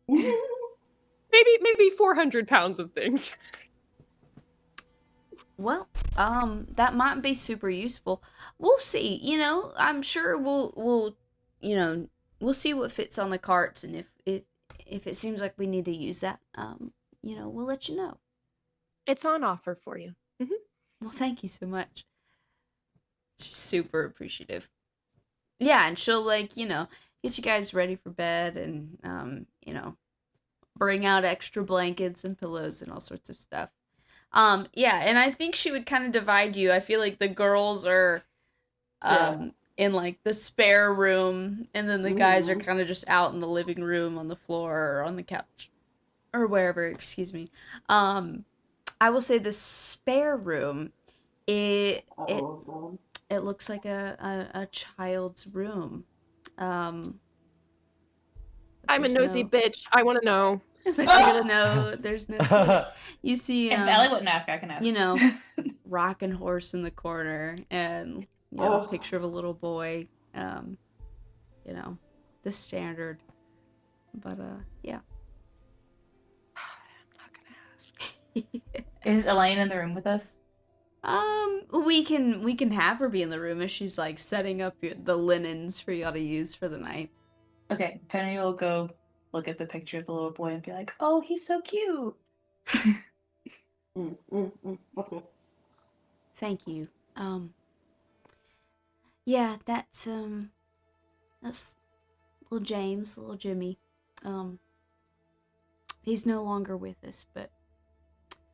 Maybe 400 pounds of things. Well, that might be super useful. We'll see. I'm sure we'll see what fits on the carts, and if it seems like we need to use that, we'll let you know. It's on offer for you. Well, thank you so much. She's super appreciative. Yeah, and she'll get you guys ready for bed and bring out extra blankets and pillows and all sorts of stuff. Yeah, and I think she would kind of divide you. I feel like the girls are in like the spare room, and then the guys are kind of just out in the living room on the floor or on the couch or wherever, excuse me. I will say the spare room, it looks like a child's room. I'm a There's nosy no- bitch. I want to know. But there's no you see If Ellie wouldn't ask, I can ask. rocking horse in the corner, and a picture of a little boy, the standard. But yeah. I'm not gonna ask. Is Elaine in the room with us? We can have her be in the room if she's like setting up the linens for y'all to use for the night. Okay, Penny will go look at the picture of the little boy and be like, "Oh, he's so cute." Okay. Thank you. Yeah, that's little James, little Jimmy. He's no longer with us, but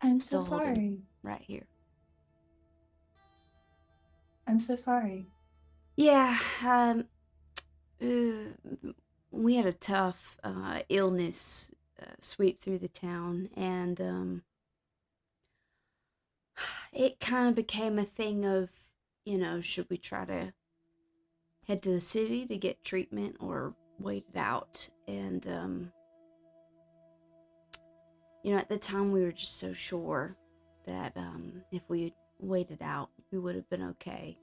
I'm so still holding sorry. right here. I'm so sorry. Yeah, we had a tough illness sweep through the town, and it kind of became a thing of, should we try to head to the city to get treatment or wait it out? And at the time we were just so sure that if we waited out, we would have been okay.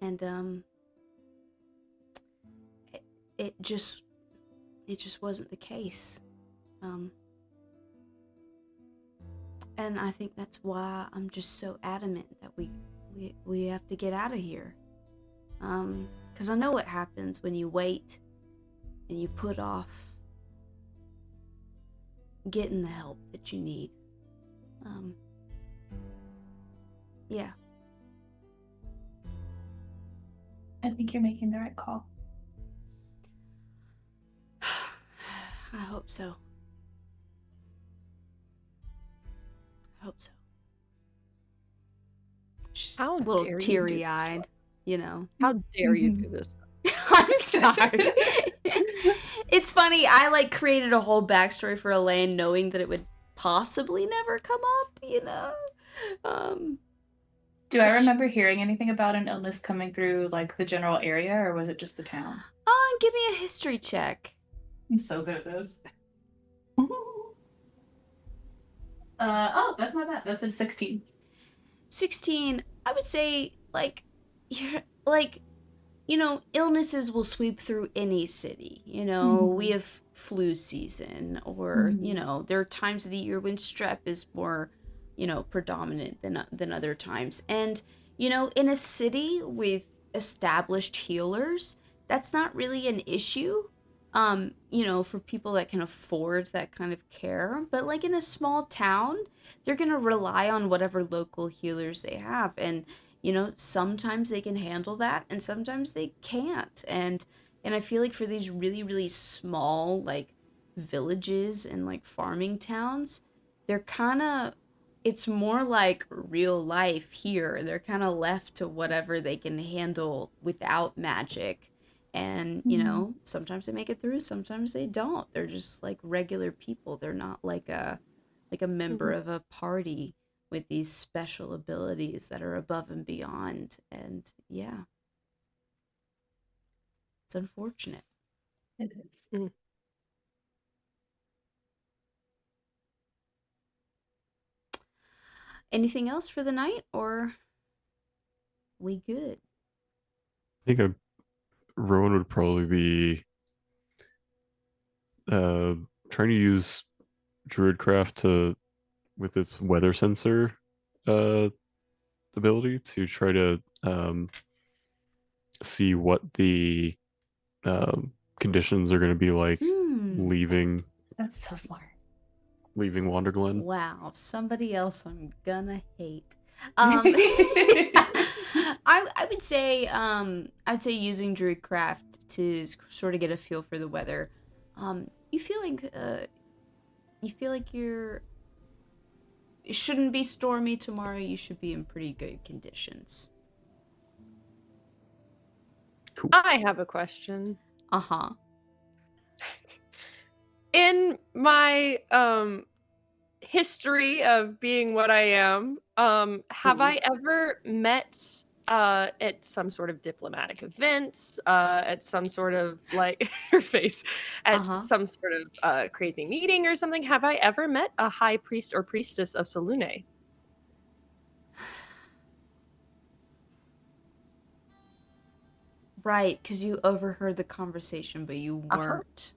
And it just it just wasn't the case. And I think that's why I'm just so adamant that we have to get out of here. Because I know what happens when you wait and you put off getting the help that you need. Yeah. I think you're making the right call. I hope so. I hope so. She's How a little dare you do this, teary-eyed, you know. How dare you do this? I'm sorry. It's funny, I like created a whole backstory for Elaine knowing that it would possibly never come up, you know? Do I remember hearing anything about an illness coming through like the general area, or was it just the town? Give me a history check. I'm so good at this. Oh, that's not bad. That's a 16. 16, I would say, like, you're, like, you know, illnesses will sweep through any city. You know, we have flu season, or, you know, there are times of the year when strep is more, you know, predominant than other times. And, you know, in a city with established healers, that's not really an issue, you know, for people that can afford that kind of care. But, like, in a small town, they're going to rely on whatever local healers they have. And, you know, sometimes they can handle that and sometimes they can't. And I feel like for these really, really small, like, villages and, like, farming towns, they're kind of, it's more like real life here. They're kind of left to whatever they can handle without magic. And, you know, sometimes they make it through, sometimes they don't. They're just like regular people. They're not like a member of a party with these special abilities that are above and beyond. And yeah, it's unfortunate. It is. Anything else for the night, or we good? I think Rowan would probably be trying to use Druidcraft to, with its weather sensor ability, to try to see what the conditions are going to be like leaving That's so smart. Wanderglen. Wow, somebody else I'm gonna hate. I would say using Druidcraft to sort of get a feel for the weather. You feel like it shouldn't be stormy tomorrow. You should be in pretty good conditions. Cool. I have a question. Uh-huh. In my history of being what I am, have I ever met at some sort of diplomatic event, at some sort of like your face, at some sort of crazy meeting or something? Have I ever met a high priest or priestess of Selune? Right, because you overheard the conversation, but you weren't.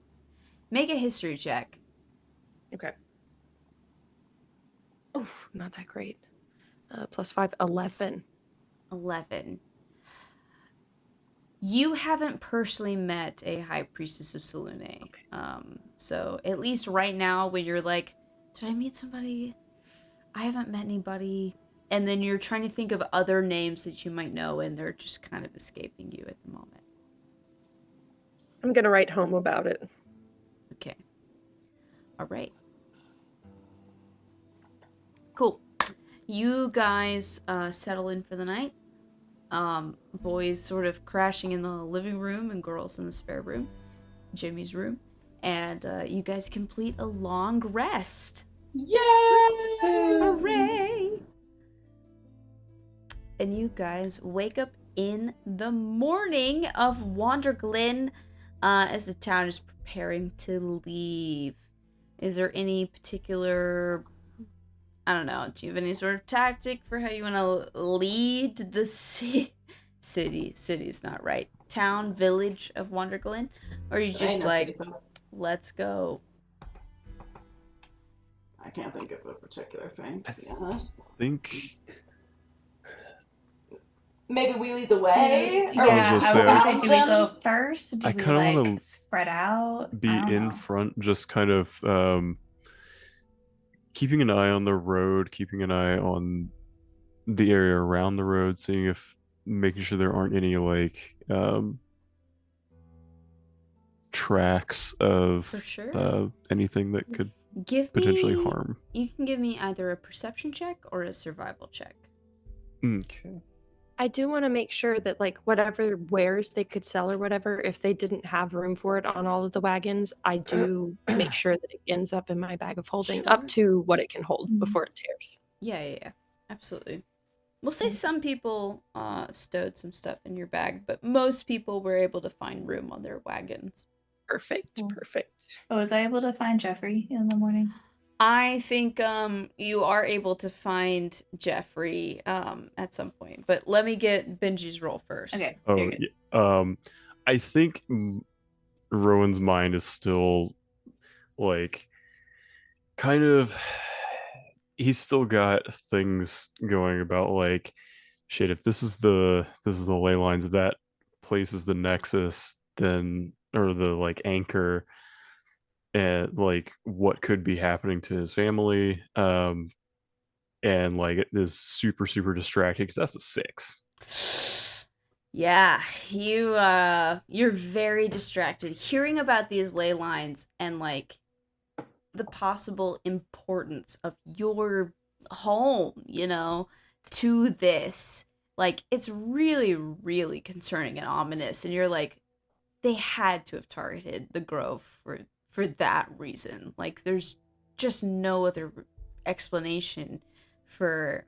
Make a history check. Okay. Oh, not that great. +5, 11. 11. You haven't personally met a high priestess of Selune. So at least right now, when you're like, did I meet somebody? I haven't met anybody. And then you're trying to think of other names that you might know, and they're just kind of escaping you at the moment. I'm gonna write home about it. Okay. All right. Cool. You guys settle in for the night. Boys sort of crashing in the living room and girls in the spare room, Jimmy's room. And you guys complete a long rest. Yay! Hooray! And you guys wake up in the morning of Wanderglen as the town is preparing to leave. Is there any particular, I don't know, do you have any sort of tactic for how you want to lead the city's not right, town, village of Wanderglen? Or are you just like, let's go. I can't think of a particular thing, to be honest. think Maybe we lead the way? Yeah, Or I was say, gonna follow say, do we them? go first? Do I we kinda wanna like spread out? I be don't in know. front, just kind of keeping an eye on the road, keeping an eye on the area around the road, making sure there aren't any like tracks of For sure. anything that could Give potentially me. harm. You can give me either a perception check or a survival check. Okay. I do want to make sure that like whatever wares they could sell or whatever, if they didn't have room for it on all of the wagons, I do make sure that it ends up in my bag of holding Sure. up to what it can hold Mhm. before it tears. Yeah. Absolutely. We'll say some people stowed some stuff in your bag, but most people were able to find room on their wagons. Perfect. Cool. Perfect. Oh, was I able to find Jeffrey in the morning? I think you are able to find Jeffrey at some point, but let me get Benji's roll first. Okay. Oh, you're good. yeah. I think Rowan's mind is still like kind of. He's still got things going about like, shit. If this is the ley lines, if that place is the nexus, then or the like anchor, and like what could be happening to his family, and like it is super distracting because that's a 6. Yeah, you're very distracted hearing about these ley lines and like the possible importance of your home, to this. Like it's really concerning and ominous, and you're like, they had to have targeted the Grove for that reason. Like there's just no other explanation for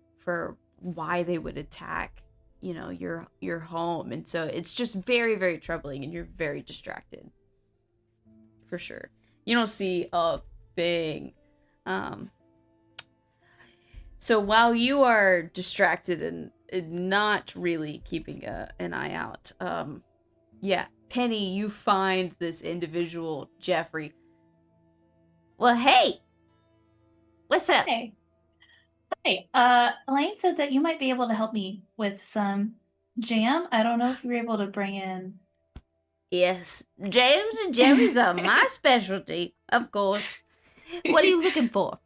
why they would attack, your home. And so it's just very troubling, and you're very distracted. For sure. You don't see a thing. So while you are distracted and not really keeping an eye out, yeah, Penny, you find this individual, Jeffrey. Well, hey! What's up? Hey. Hey, Elaine said that you might be able to help me with some jam. I don't know if you were able to bring in. Yes, jams and jellies are my specialty, of course. What are you looking for?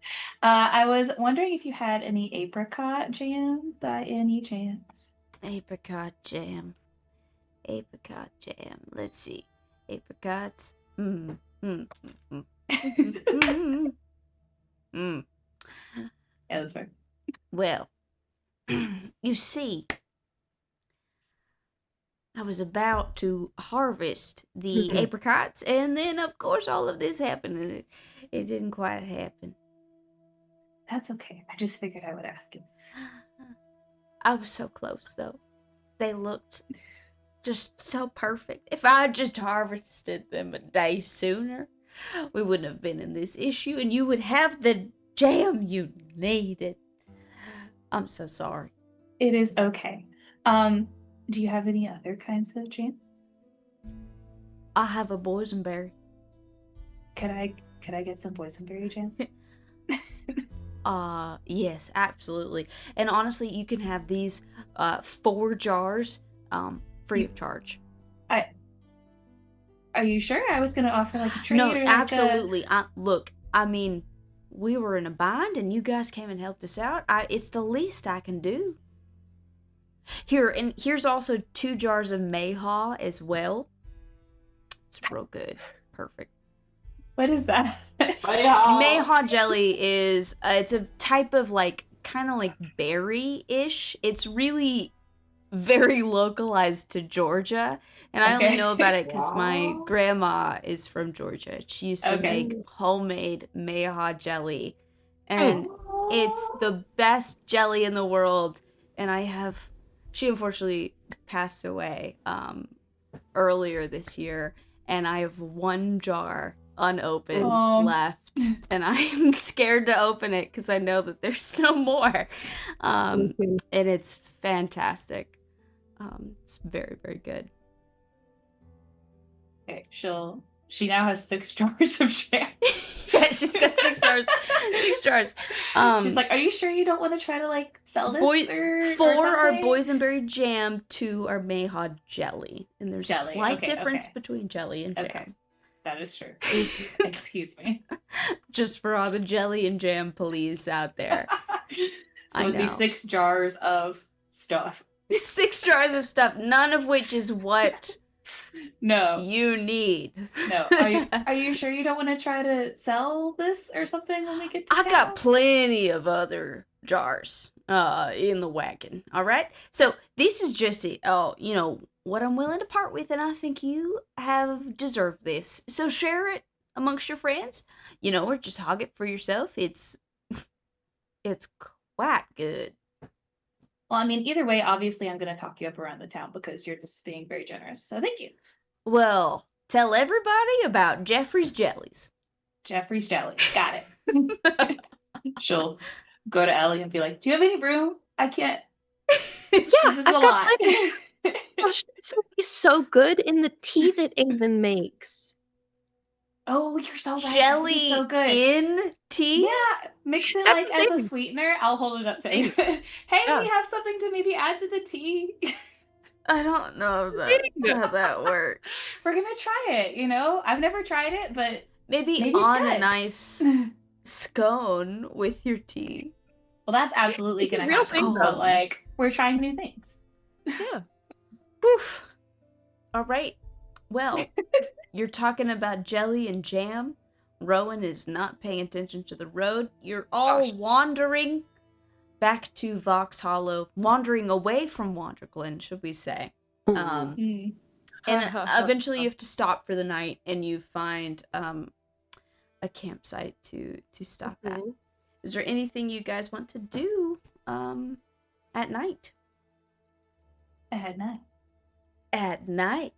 I was wondering if you had any apricot jam by any chance. Apricot jam. Let's see. Apricots. Mm. Yeah, that's fair. Well, you see, I was about to harvest the apricots, and then, of course, all of this happened, and it didn't quite happen. That's okay. I just figured I would ask you this. I was so close, though. They looked just so perfect. If I had just harvested them a day sooner, we wouldn't have been in this issue, and you would have the jam you needed. I'm so sorry. It is okay. Do you have any other kinds of jam? I have a boysenberry. Could I get some boysenberry jam? Yes, absolutely. And honestly, you can have these 4 jars free of charge. Are you sure? I was gonna offer like a treat. No, or like absolutely. Look, I mean, we were in a bind, and you guys came and helped us out. It's the least I can do. Here's also 2 jars of mayhaw as well. It's real good. Perfect. What is that? Mayhaw jelly is it's a type of like kind of like berry-ish. It's really very localized to Georgia, and I only know about it because my grandma is from Georgia. She used to make homemade mayhaw jelly, and it's the best jelly in the world. And she unfortunately passed away earlier this year, and I have 1 jar unopened left, and I'm scared to open it because I know that there's no more. And it's fantastic. It's very good. Okay, she'll She now has 6 jars of jam. Yeah, she's got 6 jars. 6 jars. She's like, "Are you sure you don't want to try to like sell this or 4 are something?" boysenberry jam, 2 are mayhawd jelly, and there's a Jelly, slight okay, difference okay. between jelly and jam. Okay, that is true. Excuse me. Just for all the jelly and jam police out there. So I it'd be know. 6 jars of stuff. 6 jars of stuff, none of which is what No, you need. no. Are you sure you don't want to try to sell this or something when we get to I town? got plenty of other jars in the wagon. All right, so this is just what I'm willing to part with, and I think you have deserved this. So share it amongst your friends, or just hog it for yourself. It's quite good. Well, I mean, either way, obviously, I'm going to talk you up around the town because you're just being very generous. So thank you. Well, tell everybody about Jeffrey's jellies. Jeffrey's Jelly. Got it. She'll go to Ellie and be like, "Do you have any room? I can't. Yeah, This is I've a got lot." plenty. Gosh, this would be so good in the tea that Avon makes. Oh, you're so right. That would be Jelly so good. in tea? Yeah, mix it That's like the as a thing. sweetener. I'll hold it up to you. Hey, Yeah. we have something to maybe add to the tea. I don't know if that's how that works. We're gonna try it. I've never tried it, but Maybe Maybe it's on a good. nice scone with your tea. well, that's absolutely It's a gonna real happen. thing, But though. like, we're trying new things. Yeah. Woof. All right. Well, you're talking about jelly and jam. Rowan is not paying attention to the road. You're all Gosh. wandering back to Vox Hollow, wandering away from Wanderglen, should we say. And eventually you have to stop for the night, and you find a campsite to stop at. Mhm. Is there anything you guys want to do at night? At night. At night.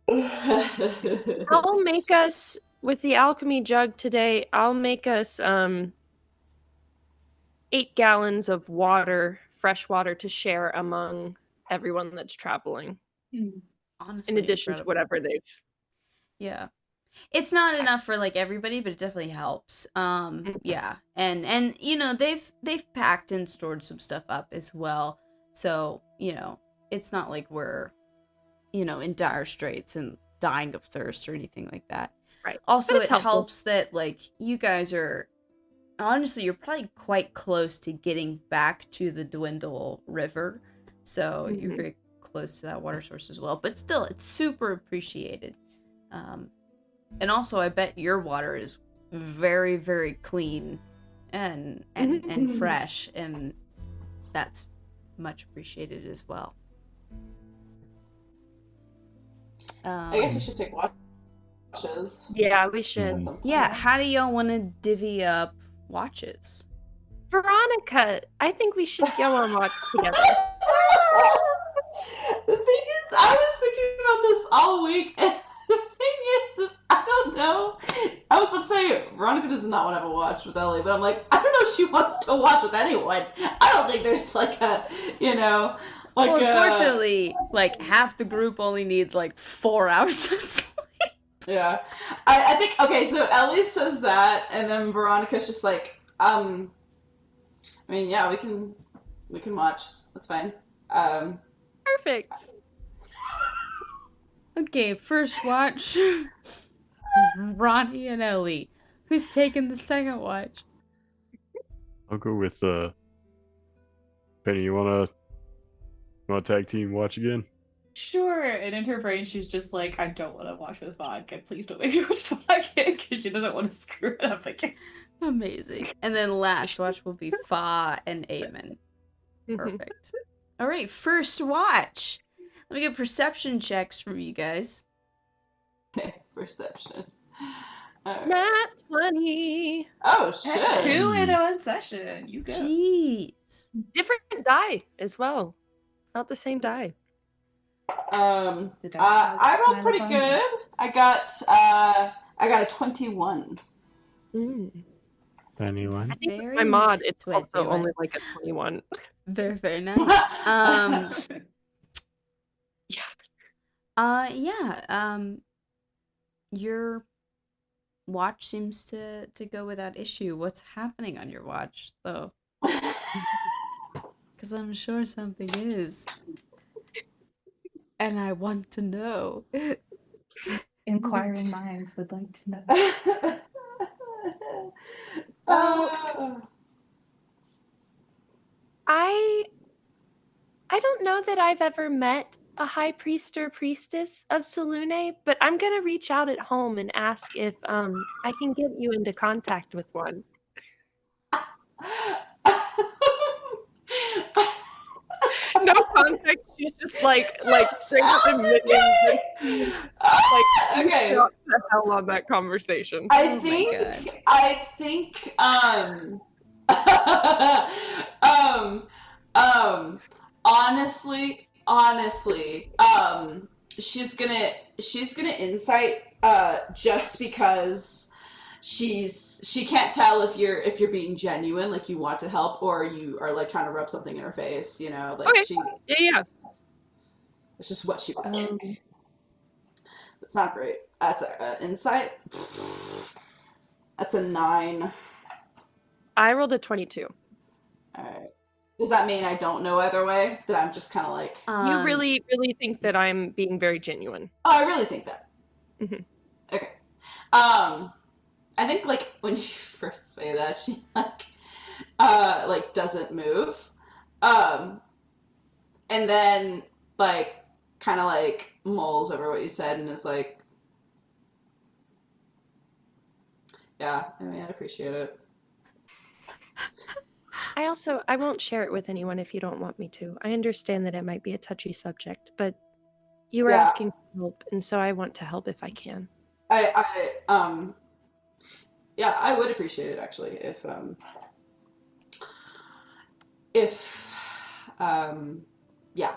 I'll make us with the alchemy jug today. I'll make us 8 gallons of water, fresh water, to share among everyone that's traveling. Honestly, In addition incredible. to whatever they've. Yeah. It's not enough for like everybody, but it definitely helps. Yeah. And they've packed and stored some stuff up as well. So, it's not like we're in dire straits and dying of thirst or anything like that. Right. Also, But it's it helpful. helps that like you guys are honestly, you're probably quite close to getting back to the Dwindle River. So, you're Mhm. very close to that water source as well. But still, it's super appreciated. And also, I bet your water is very, very clean and fresh, and that's much appreciated as well. I guess we should take watches. Yeah, we at should. some point. Yeah, how do y'all want to divvy up watches? Veronica, I think we should go on watch together. The thing is, I was thinking about this all week, and the thing is I don't know. I was about to say, Veronica does not want to have a watch with Ellie, but I'm like, I don't know if she wants to watch with anyone. I don't think there's like a, like Well, unfortunately, like half the group only needs like 4 hours of sleep. yeah. I think, okay, so Ellie says that, and then Veronica's just like, I mean, yeah, we can watch. That's fine. Perfect. Okay, first watch. Ronnie and Ellie. Who's taking the second watch? I'll go with Penny. You wanna tag team watch again? Sure. And in her brain, she's just like, I don't want to watch with vodka. Please don't make me watch vodka because she doesn't want to screw it up again. Amazing. And then last watch will be Fa and Eamon. Perfect. All right, first watch. Let me get perception checks from you guys. Okay, perception. Alright. Nat 20. Oh shit! 2 in one session. You go. Jeez. Different die as well. Not the same die. The dice I gods rolled smile pretty upon good. you. I got a 21. Anyone? I think with Very my mod, it's 21. also only like a 21. Very, very nice. Yeah. your watch seems to go without issue. What's happening on your watch, though? Because I'm sure something is. And I want to know. Inquiring minds would like to know. So Oh. I don't know that I've ever met a high priest or priestess of Selune, but I'm gonna reach out at home and ask if I can get you into contact with one. No context. She's just like straight up admitting that she Okay. shot the hell on that conversation. I Oh my think honestly, she's gonna insight just because she can't tell if you're being genuine, like you want to help, or you are like trying to rub something in her face, you know, like Okay. she Yeah. it's just what she wants. It's not great. That's a insight. That's a 9. I rolled a 22. All right. Does that mean I don't know either way? That I'm just kind of like, You really, really think that I'm being very genuine? oh, I really think that. Mhm. Okay. I think like when you first say that, she like doesn't move, and then like kind of like mulls over what you said and is like, yeah, I mean, I'd appreciate it. I won't share it with anyone if you don't want me to. I understand that it might be a touchy subject, but you were Yeah. asking for help, and so I want to help if I can. Yeah, I would appreciate it actually yeah,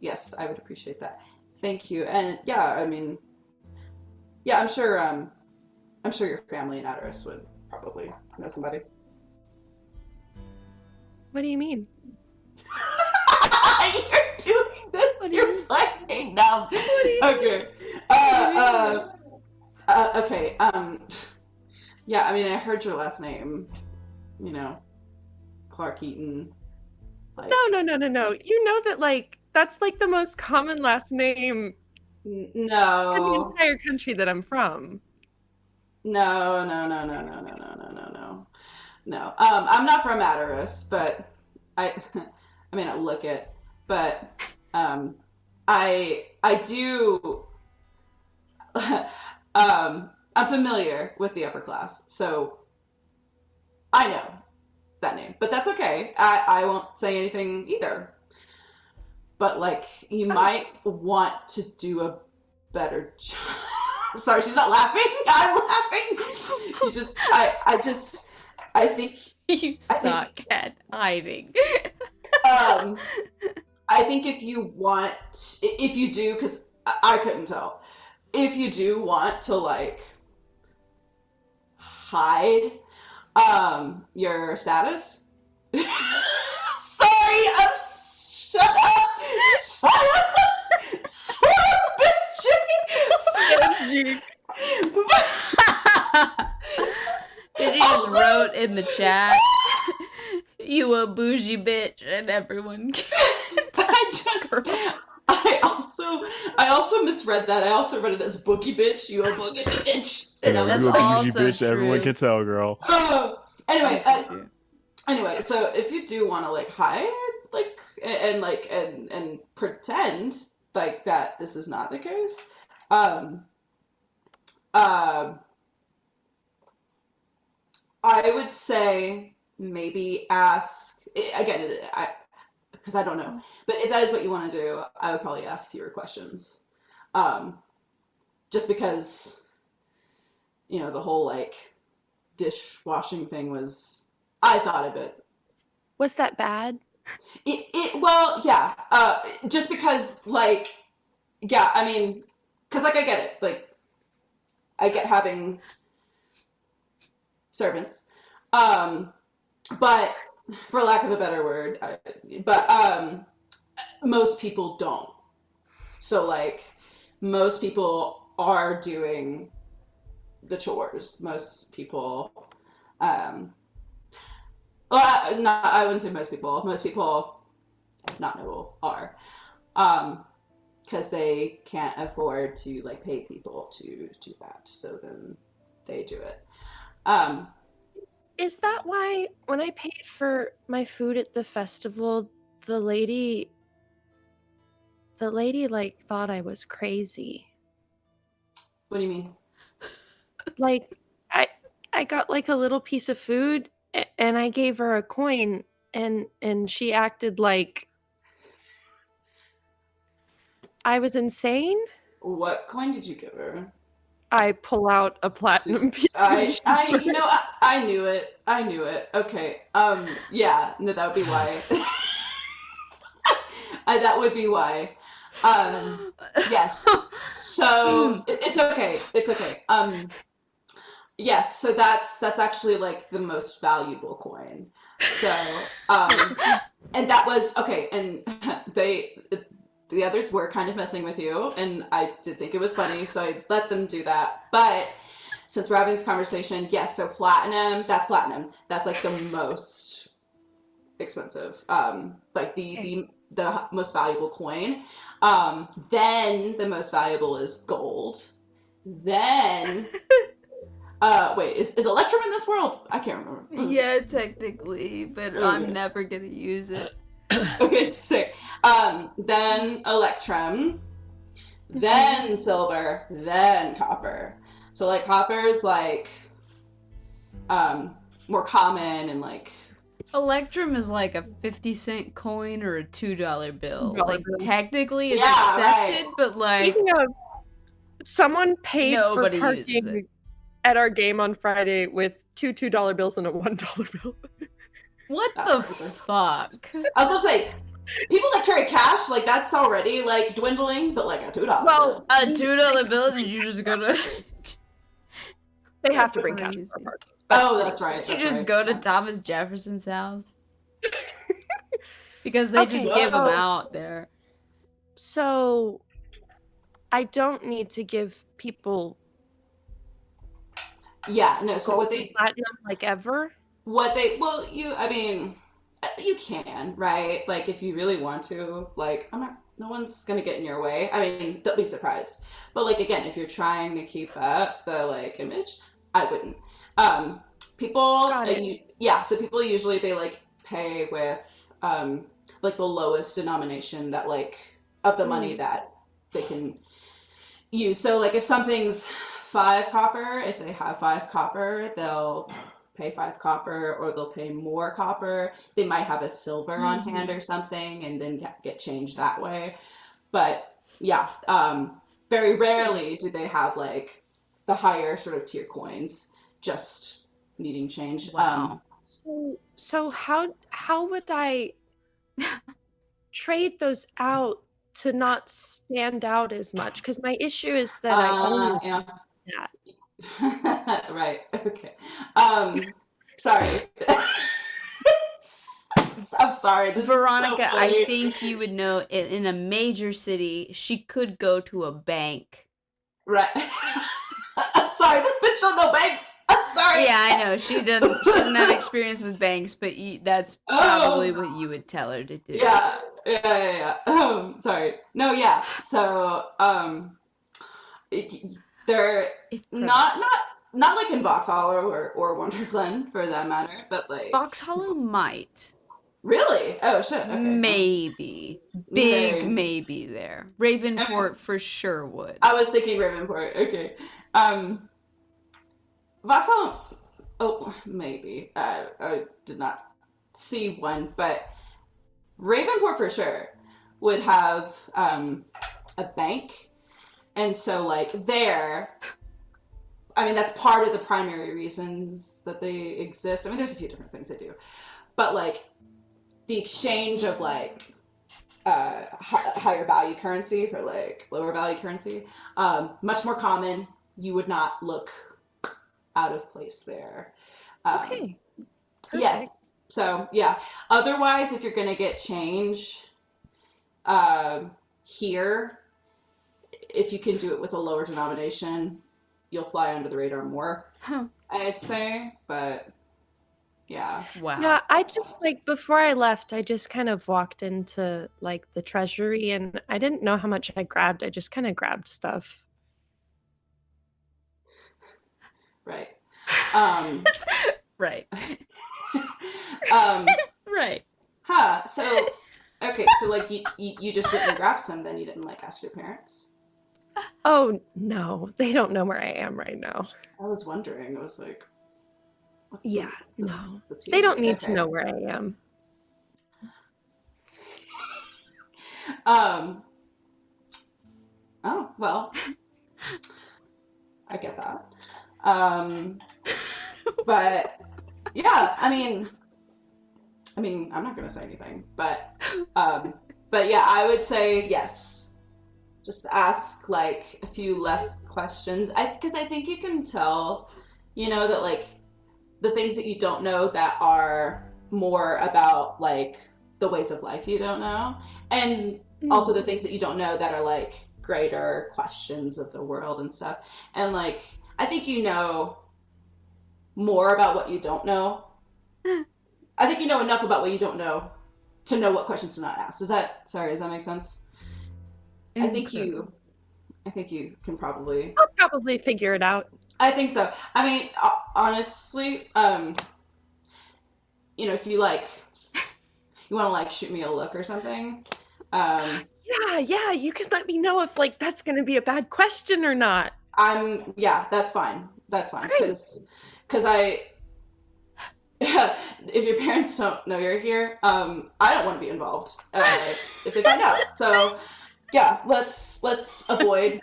yes, I would appreciate that. Thank you. And yeah, I mean, yeah, I'm sure your family in Adoris would probably know somebody. What do you mean? You're doing this. You're playing dumb. Okay. Okay. Yeah. I mean, I heard your last name. You know, Clark Eaton. Like, No. You know that that's like the most common last name in the no. entire country that I'm from. No. I'm not from Adoris, but I may not look it, but I do. I'm familiar with the upper class, so I know that name. But that's okay. I won't say anything either. But like, you might want to do a better job. Sorry, she's not laughing. I'm laughing. I think You suck at hiding. I think if you do, because I couldn't tell, if you do want to like hide your status. Sorry, shut up, Benji. Benji just wrote in the chat, "You a bougie bitch," and everyone. I also misread that. I also read it as boogie bitch. You a boogie bitch. And I That's was you a like, bougie also bitch, everyone true. can tell, girl. Anyway, so if you do want to like hide, like and pretend like that this is not the case, I would say maybe ask again. Because I don't know, but if that is what you want to do, I would probably ask fewer questions, just because, you know, the whole like dishwashing thing was. I thought of it. Was that bad? Well, yeah. Just because, like, yeah. I mean, because like I get it. Like, I get having servants, but for lack of a better word, most people don't. So like, most people are doing the chores. Most people, well, not, I wouldn't say most people. Most people, not noble, are, because they can't afford to like pay people to do that. So then they do it. Is that why when I paid for my food at the festival, the lady like thought I was crazy? What do you mean? Like I got like a little piece of food and I gave her a coin and she acted like I was insane. What coin did you give her? I pull out a platinum piece. You know, I knew it. I knew it. Okay. Yeah. No, that would be why. That would be why. Yes. So it's okay. It's okay. Yes. So that's actually like the most valuable coin. So, and that was okay. And the others were kind of messing with you, and I did think it was funny, so I let them do that. But since we're having this conversation, yes, so platinum, that's like the most expensive, like the most valuable coin. Then the most valuable is gold. Then wait, is Electrum in this world? I can't remember. Yeah, technically, but I'm never gonna use it. Okay, sick. Then Electrum, then silver, then copper. So like copper is like more common and like Electrum is like a 50-cent coin or a $2 bill. Like bill. technically it's Yeah, accepted, right. but like Speaking of, someone paid nobody for uses parking it. at our game on Friday with two $2 bills and a $1 bill. What That's the crazy. fuck? I was gonna say, people that carry cash, like that's already like dwindling, but like a $2 Well, bill. A $2 bill? Did you just go to? they have That's to bring cash crazy. for parking. Oh, that's right. Did you that's just right. go to Yeah. Thomas Jefferson's house? Because they just Okay, give them so- out there. So I don't need to give people Yeah, no. So gold and platinum like ever. well, I mean, you can, right? Like if you really want to, like no one's gonna get in your way. I mean, they'll be surprised. But like again, if you're trying to keep up the like image, I wouldn't. People, Got it. so people usually they like pay with like the lowest denomination that like of the money that they can use. So like if something's 5 copper, if they have 5 copper, they'll pay 5 copper, or they'll pay more copper. They might have a silver on hand or something and then get changed that way. But yeah, very rarely do they have like the higher sort of tier coins just needing change. Wow. So how would I trade those out to not stand out as much? Because my issue is that I only yeah. that. Right. Okay. Sorry. I'm sorry. This Veronica, is so I funny. think you would know in a major city, she could go to a bank. Right. I'm sorry. This bitch don't know banks. I'm sorry. Yeah, I know. She didn't have experience with banks, but that's probably what you would tell her to do. Yeah. Sorry. No. Yeah. So they're not like in Box Hollow or Wonder Glen for that matter, but like Box Hollow might. Really? Oh shit. Okay. Maybe. Big maybe there. Ravenport for sure would. I was thinking Ravenport. Okay. Vauxhall. Oh, maybe. I did not see one, but Ravenport for sure would have a bank, and so like there. I mean, that's part of the primary reasons that they exist. I mean, there's a few different things they do, but like the exchange of like higher value currency for like lower value currency, much more common. You would not look out of place there. Okay. Yes. Perfect. So yeah. Otherwise, if you're gonna get change here, if you can do it with a lower denomination, you'll fly under the radar more. Huh. I'd say, but yeah. Wow. Yeah, I just like before I left, I just kind of walked into like the treasury and I didn't know how much I grabbed. I just kind of grabbed stuff. Right. Right. Right. Huh. So, okay. So, like, you just went and grabbed some, then you didn't, like, ask your parents? Oh no, they don't know where I am right now. I was wondering. I was like, what's the- Yeah, what's the- no. what's the tea They don't here? need to Okay. know where I am. Oh, well. I get that. But yeah, I mean, I'm not gonna say anything, but yeah, I would say yes. Just ask like a few less questions. Because I think you can tell, that like the things that you don't know that are more about like the ways of life you don't know, and also the things that you don't know that are like greater questions of the world and stuff. And like I think you know more about what you don't know. I think you know enough about what you don't know to know what questions to not ask. Does that make sense? I think you can probably. I'll probably figure it out. I think so. I mean, honestly, if you like, you want to like shoot me a look or something. Yeah, you can let me know if like that's gonna be a bad question or not. That's fine. That's fine. Because if your parents don't know you're here, I don't want to be involved if they find out. So yeah, let's avoid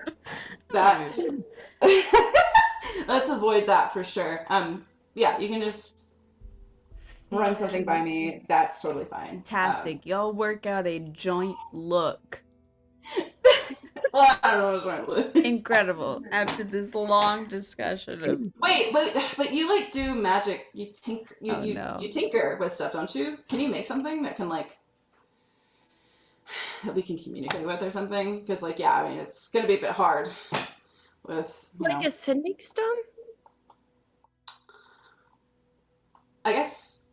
that. Let's avoid that for sure. Yeah, you can just run something by me. That's totally fine. Fantastic. Y'all work out a joint look. Well, I don't know what's wrong with it. Incredible. After this long discussion of Wait, but you like do magic. You you tinker with stuff, don't you? Can you make something that can like that we can communicate with or something? Because like yeah, I mean it's gonna be a bit hard with Like a sending stone? I guess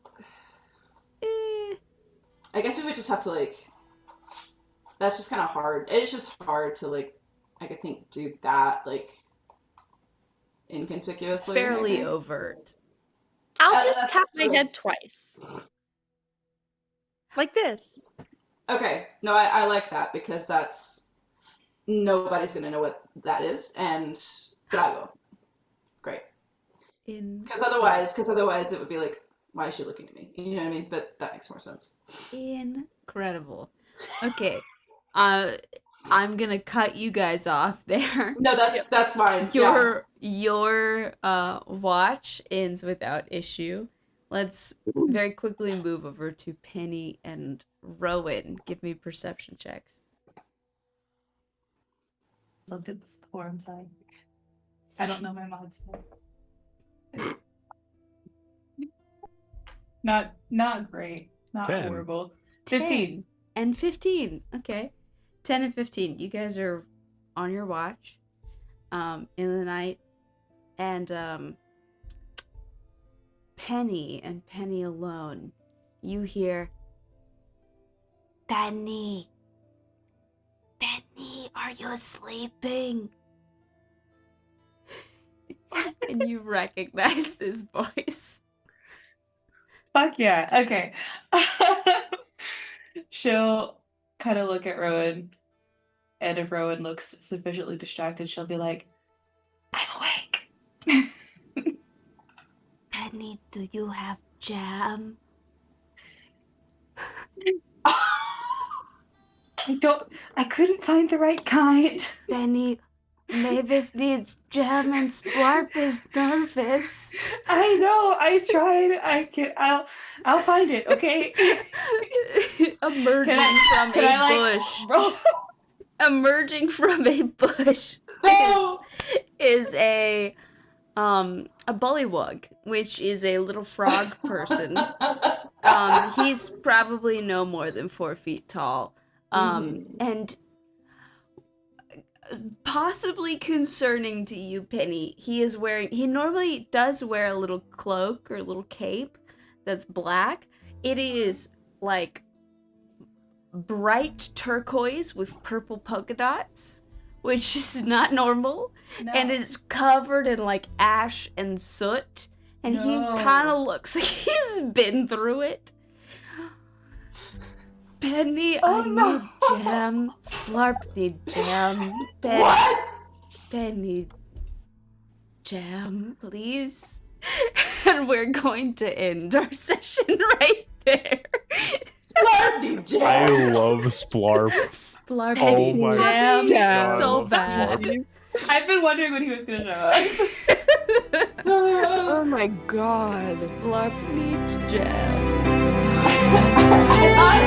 we would just have to like. That's just kind of hard. It's just hard to like, I think, do that like inconspicuously. fairly overt. I'll just tap my head twice. Like this. Okay. No, I like that because that's nobody's gonna know what that is, but I will. Great. Because otherwise it would be like, why is she looking at me? You know what I mean? But that makes more sense. Incredible. Okay. I'm gonna cut you guys off there. No, that's fine. Your watch ends without issue. Let's very quickly move over to Penny and Rowan. Give me perception checks. Looked at this before. I'm sorry. I don't know my mods. Not great. Not 10. horrible. 10 15. and 15. Okay. 10 and 15. You guys are on your watch in the night. And Penny alone, you hear, Penny, are you sleeping? And you recognize this voice. Fuck yeah. Okay. She'll kind of look at Rowan, and if Rowan looks sufficiently distracted, she'll be like, I'm awake. Penny, do you have jam? I couldn't find the right kind. Penny, Mavis needs jam and Sparp is nervous. I know, I tried. I'll find it, okay? Emerging from a bush. Emerging from a bush is a bullywug, which is a little frog person. He's probably no more than 4 feet tall. And possibly concerning to you, Penny. He normally does wear a little cloak or a little cape that's black. It is like bright turquoise with purple polka dots, which is not normal. No. And it's covered in like ash and soot. And he kind of looks like he's been through it. Penny, I need jam. Splarp need jam. Penny, jam, please. And we're going to end our session right there. I love Splarp. Splarp Oh need my jam God, so I love bad. Splarp. I've been wondering when he was gonna show up. Oh my god. Splarp need jam. I